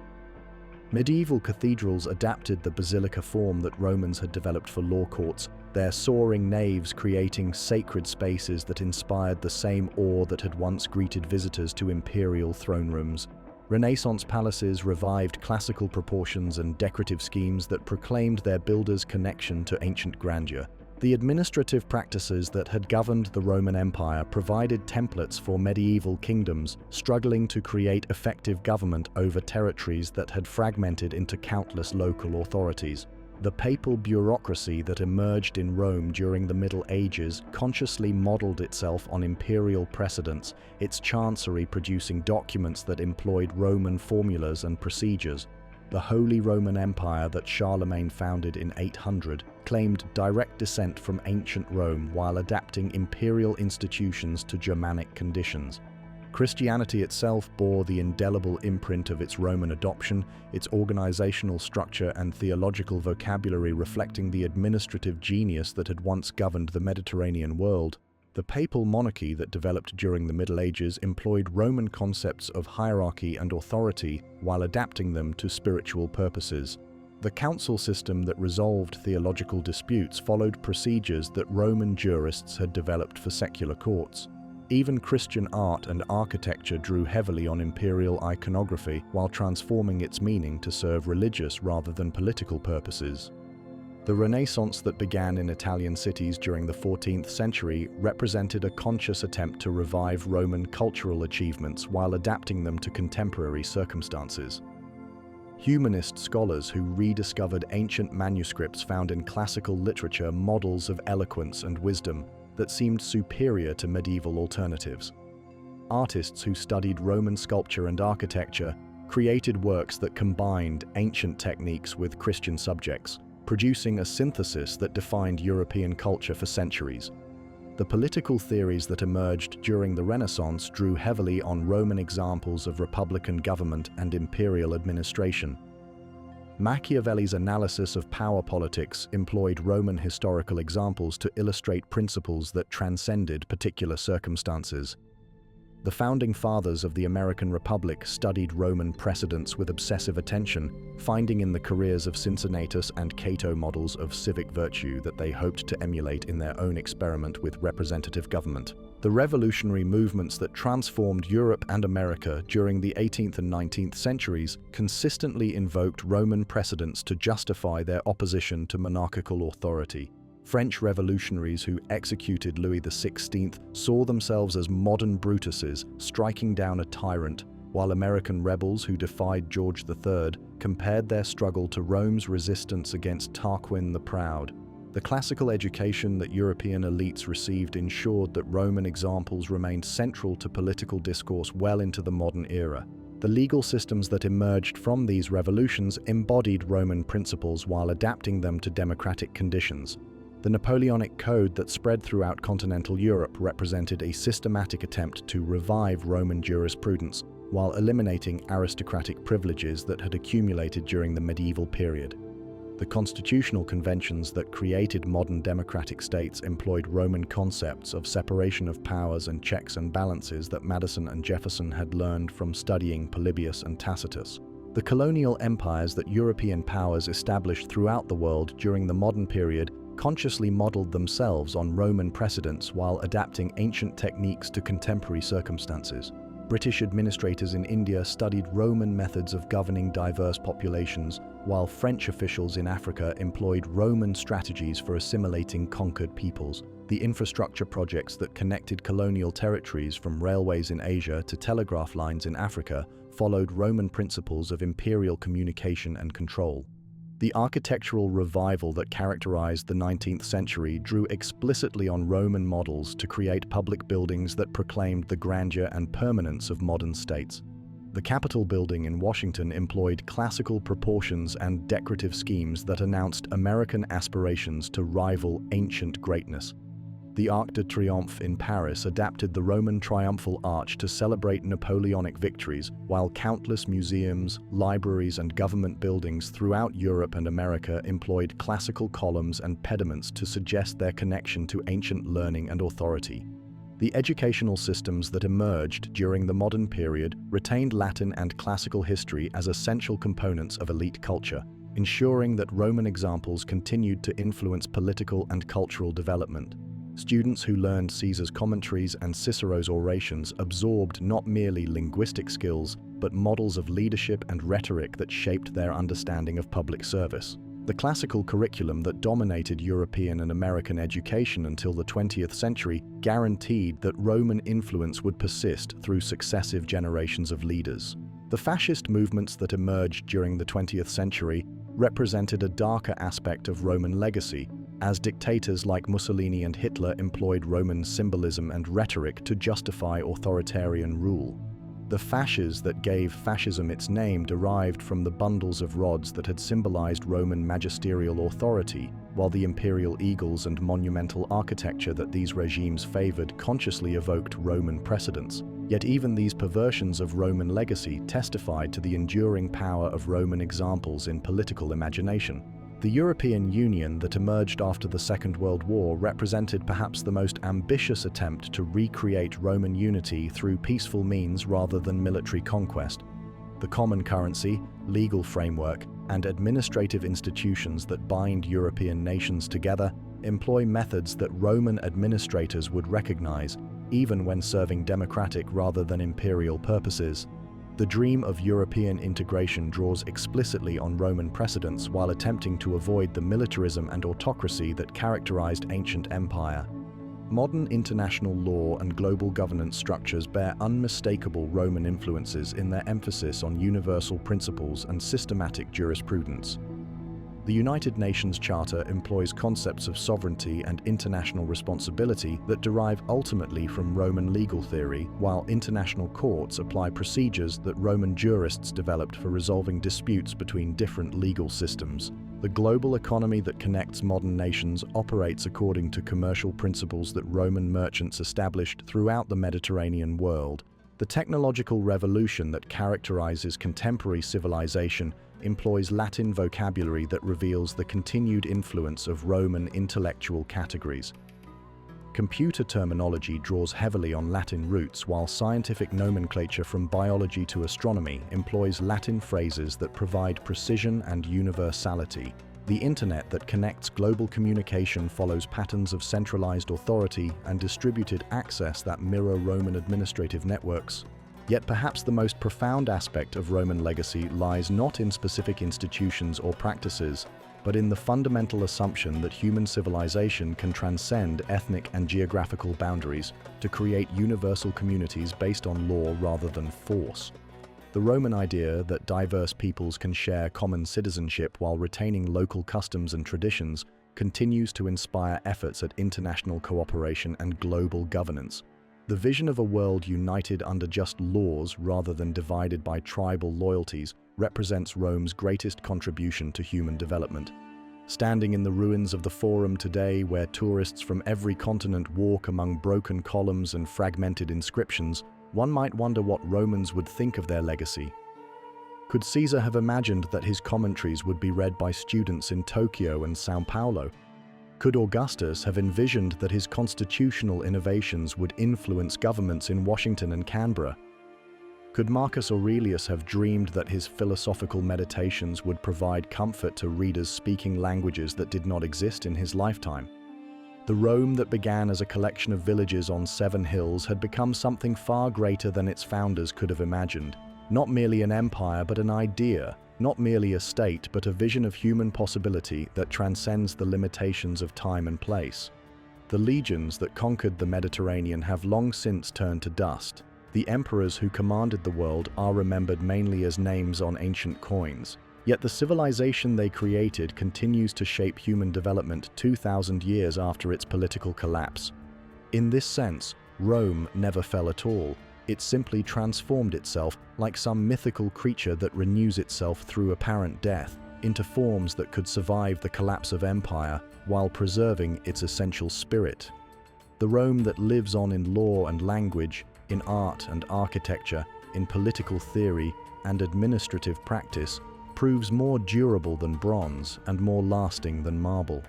Medieval cathedrals adapted the basilica form that Romans had developed for law courts, their soaring naves creating sacred spaces that inspired the same awe that had once greeted visitors to imperial throne rooms. Renaissance palaces revived classical proportions and decorative schemes that proclaimed their builders' connection to ancient grandeur. The administrative practices that had governed the Roman Empire provided templates for medieval kingdoms struggling to create effective government over territories that had fragmented into countless local authorities. The papal bureaucracy that emerged in Rome during the Middle Ages consciously modeled itself on imperial precedents, its chancery producing documents that employed Roman formulas and procedures. The Holy Roman Empire that Charlemagne founded in 800 claimed direct descent from ancient Rome while adapting imperial institutions to Germanic conditions. Christianity itself bore the indelible imprint of its Roman adoption, its organizational structure and theological vocabulary reflecting the administrative genius that had once governed the Mediterranean world. The papal monarchy that developed during the Middle Ages employed Roman concepts of hierarchy and authority while adapting them to spiritual purposes. The council system that resolved theological disputes followed procedures that Roman jurists had developed for secular courts. Even Christian art and architecture drew heavily on imperial iconography while transforming its meaning to serve religious rather than political purposes. The Renaissance that began in Italian cities during the 14th century represented a conscious attempt to revive Roman cultural achievements while adapting them to contemporary circumstances. Humanist scholars who rediscovered ancient manuscripts found in classical literature models of eloquence and wisdom that seemed superior to medieval alternatives. Artists who studied Roman sculpture and architecture created works that combined ancient techniques with Christian subjects, producing a synthesis that defined European culture for centuries. The political theories that emerged during the Renaissance drew heavily on Roman examples of republican government and imperial administration. Machiavelli's analysis of power politics employed Roman historical examples to illustrate principles that transcended particular circumstances. The founding fathers of the American Republic studied Roman precedents with obsessive attention, finding in the careers of Cincinnatus and Cato models of civic virtue that they hoped to emulate in their own experiment with representative government. The revolutionary movements that transformed Europe and America during the 18th and 19th centuries consistently invoked Roman precedents to justify their opposition to monarchical authority. French revolutionaries who executed Louis XVI saw themselves as modern Brutuses striking down a tyrant, while American rebels who defied George III compared their struggle to Rome's resistance against Tarquin the Proud. The classical education that European elites received ensured that Roman examples remained central to political discourse well into the modern era. The legal systems that emerged from these revolutions embodied Roman principles while adapting them to democratic conditions. The Napoleonic Code that spread throughout continental Europe represented a systematic attempt to revive Roman jurisprudence while eliminating aristocratic privileges that had accumulated during the medieval period. The constitutional conventions that created modern democratic states employed Roman concepts of separation of powers and checks and balances that Madison and Jefferson had learned from studying Polybius and Tacitus. The colonial empires that European powers established throughout the world during the modern period consciously modeled themselves on Roman precedents while adapting ancient techniques to contemporary circumstances. British administrators in India studied Roman methods of governing diverse populations, while French officials in Africa employed Roman strategies for assimilating conquered peoples. The infrastructure projects that connected colonial territories from railways in Asia to telegraph lines in Africa followed Roman principles of imperial communication and control. The architectural revival that characterized the 19th century drew explicitly on Roman models to create public buildings that proclaimed the grandeur and permanence of modern states. The Capitol building in Washington employed classical proportions and decorative schemes that announced American aspirations to rival ancient greatness. The Arc de Triomphe in Paris adapted the Roman triumphal arch to celebrate Napoleonic victories, while countless museums, libraries, and government buildings throughout Europe and America employed classical columns and pediments to suggest their connection to ancient learning and authority. The educational systems that emerged during the modern period retained Latin and classical history as essential components of elite culture, ensuring that Roman examples continued to influence political and cultural development. Students who learned Caesar's commentaries and Cicero's orations absorbed not merely linguistic skills, but models of leadership and rhetoric that shaped their understanding of public service. The classical curriculum that dominated European and American education until the 20th century guaranteed that Roman influence would persist through successive generations of leaders. The fascist movements that emerged during the 20th century represented a darker aspect of Roman legacy, as dictators like Mussolini and Hitler employed Roman symbolism and rhetoric to justify authoritarian rule. The fasces that gave fascism its name derived from the bundles of rods that had symbolized Roman magisterial authority, while the imperial eagles and monumental architecture that these regimes favored consciously evoked Roman precedents. Yet even these perversions of Roman legacy testified to the enduring power of Roman examples in political imagination. The European Union that emerged after the Second World War represented perhaps the most ambitious attempt to recreate Roman unity through peaceful means rather than military conquest. The common currency, legal framework, and administrative institutions that bind European nations together employ methods that Roman administrators would recognize, even when serving democratic rather than imperial purposes. The dream of European integration draws explicitly on Roman precedents while attempting to avoid the militarism and autocracy that characterized ancient empire. Modern international law and global governance structures bear unmistakable Roman influences in their emphasis on universal principles and systematic jurisprudence. The United Nations Charter employs concepts of sovereignty and international responsibility that derive ultimately from Roman legal theory, while international courts apply procedures that Roman jurists developed for resolving disputes between different legal systems. The global economy that connects modern nations operates according to commercial principles that Roman merchants established throughout the Mediterranean world. The technological revolution that characterizes contemporary civilization employs Latin vocabulary that reveals the continued influence of Roman intellectual categories. Computer terminology draws heavily on Latin roots, while scientific nomenclature from biology to astronomy employs Latin phrases that provide precision and universality. The internet that connects global communication follows patterns of centralized authority and distributed access that mirror Roman administrative networks. Yet perhaps the most profound aspect of Roman legacy lies not in specific institutions or practices, but in the fundamental assumption that human civilization can transcend ethnic and geographical boundaries to create universal communities based on law rather than force. The Roman idea that diverse peoples can share common citizenship while retaining local customs and traditions continues to inspire efforts at international cooperation and global governance. The vision of a world united under just laws rather than divided by tribal loyalties represents Rome's greatest contribution to human development. Standing in the ruins of the Forum today, where tourists from every continent walk among broken columns and fragmented inscriptions, one might wonder what Romans would think of their legacy. Could Caesar have imagined that his commentaries would be read by students in Tokyo and São Paulo? Could Augustus have envisioned that his constitutional innovations would influence governments in Washington and Canberra? Could Marcus Aurelius have dreamed that his philosophical meditations would provide comfort to readers speaking languages that did not exist in his lifetime? The Rome that began as a collection of villages on 7 hills had become something far greater than its founders could have imagined. Not merely an empire, but an idea. Not merely a state, but a vision of human possibility that transcends the limitations of time and place. The legions that conquered the Mediterranean have long since turned to dust. The emperors who commanded the world are remembered mainly as names on ancient coins. Yet the civilization they created continues to shape human development 2,000 years after its political collapse. In this sense, Rome never fell at all. It simply transformed itself, like some mythical creature that renews itself through apparent death, into forms that could survive the collapse of empire while preserving its essential spirit. The Rome that lives on in law and language, in art and architecture, in political theory and administrative practice, proves more durable than bronze and more lasting than marble.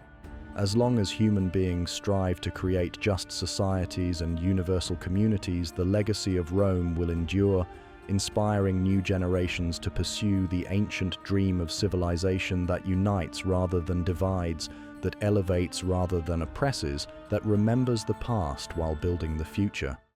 As long as human beings strive to create just societies and universal communities, the legacy of Rome will endure, inspiring new generations to pursue the ancient dream of civilization that unites rather than divides, that elevates rather than oppresses, that remembers the past while building the future.